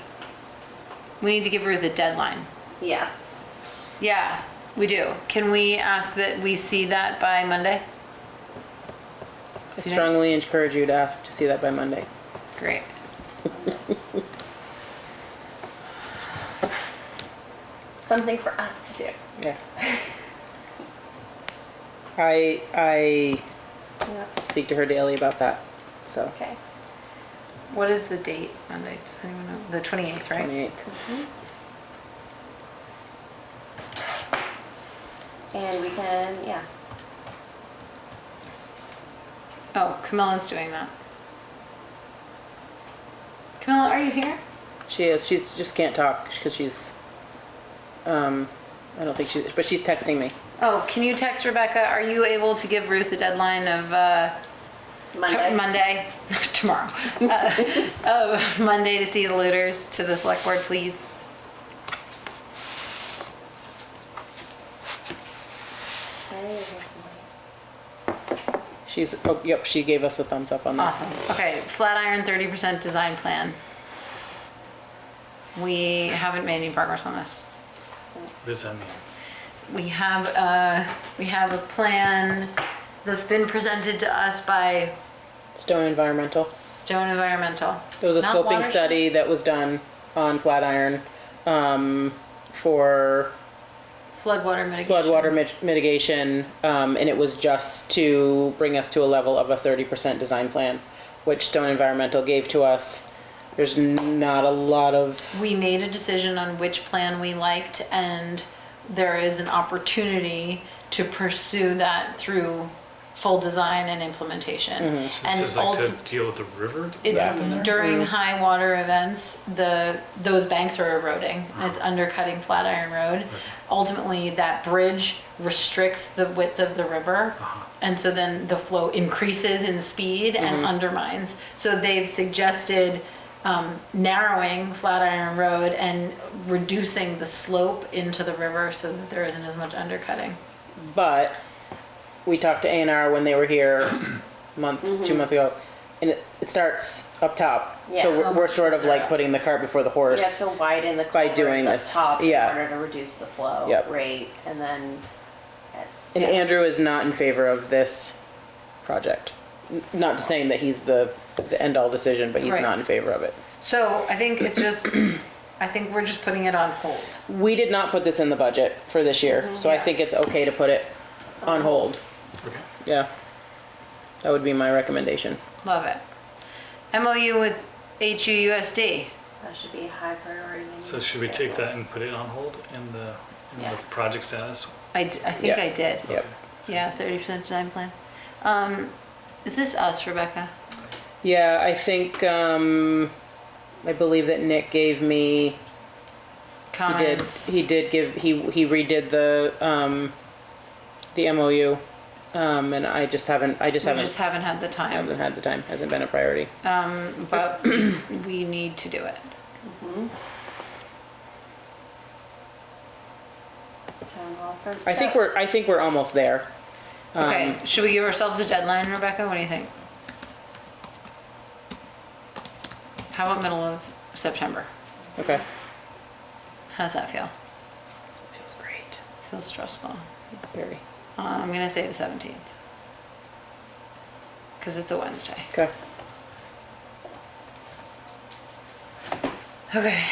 We need to give Ruth a deadline. Yes. Yeah, we do. Can we ask that we see that by Monday? I strongly encourage you to ask to see that by Monday. Great. Something for us to do. Yeah. I Yeah. speak to her daily about that, so. Okay. What is the date Monday? Does anyone know? The 28th, right? 28th. And we can, yeah. Oh, Camilla's doing that. Camilla, are you here? She is. She's just can't talk because she's. I don't think she. But she's texting me. Oh, can you text Rebecca? Are you able to give Ruth a deadline of Monday. Monday? Tomorrow. Monday to see the looters to the select board, please. She's. Oh, yep. She gave us a thumbs up on that. Awesome. Okay, Flatiron 30% design plan. We haven't made any progress on this. What does that mean? We have a plan that's been presented to us by Stone Environmental. Stone Environmental. There was a Not scoping Watershed? study that was done on Flatiron, for Floodwater mitigation. floodwater mitigation, and it was just to bring us to a level of a 30% design plan, which Stone Environmental gave to us. There's not a lot of, We made a decision on which plan we liked, and there is an opportunity to pursue that through full design and implementation. So this And is like to ulti- deal with the river? It's Yeah. during high water events, those banks are eroding, and it's undercutting Flatiron Road. Ultimately, that bridge restricts the width of the river, and so then the flow increases in speed and undermines. So they've suggested narrowing Flatiron Road and reducing the slope into the river so that there isn't as much undercutting. but we talked to A&R when they were here a month, 2 months ago, and it starts up top. Yeah. So we're sort of like putting the cart before the You have horse. to widen the By doing culverts this, up top in yeah. order to reduce the flow Yep. rate, and then And it's, Andrew is not in favor of this project. Not saying that he's the end-all decision, but he's Right. not in favor of it. So I think it's just, I think we're just putting it on hold. We did not put this in the budget for this year, so I Yeah. think it's okay to put it on hold. Okay. Yeah. That would be my recommendation. Love it. MOU with HUUSD. that should be a high priority. in So the should we take schedule. that and put it on hold in the Yes. project status? I think Yeah. I did. Yep. Yeah, 30% design plan. Is this us, Rebecca? Yeah, I think, I believe that Nick gave me, Comments? he redid the MOU, and I just haven't We just haven't had the time, had the time, hasn't been a priority. but we need to do it. Town hall for I think steps. we're almost there. Okay, should we give ourselves a deadline, Rebecca? What do you think? How about middle of September? Okay. How does that feel? Feels great. Feels stressful. Very. I'm gonna say the 17th. Cause it's a Wednesday. Okay. Okay,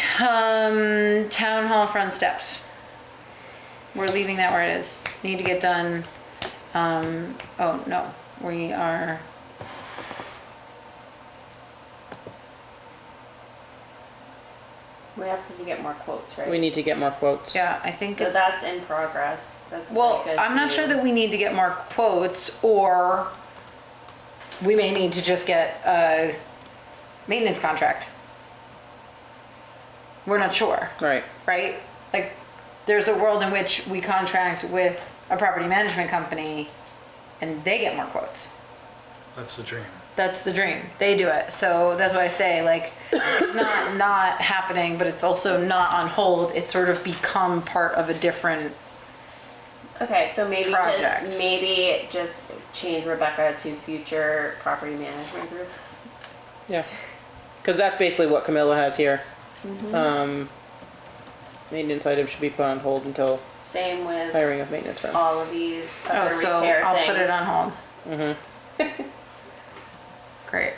town hall front steps. We're leaving that where it is. Need to get done, oh, no, we are. We have to get more quotes, right? We need to get more quotes. Yeah, I think So it's, that's in progress. That's well, like a I'm not due- sure that we need to get more quotes, or we may need to just get a maintenance contract. We're not sure, Right. right? Like, there's a world in which we contract with a property management company and they get more quotes. That's the dream. That's the dream. They do it. So that's why I say, like, it's not happening, but it's also not on hold. It's sort of become part of a different, Okay, so maybe project. just change Rebecca to future property management group. Yeah. Because that's basically what Camilla has here. Maintenance items should be put on hold until Same with hiring of maintenance firm. all of these oh, other so repair I'll things. put it on hold. Mm-hmm. Great.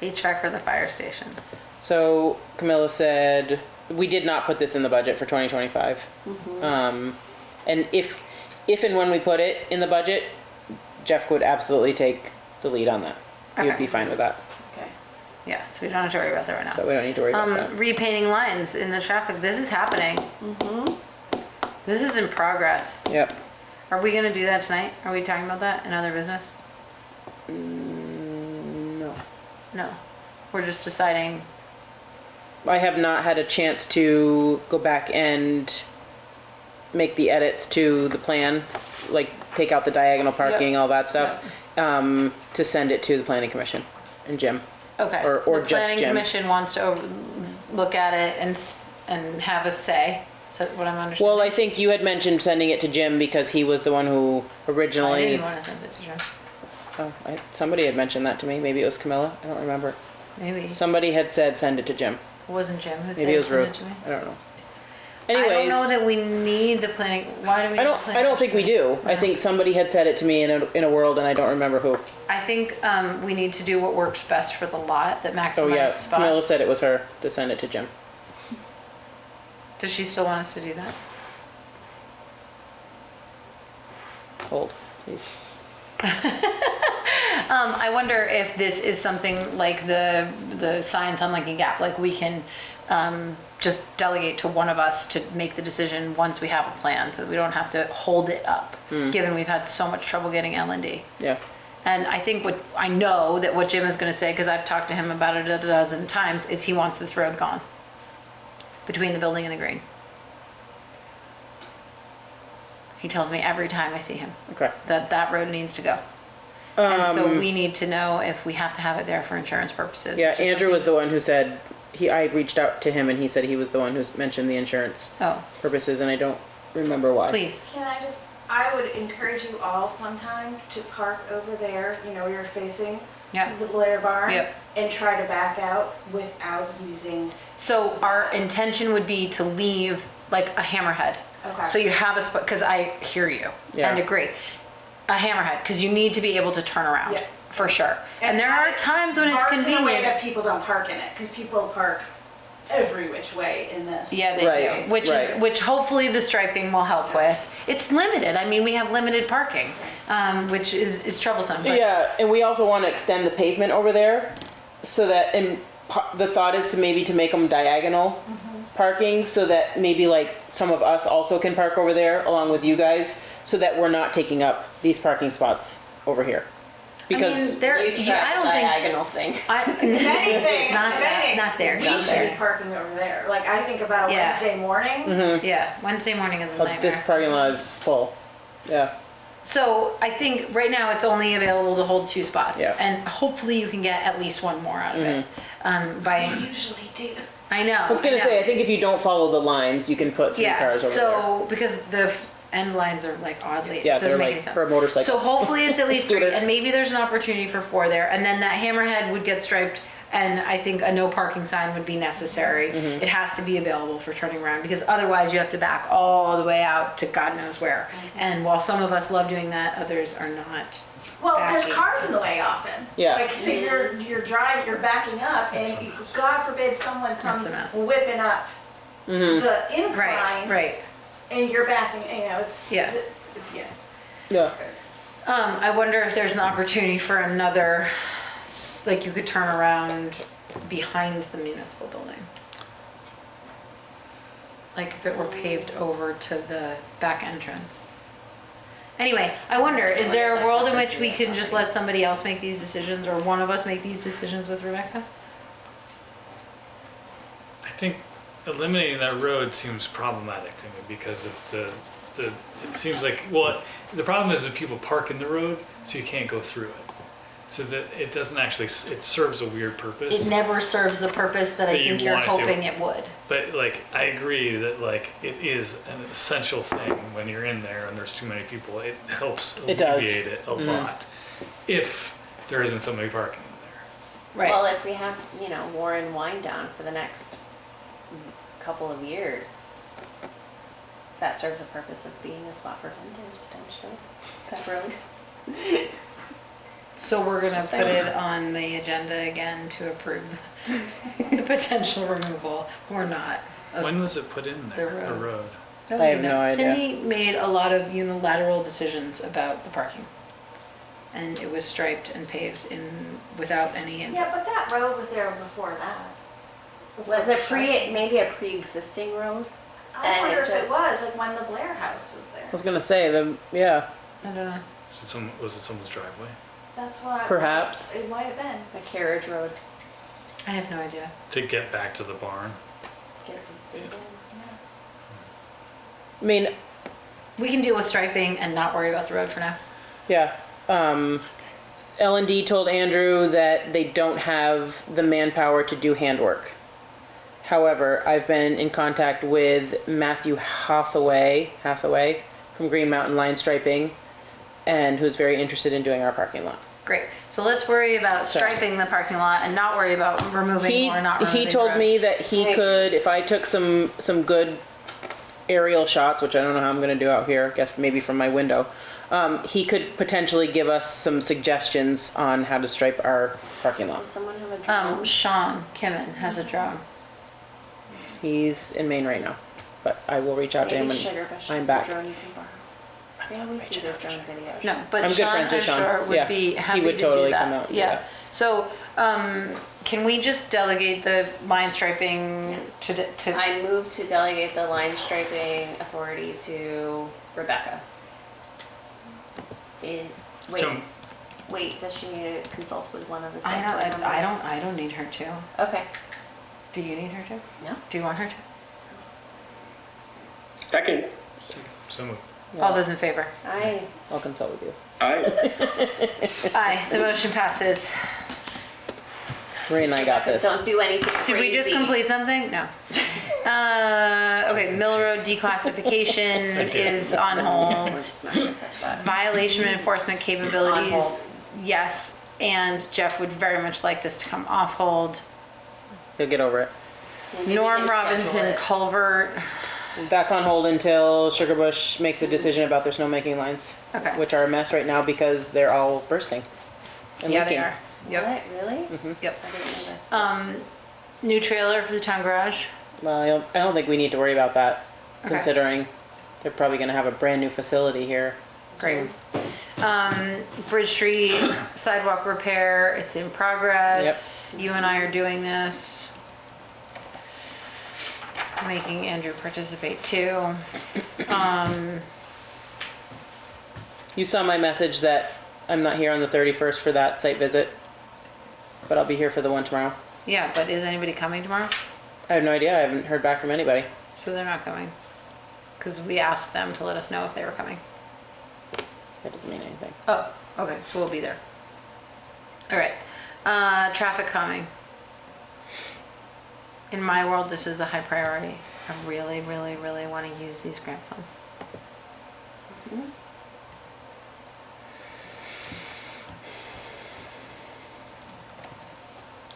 HVAC for the fire station. So Camilla said, we did not put this in the budget for 2025. And if and when we put it in the budget, Jeff would absolutely take the lead on that. He would Okay. be fine with that. Okay. Yeah, so we don't have to worry about that right now. So we don't need to worry about that. Repainting lines in the traffic. This is happening. This is in progress. Yep. Are we gonna do that tonight? Are we talking about that in other business? No. No. We're just deciding. I have not had a chance to go back and make the edits to the plan, like take out the diagonal parking, all that stuff, to send it to the planning commission and Jim. Okay. Or The just planning Jim. commission wants to look at it and have a say. Is that what I'm understanding? Well, I think you had mentioned sending it to Jim because he was the one who I originally. didn't want to send it to Jim. Somebody had mentioned that to me. Maybe it was Camilla. I don't remember. Maybe. Somebody had said send it to Jim. It wasn't Jim who said Maybe it was send Ruth. to me. I don't know. I don't Anyways, know that we need the planning, why do we? I need don't. the planning I don't think we commission? do. I think somebody had said it to me in a world, and I don't remember who. I think we need to do what works best for the lot that maximizes Oh yeah, Camilla spots. said it was her to send it to Jim. Does she still want us to do that? Hold, please. I wonder if this is something like the signs on Lincoln Gap, like we can just delegate to one of us to make the decision once we have a plan, so that we don't have to hold it up, given we've had so much trouble getting L&D. Yeah. And I think I know that what Jim is gonna say, because I've talked to him about it a dozen times, is he wants this road gone between the building and the green. He tells me every time I see him Okay. that road needs to go. And so we need to know if we have to have it there for insurance purposes. Yeah, which is Andrew was something- the one who said I reached out to him and he said he was the one who's mentioned the insurance Oh, purposes, and I don't remember why. please. I would encourage you all sometime to park over there, where you're facing Yeah. the Blair Barn. Yep. And try to back out without using, So our intention would be to leave like a hammerhead. okay. So you have a spot, because I hear you Yeah. and agree. A hammerhead, because you need to be able to turn around, Yeah. for sure. And there are times when it's Park in a way convenient. that people don't park in it, because people park every which way in this. Yeah, they Right, do, right. which hopefully the striping will help with. It's limited, I mean, we have limited parking, which is troublesome, but Yeah, and we also want to extend the pavement over there, so that the thought is to maybe to make them diagonal parking, so that maybe like some of us also can park over there along with you guys, so that we're not taking up these parking spots over here. Because mean, there, You tried I don't the think, diagonal thing. If anything, not if that, anything, not there, we not should be there. parking over there. Like, I think about a Yeah. Wednesday morning. Yeah, Wednesday morning is a nightmare. this parking lot is full. Yeah. So I think right now it's only available to hold 2 spots. Yeah. And hopefully you can get at least one more out of it. By, We usually do. I know. I was gonna say, I think if you don't follow the lines, you can put 3 Yeah, cars over there. so, because the end lines are like oddly, Yeah, it doesn't they're make like any sense. for a motorcycle. So hopefully it's at least 3, Scooter. and maybe there's an opportunity for 4 there, and then that hammerhead would get striped, and I think a no parking sign would be necessary. Mm-hmm. It has to be available for turning around, because otherwise you have to back all the way out to God knows where. And while some of us love doing that, others are not. Well, there's Backing. cars in the way often. Yeah. Like, so you're driving, you're backing up, and God forbid someone comes a mess. whipping up Mm-hmm. the incline, Right. and you're backing. It's Yeah. yeah. Yeah. I wonder if there's an opportunity for another, like you could turn around behind the municipal building. Like if it were paved over to the back entrance. Anyway, I wonder, is there a world in which we can just let somebody else make these decisions, or one of us make these decisions with Rebecca? I think eliminating that road seems problematic to me because of the it seems like, well, the problem is that people park in the road, so you can't go through it. So that it doesn't actually, it serves a weird purpose. It never serves the purpose that I That you think you're want it to. hoping it would. But like, I agree that like, it is an essential thing when you're in there and there's too many people. It helps It does. alleviate it a lot. If there isn't somebody parking in there. Right. Well, if we have, Warren Wine down for the next couple of years, that serves a purpose of being a spot for vendors potentially. That road. So we're gonna put it on the agenda again to approve the potential removal, or not. of When was it put in there, The the road. road? I have no idea. Cindy made a lot of unilateral decisions about the parking. And it was striped and paved without any input. Yeah, but that road was there before that. Was it maybe a pre-existing road? I and wonder it if it just- was, like when the Blair house was there. I was gonna say yeah. I don't know. Was it someone's driveway? That's why. Perhaps. It might have been. A carriage road. I have no idea. To get back to the barn? Get to the stable. I mean, We can deal with striping and not worry about the road for now. yeah. L&D told Andrew that they don't have the manpower to do handwork. However, I've been in contact with Matthew Hathaway from Green Mountain Line Striping, and who's very interested in doing our parking lot. great. So let's worry about striping the parking lot and not worry about removing or not removing. He told road. me that he could, if I took some good aerial shots, which I don't know how I'm gonna do out here, I guess maybe from my window, he could potentially give us some suggestions on how to stripe our parking lot. Does someone have a drone? Sean Kimmin has a drone. He's in Maine right now, but I will reach out to him Maybe when Sugar Bush I'm has back. a drone you can borrow. They always do their drone videos. No, but I'm good Sean, friends with I'm Sean. sure would Yeah. be He happy would to totally do that. come out and do Yeah. that. So, can we just delegate the line striping to? I move to delegate the line striping authority to Rebecca. Wait, So- wait, does she need to consult with one of the? I select board don't. I members? don't. I don't need her to. Okay. Do you need her to? No. Do you want her to? Second. So moved. All those in favor? I'll consult with you. Aye. Aye. The motion passes. Ray and I got this. Don't do anything Did we just crazy. complete something? No. Okay, Mill Road declassification is on We're hold. just not gonna touch that. Violation enforcement On capabilities, hold. yes. And Jeff would very much like this to come off hold. He'll get over it. Maybe we Norm can schedule Robinson it. culvert, That's on hold until Sugar Bush makes a decision about their snowmaking lines. Okay. Which are a mess right now because they're all bursting and yeah, they leaking. are. Yep, What, really? yep. I didn't know this. New trailer for the town garage. Well, I don't think we need to worry about that, Okay. considering they're probably gonna have a brand new facility here. Great. Bridge Street sidewalk repair, it's in progress. You and I are doing this. Making Andrew participate too. You saw my message that I'm not here on the 31st for that site visit, but I'll be here for the one tomorrow. Yeah, but is anybody coming tomorrow? I have no idea. I haven't heard back from anybody. So they're not coming. Because we asked them to let us know if they were coming. That doesn't mean anything. Oh, okay, so we'll be there. All right. Traffic calming. In my world, this is a high priority. I really, really, really want to use these grant funds.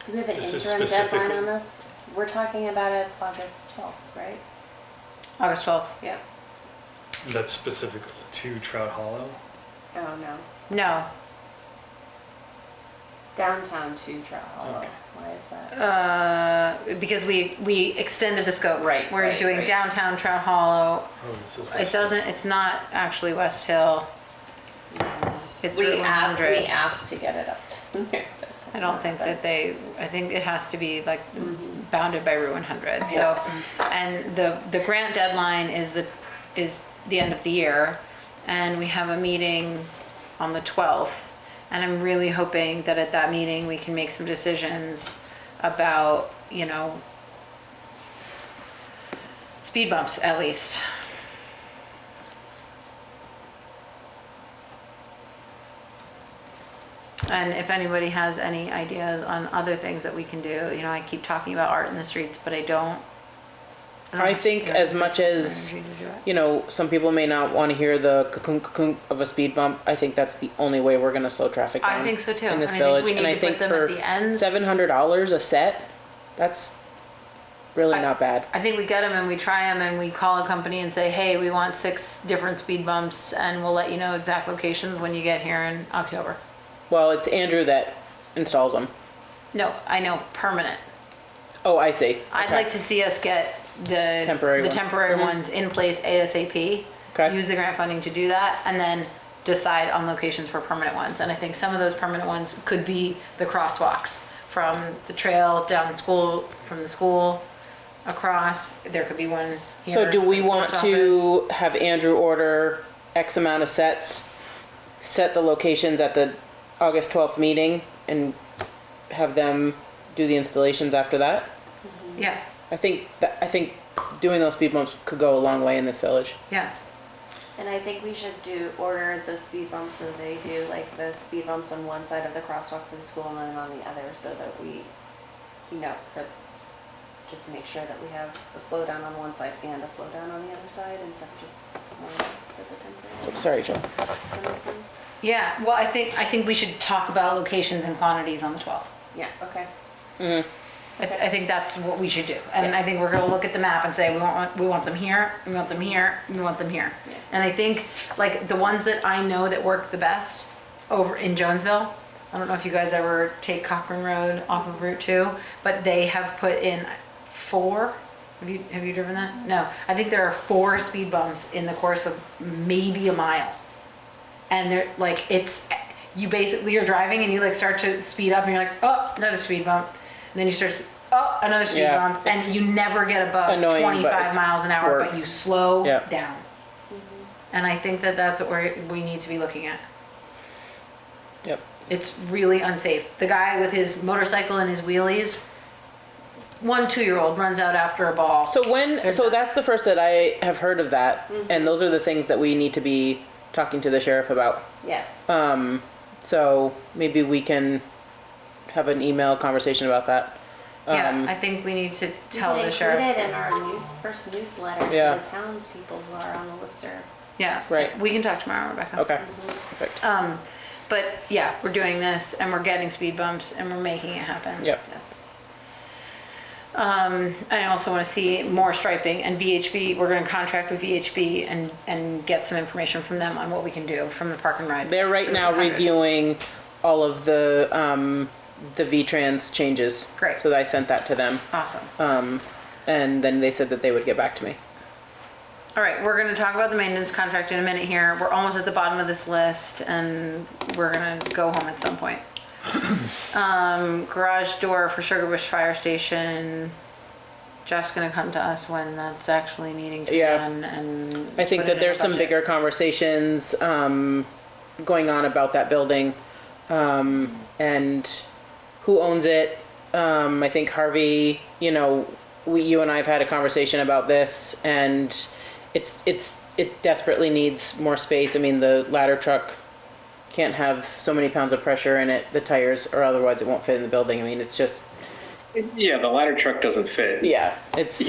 Do we have an This is interim deadline specifically- on this? We're talking about it August 12th, right? August 12th. Yeah. That's specific to Trout Hollow. Oh, no. No. Downtown to Trout Hollow. Okay. Why is that? Because we extended the scope. Right, We're right, doing right. downtown Trout Hollow. Oh, this is. It doesn't, it's not actually West Hill. It's Route 100. We asked to get it up to there. I don't think that I think it has to be like bounded by Route 100. So, and the grant deadline is the end of the year, and we have a meeting on the 12th. And I'm really hoping that at that meeting, we can make some decisions about, speed bumps at least. And if anybody has any ideas on other things that we can do, I keep talking about art in the streets, but I don't. I think as much as, some people may not want to hear the ka-kunk of a speed bump, I think that's the only way we're gonna slow traffic down. I think so too. In this I think village, we and need I to think put them at for the ends. $700 a set, that's really not bad. I think we get them and we try them and we call a company and say, hey, we want 6 different speed bumps and we'll let you know exact locations when you get here in October. Well, it's Andrew that installs them. No, I know, permanent. Oh, I see. I'd Okay. like to see us get the Temporary ones. temporary ones in place ASAP. Okay. Use the grant funding to do that and then decide on locations for permanent ones. And I think some of those permanent ones could be the crosswalks from the trail down school, from the school across. There could be one here. So do we for the want post to have Andrew order X amount of sets, set the locations at the August 12th meeting, and have them do the installations after that? office? Yeah, I think doing those speed bumps could go a long way in this village. yeah. And I think we should order the speed bumps so they do like the speed bumps on one side of the crosswalk for the school and then on the other so that we, just to make sure that we have a slowdown on one side and a slowdown on the other side instead of just one for the temporary. Sorry, Joe. Does that make sense? Yeah, well, I think we should talk about locations and quantities on the 12th. Yeah, okay. I think that's what we should do. And I Yes. think we're gonna look at the map and say, we want them here, we want them here, we want them here. Yeah. And I think, like, the ones that I know that work the best over in Jonesville, I don't know if you guys ever take Cochrane Road off of Route 2, but they have put in 4, have you driven that? No, I think there are 4 speed bumps in the course of maybe a mile. And they're like, you basically, you're driving and you like start to speed up and you're like, oh, another speed bump. And then you start to, oh, another speed Yeah, bump. And it's you never get above annoying, but 25 it's miles an hour, but works. you slow Yep. down. And I think that that's what we need to be looking at. Yep. It's really unsafe. The guy with his motorcycle and his wheelies, 1 2-year-old runs out after a ball. So There's so not- that's the first that I have heard of that, and those are the things that we need to be talking to the sheriff about. Yes. So maybe we can have an email conversation about that. Yeah, I think we need to tell the We sheriff. include it in our first newsletter Yeah. to the townspeople who are on the listserv. Yeah, Right. we can talk tomorrow, Rebecca. Okay, perfect. But yeah, we're doing this and we're getting speed bumps and we're making it happen. Yep. Yes. I also want to see more striping and VHB. We're going to contract with VHB and get some information from them on what we can do from the park and ride. They're right now reviewing all of the V-Trans changes. Great. So I sent that to them, Awesome. and then they said that they would get back to me. All right, we're going to talk about the maintenance contract in a minute here. We're almost at the bottom of this list and we're going to go home at some point. Garage door for Sugarbush Fire Station. Jeff's gonna come to us when that's actually needing to be Yeah. done and. I think put it that in there's the some budget. bigger conversations going on about that building, and who owns it. I think Harvey, you and I have had a conversation about this, and it desperately needs more space. I mean, the ladder truck can't have so many pounds of pressure in it, the tires, or otherwise it won't fit in the building. I mean, it's just, Yeah, the ladder truck doesn't fit. yeah, it's,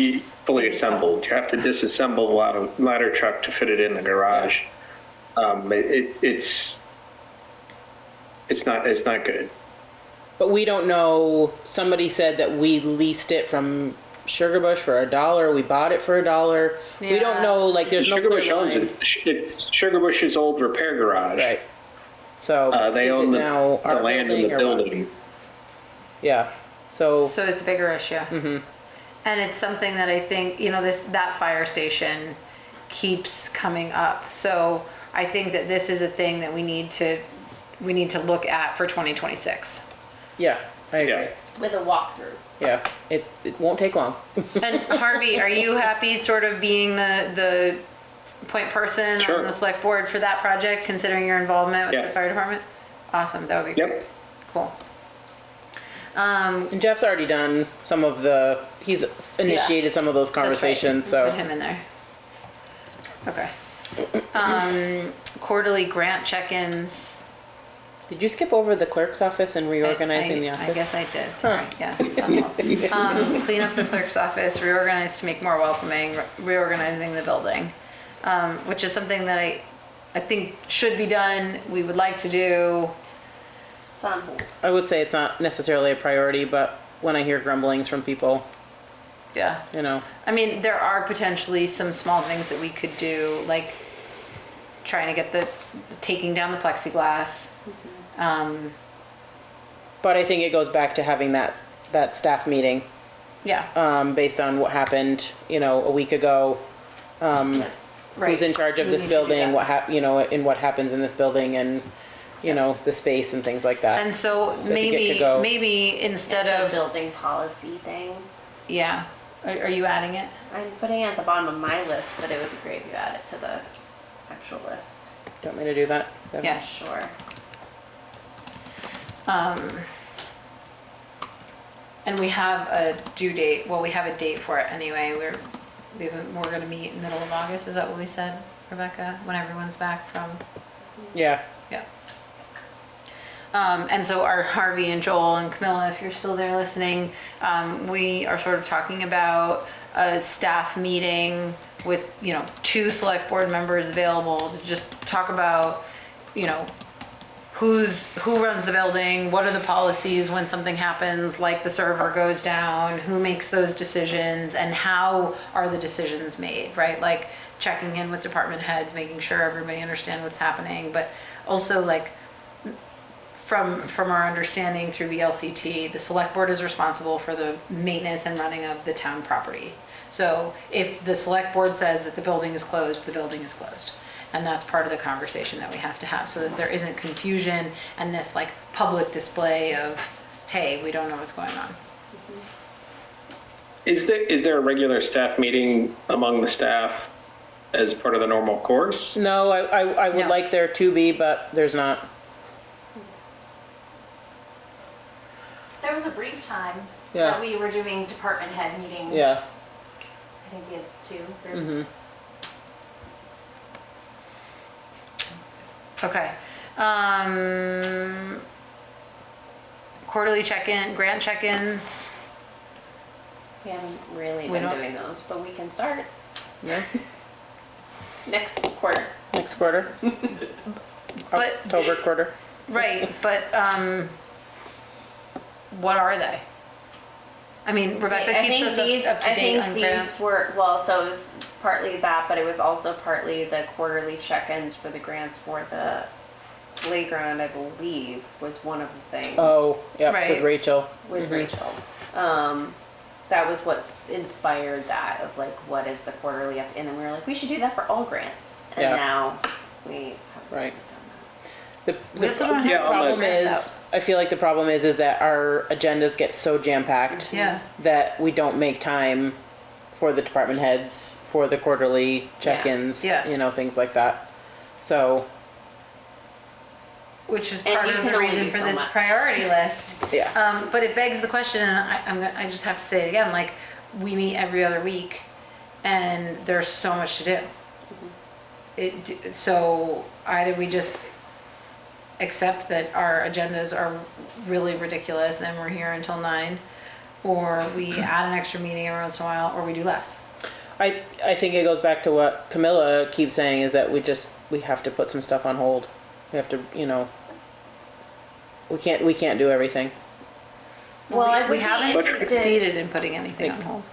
Fully assembled. You have to disassemble a ladder truck to fit it in the garage. It's not good. but we don't know. Somebody said that we leased it from Sugarbush for $1. We bought it for $1. We don't Yeah. know, like, there's no clear Sugarbush owns line. it. It's Sugarbush's old repair garage. Right. So They is own it now the our land in building the or what? building. Yeah. So So it's a bigger issue. And it's something that I think, that fire station keeps coming up. So I think that this is a thing that we need to look at for 2026. yeah, I agree. Yeah. With a walkthrough. Yeah. It won't take long. And Harvey, are you happy sort of being the point person Sure. on the select board for that project, considering your involvement with Yeah. the fire department? Awesome, that would be Yep. great. Cool. And Jeff's already done he's initiated some of those conversations, Put so. him in there. Okay. Quarterly grant check-ins. Did you skip over the clerk's office and reorganizing the office? I guess I did, sorry, yeah. it's on hold. Clean up the clerk's office, reorganize to make more welcoming, reorganizing the building, which is something that I think should be done, we would like to do. It's on hold. I would say it's not necessarily a priority, but when I hear grumblings from people, Yeah. I mean, there are potentially some small things that we could do, like trying to get taking down the plexiglass. but I think it goes back to having that staff meeting, Yeah, based on what happened, a week ago. right. Who's in charge of We this need to do building, that. and what happens in this building, and, the space and things like that. And so to get to go. maybe instead It's a of, building policy thing. yeah, are you adding it? I'm putting it at the bottom of my list, but it would be great if you add it to the actual list. Do you want me to do that? Devin? Yeah. Sure. And we have a due date, well, we have a date for it anyway, we're gonna meet in the middle of August, is that what we said, Rebecca, when everyone's back from? Yeah. Yeah. And so our Harvey and Joel and Camilla, if you're still there listening, we are sort of talking about a staff meeting with, 2 select board members available to just talk about, who runs the building, what are the policies when something happens, like the server goes down, who makes those decisions, and how are the decisions made, right? Like checking in with department heads, making sure everybody understands what's happening, but also like from our understanding through the LCT, the select board is responsible for the maintenance and running of the town property. So if the select board says that the building is closed, the building is closed. And that's part of the conversation that we have to have, so that there isn't confusion and this like public display of, hey, we don't know what's going on. Is there a regular staff meeting among the staff as part of the normal course? No, I would No. like there to be, but there's not. There was a brief time Yeah. that we were doing department head meetings. Yeah. I think we had 2, 3. Mm-hmm. Okay. Quarterly check-in, grant check-ins. We haven't really We been don't- doing those, but we can start Yeah. next quarter. Next quarter, But, October quarter. right, but, what are they? I mean, Rebecca I keeps think us these, up to I date think on these grants. were, well, so it was partly that, but it was also partly the quarterly check-ins for the grants for the playground, I believe, was one of the things. Oh, yeah, Right. with Rachel. With Mhm. Rachel. That was what's inspired that, of like, what is the quarterly up, and then we were like, we should do that for all grants. And Yeah. now we haven't Right. done We also don't have Yeah, on the- problem is, I feel like the problem is that our agendas get so jam-packed Yeah, that we don't make time for the department heads, for the quarterly check-ins, Yeah. you know, things like that. So, which is And part you of can the only reason do for so this much. priority list. yeah. But it begs the question, and I just have to say it again, like, we meet every other week and there's so much to do. So either we just accept that our agendas are really ridiculous and we're here until 9, or we add an extra meeting every once in a while, or we do less. I think it goes back to what Camilla keeps saying, is that we have to put some stuff on hold. We have to, you know, we can't do everything. Well, I would We be haven't interested- succeeded in putting anything on hold.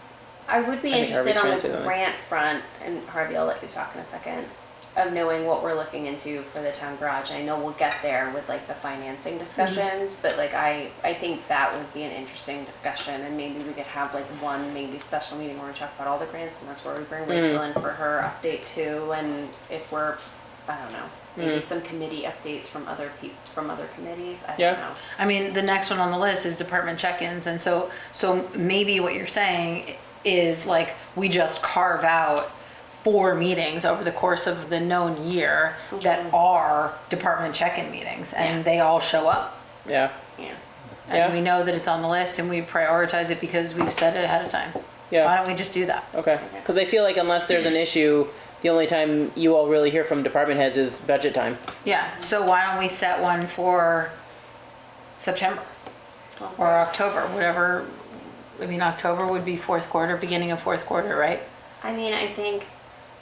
I would be I think interested Harvey's on trying to say the that. grant front, and Harvey, I'll let you talk in a second, of knowing what we're looking into for the town garage. I know we'll get there with like the financing discussions, but like I think that would be an interesting discussion, and maybe we could have like one maybe special meeting where we talk about all the grants, and that's where we bring Rachel in for her update too, and if we're, I don't know, maybe some committee updates from other from other committees, I Yeah. don't know. I mean, the next one on the list is department check-ins, and so maybe what you're saying is like, we just carve out 4 meetings over the course of the known year that are department check-in meetings, and Yeah. they all show up. Yeah. Yeah. And Yeah. we know that it's on the list, and we prioritize it because we've said it ahead of time. Why Yeah. don't we just do that? Okay. Because I feel like unless there's an issue, the only time you all really hear from department heads is budget time. Yeah, so why don't we set one for September or October, whatever. I mean, October would be 4th quarter, beginning of 4th quarter, right? I mean, I think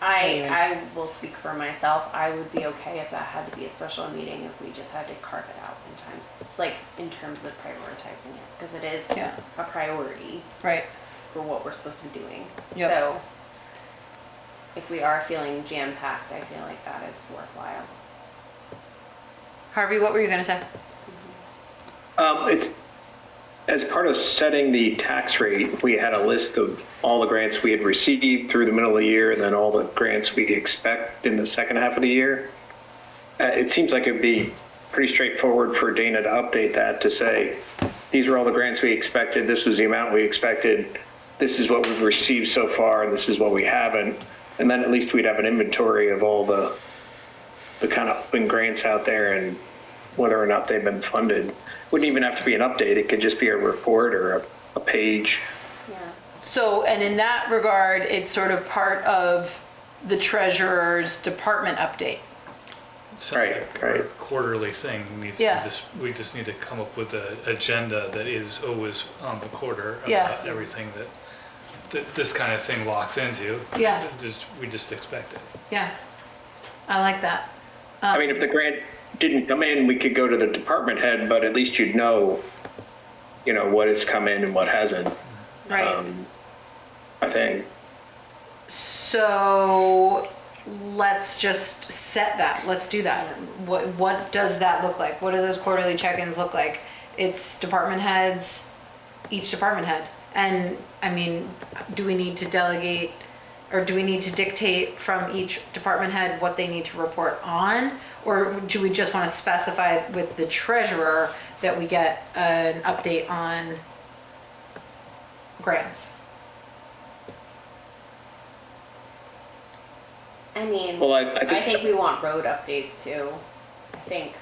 Yeah. I will speak for myself. I would be okay if that had to be a special meeting, if we just had to carve it out in times, like in terms of prioritizing it, because it is Yeah. a priority Right. for what we're supposed to be doing. Yep. So if we are feeling jam-packed, I feel like that is worthwhile. Harvey, what were you gonna say? It's, as part of setting the tax rate, we had a list of all the grants we had received through the middle of the year, and then all the grants we expect in the second half of the year. It seems like it'd be pretty straightforward for Dana to update that, to say, these are all the grants we expected, this was the amount we expected, this is what we've received so far, and this is what we haven't. And then at least we'd have an inventory of all the kind of open grants out there and whether or not they've been funded. Wouldn't even have to be an update, it could just be a report or a page. Yeah. So, and in that regard, it's sort of part of the treasurer's department update. Sounds Right, like right. our quarterly thing needs Yeah. we just need to come up with an agenda that is always on the quarter Yeah. about everything that this kind of thing locks into. Yeah. We just expect it. Yeah, I like that. I mean, if the grant didn't come in, we could go to the department head, but at least you'd know, what has come in and what hasn't. Right. I think. So let's just set that. Let's do that. What does that look like? What do those quarterly check-ins look like? It's department heads, each department head. And I mean, do we need to delegate or do we need to dictate from each department head what they need to report on? Or do we just want to specify with the treasurer that we get an update on grants? I mean, Well, I think we want road updates too. I think.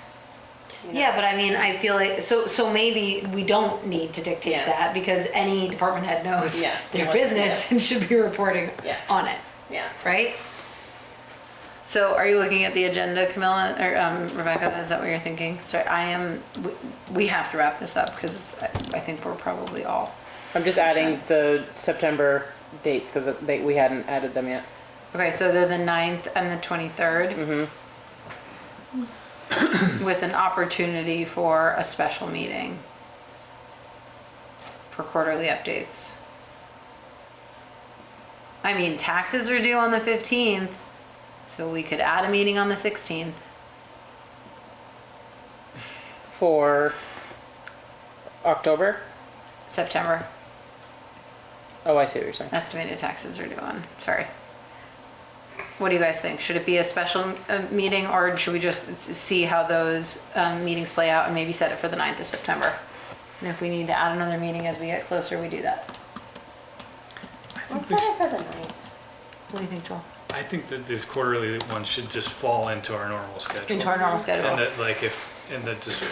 Yeah, but I mean, I feel like, so maybe we don't need to dictate Yeah. that because any department head knows Yeah. their What's- business and should be reporting Yeah. on it, Yeah. right? So are you looking at the agenda, Camilla, or Rebecca, is that what you're thinking? Sorry, we have to wrap this up because I think we're probably all. I'm just adding the September dates because we hadn't added them yet. Okay, so they're the 9th and the 23rd. Mm-hmm. With an opportunity for a special meeting for quarterly updates. I mean, taxes are due on the 15th, so we could add a meeting on the 16th. For October? September, Oh, I see what you're saying. estimated taxes are due on, sorry. What do you guys think? Should it be a special meeting or should we just see how those meetings play out and maybe set it for the 9th of September? And if we need to add another meeting as we get closer, we do that. Let's set it for the 9th. What do you think, Joel? I think that this quarterly one should just fall into our normal schedule. Into our normal schedule. And that like just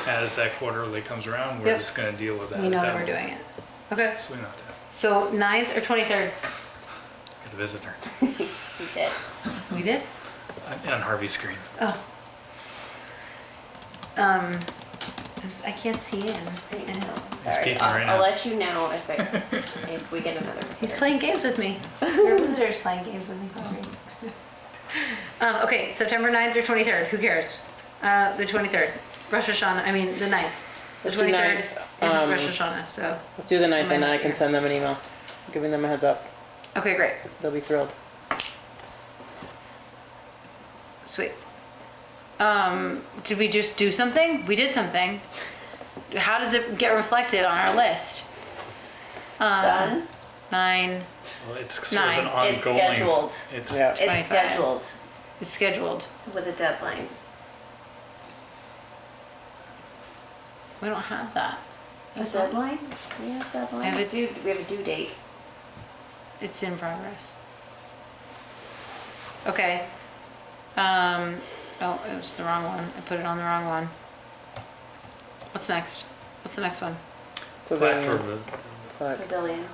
as that quarterly comes around, we're Yep. just gonna deal with that. We know at that we're moment. doing it. Okay, So we don't have to so 9th or 23rd? get a visitor We did. We did? on Harvey's screen. Oh. I can't see in. I know. He's Sorry. peeking right I'll now. let you know if we get another visitor. He's playing games with me. Your visitor's playing games with me. Okay, September 9th or 23rd, who cares? The 23rd, Rosh Hashanah, the 9th. The Let's do 23rd 9th. isn't Rosh Hashanah, so, Let's do the 9th and then I can Here. send them an email, giving them a heads up. okay, great, They'll be thrilled. sweet. Did we just do something? We did something. How does it get reflected on our list? Done. 9, Well, it's sort of an 9. It's ongoing. scheduled. It's Yeah. It's 25. scheduled It's scheduled. with a deadline. We don't have that. A That's not- deadline? We have deadline. I have a due- We have a due date. It's in progress. Okay. Oh, it was the wrong one. I put it on the wrong one. What's next? What's the next one? plaque for Pavilion. the Plaque. Pavilion.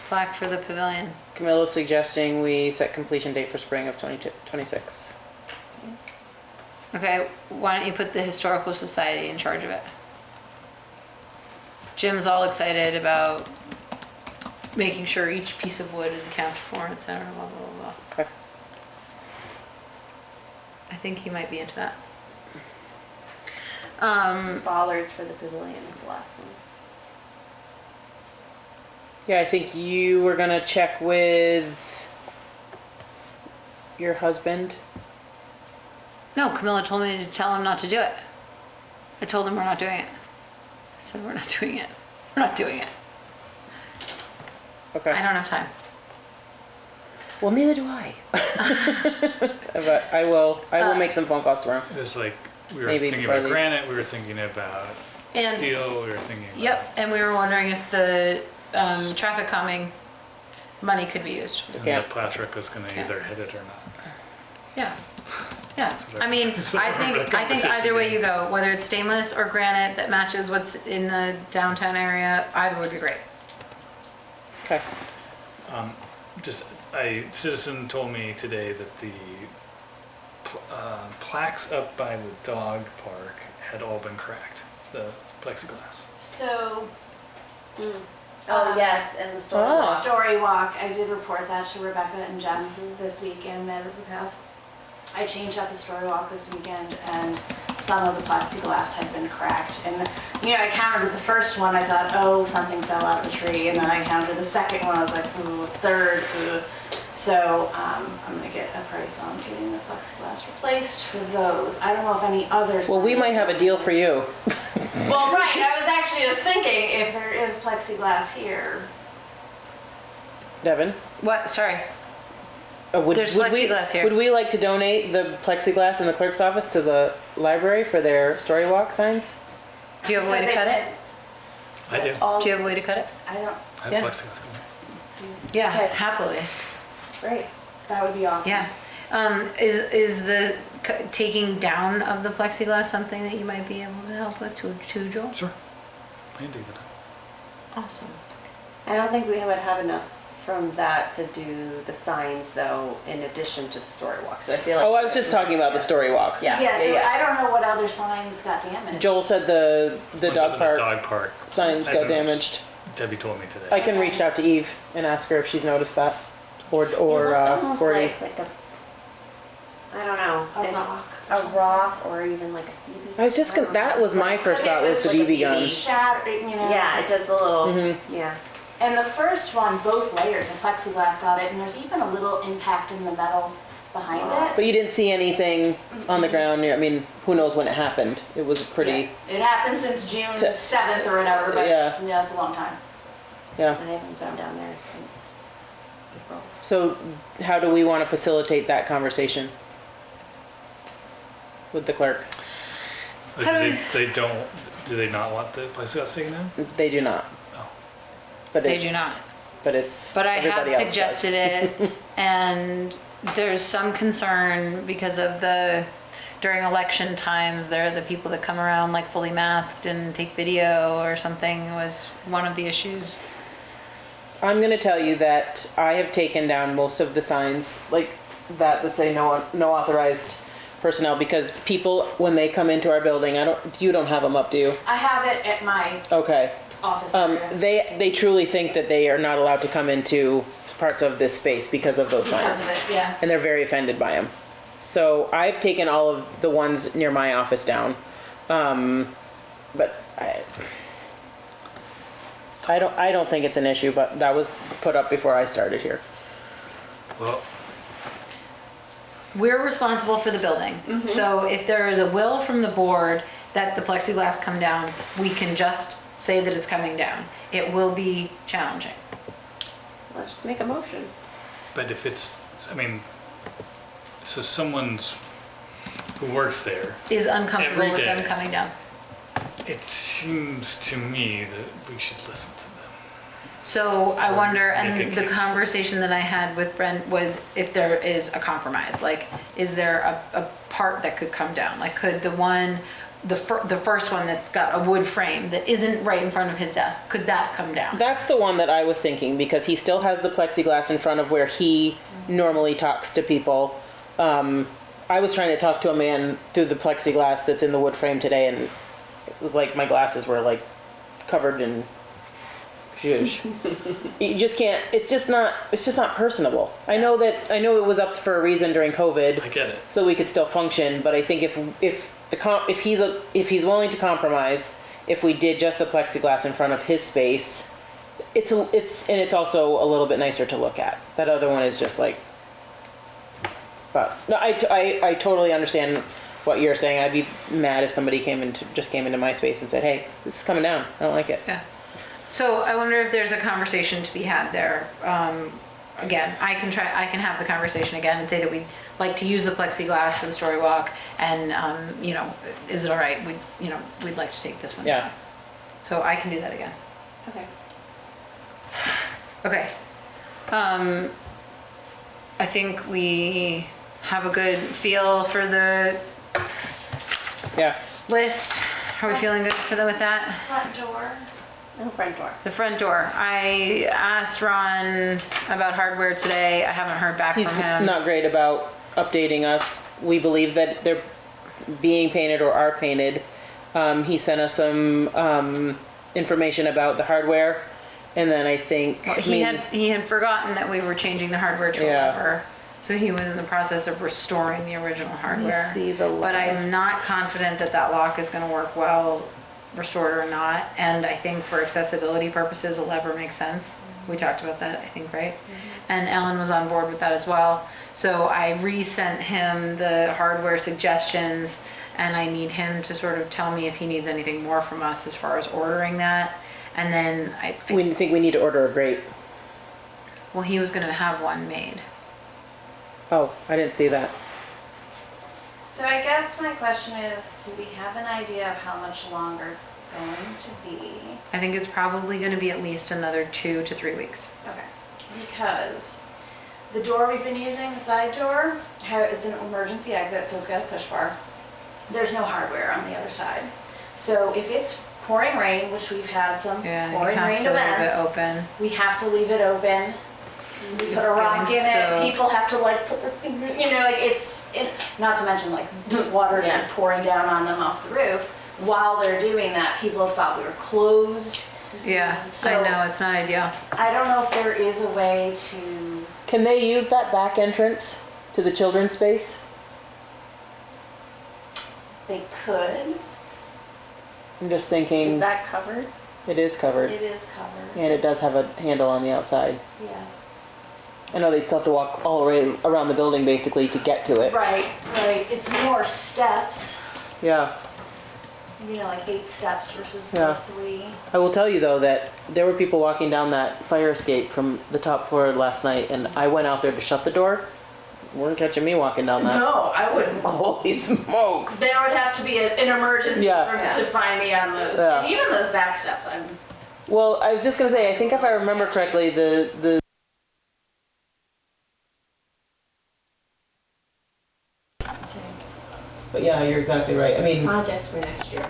Plaque for the pavilion. Camilla's suggesting we set completion date for spring of 2026. Okay, why don't you put the Historical Society in charge of it? Jim's all excited about making sure each piece of wood is accounted for, et cetera, blah, blah, blah, blah. Okay. I think he might be into that. Bollards for the pavilion is the last one. Yeah, I think you were gonna check with your husband. No, Camilla told me to tell him not to do it. I told him we're not doing it. I said we're not doing it. We're not doing it. Okay. I don't have time. Well, neither do I. But I will make some phone calls tomorrow. It's like we were Maybe thinking before I about leave. granite, we were thinking about And- steel, we were thinking about Yep, and we were wondering if the traffic calming money could be used. and Yeah. that plow truck was gonna Yeah. either hit it or not. Yeah, yeah. I mean, That's I what think the conversation either way is. you go, whether it's stainless or granite that matches what's in the downtown area, either would be great. Okay. A citizen told me today that the plaques up by the dog park had all been cracked, the plexiglass. So, Oh, yes, and the story. Oh. Story Walk, I did report that to Rebecca and Jeff this week in Meadowview Path. I changed out the story walk this weekend and some of the plexiglass had been cracked. And, I counted the first one, I thought, oh, something fell out of the tree. And then I counted the second one, I was like, ooh, third, ooh. So I'm gonna get a price on getting the plexiglass replaced for those. I don't know if any others. Well, we might have a deal for you. Well, right, I was actually just thinking if there is plexiglass here. Devin? What, sorry? There's plexiglass here. Would we like to donate the plexiglass in the clerk's office to the library for their story walk signs? Do you have a way to cut it? I do. Do you have a way to cut it? I don't, I have Yeah. plexiglass. Yeah, Okay. happily. great, that would be awesome. Yeah. Is the taking down of the plexiglass something that you might be able to help with to Joel? Sure. I can do that. Awesome. I don't think we would have enough from that to do the signs though, in addition to the story walk. So I feel like. Oh, I was just talking about the story walk. Yeah. Yeah, so I don't know what other signs got damaged. Joel said the Once dog it was a park dog park. signs I got don't know. damaged. Debbie told me today. I can reach out to Eve and ask her if she's noticed that. Or It looked almost Corey. like a, I don't know. A rock. A rock or even like a BB. I was just gonna, that was my first thought was the BB gun. Shattered, Yeah, it does the little, yeah. And the first one, both layers of plexiglass got it, and there's even a little impact in the metal behind it. But you didn't see anything on the ground near, I mean, who knows when it happened. It was pretty, It happened since June To- 7th or whatever, but Yeah. yeah, that's a long time. yeah. And I haven't gone down there since April. So how do we want to facilitate that conversation with the clerk? Like, How do do they not want the plexiglass taken down? They do not. Oh. But They it's, do not. But it's But I have everybody else does. suggested it, and there's some concern because of during election times, there are the people that come around like fully masked and take video or something was one of the issues. I'm gonna tell you that I have taken down most of the signs like that say no authorized personnel, because people, when they come into our building, you don't have them up, do you? I have it at my Okay. office area. They truly think that they are not allowed to come into parts of this space because of those Because signs. of it, yeah. And they're very offended by them. So I've taken all of the ones near my office down. But I don't think it's an issue, but that was put up before I started here. Well, We're responsible for the building. So if there is a will from the board that the plexiglass come down, we can just say that it's coming down. It will be challenging. Let's just make a motion. but if it's, I mean, so someone's who works there, Is uncomfortable Every with them day. coming down. it seems to me that we should listen to them. So I wonder, Make a and the case. conversation that I had with Brent was if there is a compromise, like, is there a part that could come down? Like, could the one, the first one that's got a wood frame that isn't right in front of his desk, could that come down? That's the one that I was thinking, because he still has the plexiglass in front of where he normally talks to people. I was trying to talk to a man through the plexiglass that's in the wood frame today, and it was like my glasses were like covered in zhuzh. You just can't, it's just not personable. I know it was up for a reason during COVID. I get it. So we could still function, but I think if he's willing to compromise, if we did just the plexiglass in front of his space, it's also a little bit nicer to look at. That other one is just like, but no, I totally understand what you're saying. I'd be mad if somebody came into my space and said, "Hey, this is coming down. I don't like it." Yeah. So I wonder if there's a conversation to be had there. Again, I can have the conversation again and say that we'd like to use the plexiglass for the story walk, and is it all right? We'd like to take this one Yeah. down. So I can do that again. Okay. Okay. I think we have a good feel for the Yeah. list. Are we feeling good with that? Front door. No front door. The front door. I asked Ron about hardware today. I haven't heard back He's from him. not great about updating us. We believe that they're being painted or are painted. He sent us some information about the hardware, and then I think Well, he had forgotten that we were changing the hardware to a Yeah. lever. So he was in the process of restoring the original hardware. see the But I'm last- not confident that that lock is gonna work well, restored or not. And I think for accessibility purposes, a lever makes sense. We talked about that, I think, right? And Ellen was on board with that as well. So I resent him the hardware suggestions, and I need him to sort of tell me if he needs anything more from us as far as ordering that. And then We think we need to order a grate. well, he was gonna have one made. Oh, I didn't see that. So I guess my question is, do we have an idea of how much longer it's going to be? I think it's probably gonna be at least another 2 to 3 weeks. Okay. Because the door we've been using, the side door, it's an emergency exit, so it's got a push bar. There's no hardware on the other side. So if it's pouring rain, which we've had some Yeah, you pouring have rain to leave it events, open. we have to leave it open. We put It's a rock in getting it, soaked. people have to like put their finger, you know, like not to mention like the water is like pouring down on them off the roof. While they're doing that, people have thought we were closed. Yeah, So- I know, it's not ideal. I don't know if there is a way to, Can they use that back entrance to the children's space? they could, I'm just Is thinking, that covered? it is covered, it is covered, and it does have a handle on the outside. yeah. I know they'd still have to walk all the way around the building basically to get to it. Right, right, it's more steps, Yeah. you know, like 8 steps versus Yeah. the 3. I will tell you though that there were people walking down that fire escape from the top floor last night, and I went out there to shut the door. Weren't catching me walking down that. No, I wouldn't. Holy smokes! There would have to be an emergency Yeah. to find me on those, Yeah. and even those back steps, I'm, Well, I was just gonna say, I think if I remember correctly, the but yeah, you're exactly right. I mean, Projects for next year.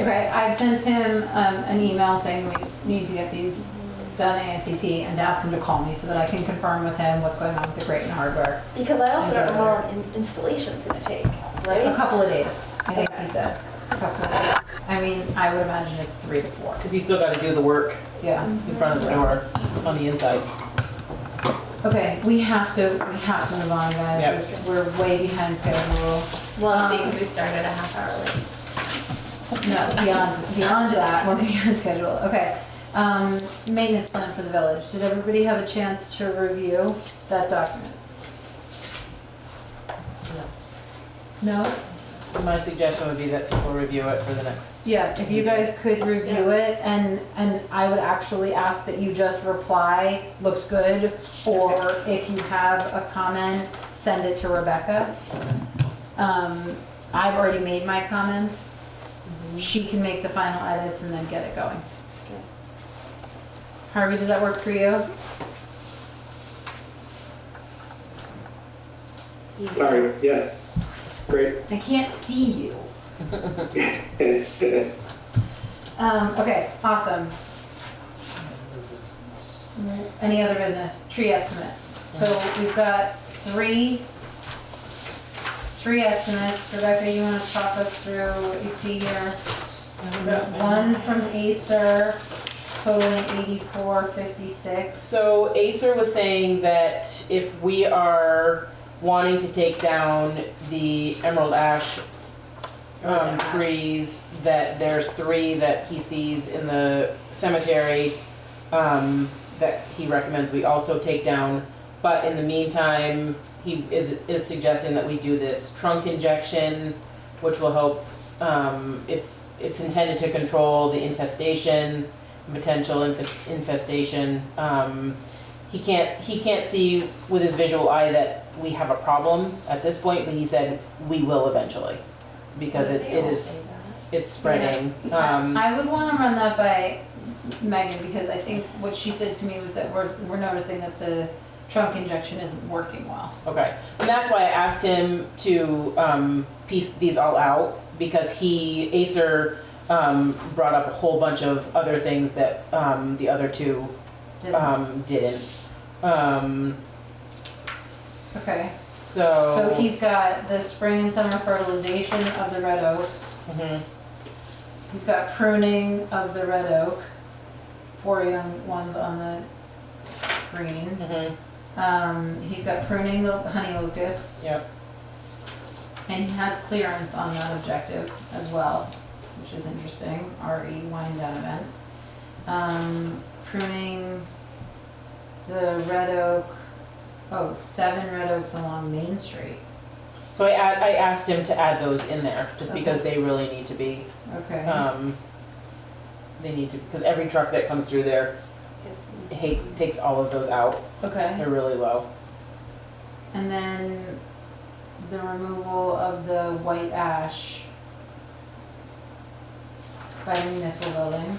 Okay, I've sent him an email saying we need to get these done ASAP and to ask him to call me so that I can confirm with him what's going on with the grate and hardware. because I also don't know how long installation's gonna take, A right? couple of days, I think he said, a couple of days. I mean, I would imagine it's 3 to 4. because he's still got to do the work Yeah. in front of the door on the inside. Okay, we have to move on, guys. Yep. We're way behind schedule. Well, because we started a half hour late. No, beyond that, we're behind schedule. Okay. Maintenance plan for the village. Did everybody have a chance to review that document? No? My suggestion would be that people review it for the next. Yeah, if you guys could review it, and I would actually ask that you just reply, looks good, or if you have a comment, send it to Rebecca. I've already made my comments. She can make the final edits and then get it going. Harvey, does that work for you? Sorry, yes, great. I can't see you. Okay, awesome. Any other business? Tree estimates. So we've got three estimates. Rebecca, you wanna talk us through what you see here? We've got one from Acer totaling 8456. So Acer was saying that if we are wanting to take down the emerald ash trees, that there's 3 that he sees in the cemetery that he recommends we also take down. But in the meantime, he is suggesting that we do this trunk injection, which will help. It's intended to control the infestation, potential infestation. He can't see with his visual eye that we have a problem at this point, but he said we will eventually, because it's spreading. I would wanna run that by Megan, because I think what she said to me was that we're noticing that the trunk injection isn't working well. Okay, and that's why I asked him to piece these all out, because Acer brought up a whole bunch of other things that the other 2 didn't. Okay, So so he's got the spring and summer fertilization of the red oaks. Mhm. He's got pruning of the red oak, 4 young ones on the green. Mhm. He's got pruning the honey locusts. Yep. And he has clearance on that objective as well, which is interesting, RE wind down event. Pruning the red oak, 7 red oaks along Main Street. So I asked him to add those in there, just because they really need to be, Okay. they need to, because every truck that comes through there takes all of those out. Okay. They're really low. And then the removal of the white ash by the municipal building.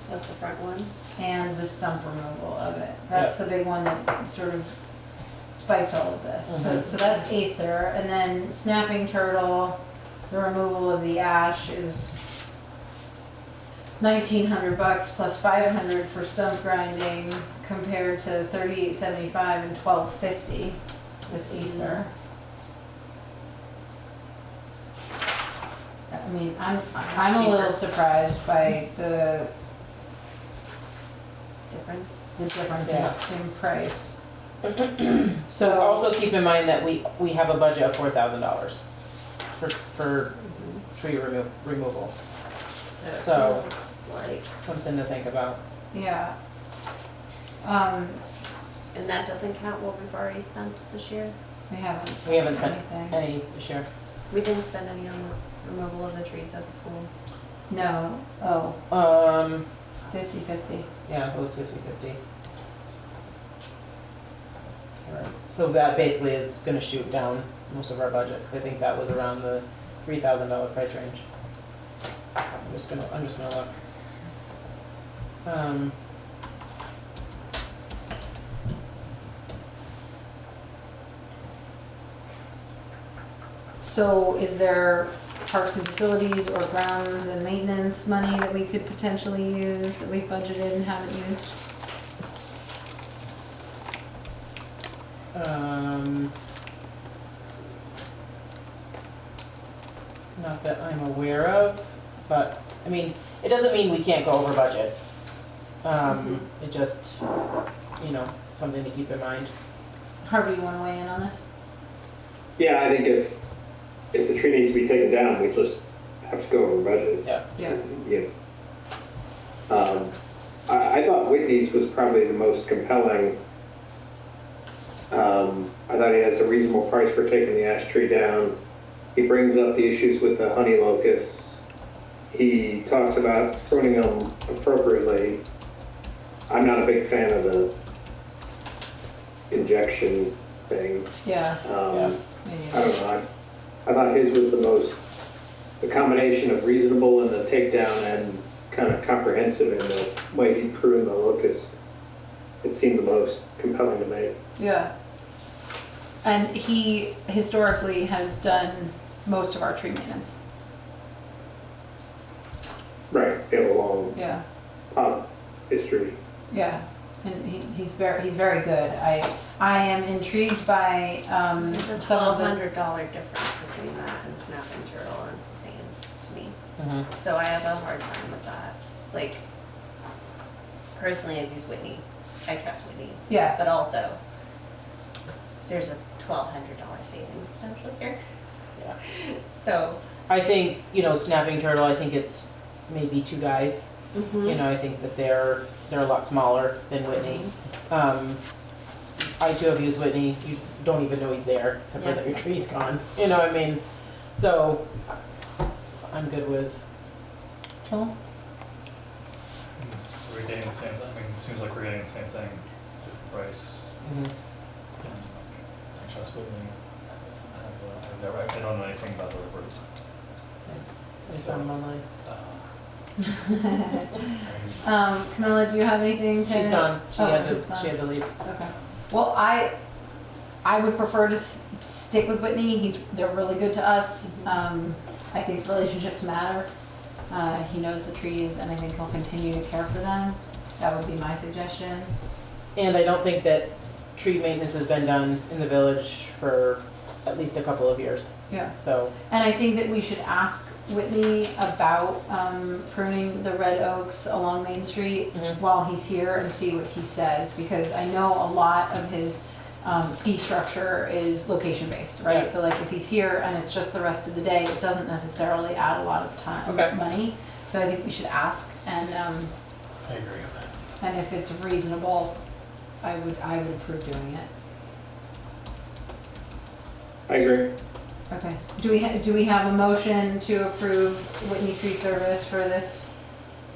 That's the front one. And the stump removal of it. That's the big one that sort of spiked all of this. So that's Acer, and then snapping turtle, the removal of the ash is $1,900 plus $500 for stump grinding, compared to $38.75 and $12.50 with Acer. I mean, I'm a little surprised by the difference in price. So also keep in mind that we have a budget of $4,000 for tree removal. So Like, something to think about. Yeah. and that doesn't count what we've already spent this year? We haven't We haven't spent anything. any this year. We didn't spend any on the removal of the trees at the school. No, oh, 50/50. Yeah, it was 50/50. Alright, so that basically is gonna shoot down most of our budget, because I think that was around the $3,000 price range. I'm just gonna look. So is there parks and facilities or grounds and maintenance money that we could potentially use that we've budgeted and haven't used? Not that I'm aware of, but, I mean, it doesn't mean we can't go over budget. It just, something to keep in mind. Harvey, you wanna weigh in on this? Yeah, I think if the tree needs to be taken down, we just have to go over budget. Yeah. Yeah. Yeah. I thought Whitney's was probably the most compelling. I thought he has a reasonable price for taking the ash tree down. He brings up the issues with the honey locusts. He talks about pruning them appropriately. I'm not a big fan of the injection thing. Yeah. Yeah. I don't know. I thought his was the combination of reasonable and the takedown and kind of comprehensive in the way he pruned the locust. It seemed the most compelling to me. Yeah. And he historically has done most of our tree maintenance. Right. They have a long Yeah. history. Yeah. And he's very good. I am intrigued by There's a some of the $1,200 difference between that and snapping turtle, and it's the same to me. Mhm. So I have a hard time with that. Like, personally, I've used Whitney. I trust Whitney. Yeah. But also, there's a $1,200 savings potential here. Yeah. So. I think, snapping turtle, I think it's maybe 2 guys. I think that they're a lot smaller than Whitney. I too have used Whitney. You don't even know he's there, except for that your tree's gone. You know what I mean? So I'm good with. Joel? We're getting the same, I mean, it seems like we're getting the same thing, different price. Mhm. I trust Whitney. I don't know anything about the reports. I found them online. Camilla, do you have anything to? She's gone. She Oh, had she's gone. to leave. Okay. Well, I would prefer to stick with Whitney. They're really good to us. I think relationships matter. He knows the trees, and I think he'll continue to care for them. That would be my suggestion. And I don't think that tree maintenance has been done in the village for at least a couple of years. Yeah. So. And I think that we should ask Whitney about pruning the red oaks along Main Street while he's here and see what he says, because I know a lot of his fee structure is location-based, right? Yeah. So like if he's here and it's just the rest of the day, it doesn't necessarily add a lot of time, Okay. money. So I think we should ask, and I agree with that. and if it's reasonable, I would approve doing it. I agree. Okay, do we have a motion to approve Whitney Tree Service for this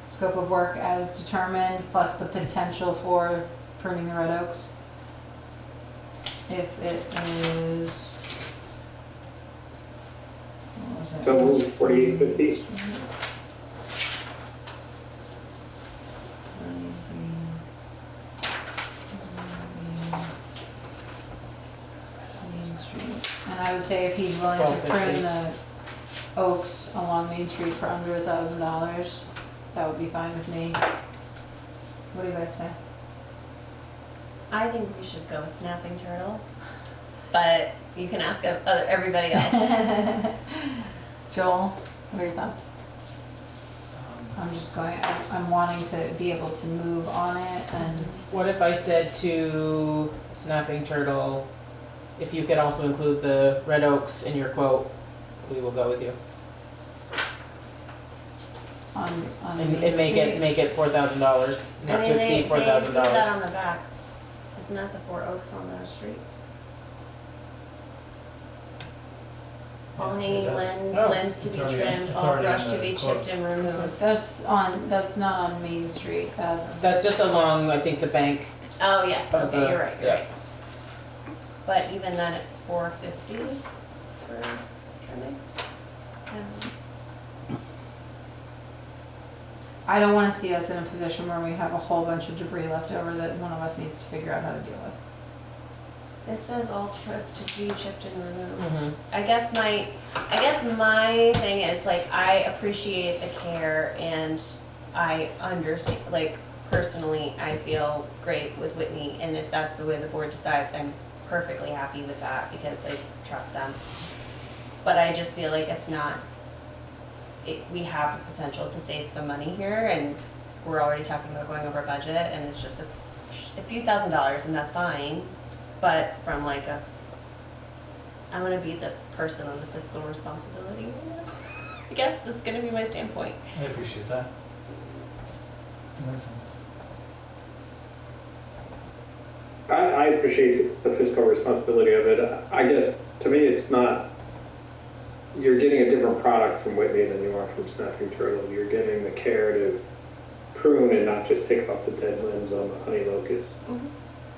scope of work as determined, plus the potential for pruning the red oaks? If it is. What was it? So move 4850. Main Street. And I would say if he's willing to prune the oaks along Main Street for under $1,000, that would be fine with me. What do you guys say? I think we should go with snapping turtle, but you can ask everybody else. Joel, what are your thoughts? I'm just going, I'm wanting to be able to move on it and, What if I said to Snapping Turtle, if you could also include the red oaks in your quote, we will go with you. on And Main make Street. it $4,000, not to exceed They include that $4,000. on the back. Isn't that the 4 oaks on the street? All hanging limbs to It's be already- trimmed, it's all already brush on to the be quote. chipped and removed. That's not on Main Street, that's. That's just along, I think, the bank Oh, yes, of okay, the. you're right, you're yeah. right. But even then, it's $450 for trimming. I don't wanna see us in a position where we have a whole bunch of debris left over that one of us needs to figure out how to deal with. This says all to be chipped and removed. Mhm. I guess my thing is like I appreciate the care and I understand, like personally I feel great with Whitney, and if that's the way the board decides, I'm perfectly happy with that because I trust them. But I just feel like it's not, we have the potential to save some money here, and we're already talking about going over budget, and it's just a few $1,000s, and that's fine. But from like I'm gonna be the person on the fiscal responsibility. I guess that's gonna be my standpoint. I appreciate that. That makes sense. I appreciate the fiscal responsibility of it. I guess, to me, it's not, you're getting a different product from Whitney than you are from Snapping Turtle. You're getting the care to prune and not just take off the dead limbs on the honey locust.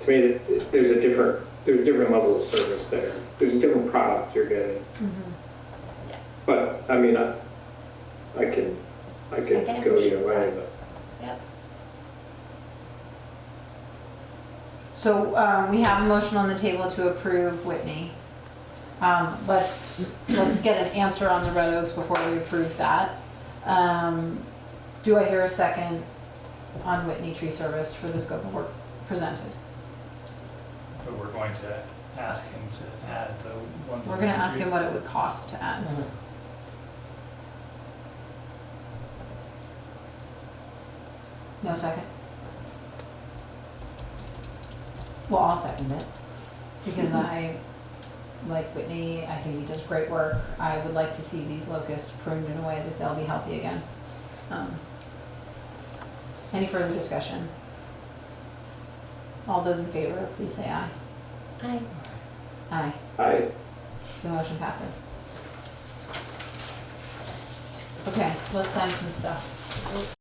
To me, there's a different level of service there. There's a different product you're getting. Yeah. But, I mean, I can go appreciate either way, that. but. Yep. So, we have a motion on the table to approve Whitney. Let's get an answer on the red oaks before we approve that. Do I hear a second on Whitney Tree Service for the scope of work presented? But we're going to ask him to add the ones. We're on gonna Main ask Street. him what it would cost to add. Mhm. No second? Well, I'll second it, because I like Whitney, I think he does great work. I would like to see these locusts pruned in a way that they'll be healthy again. Any further discussion? All those in favor, please say aye. Aye. Aye. The motion passes. Okay, let's sign some stuff.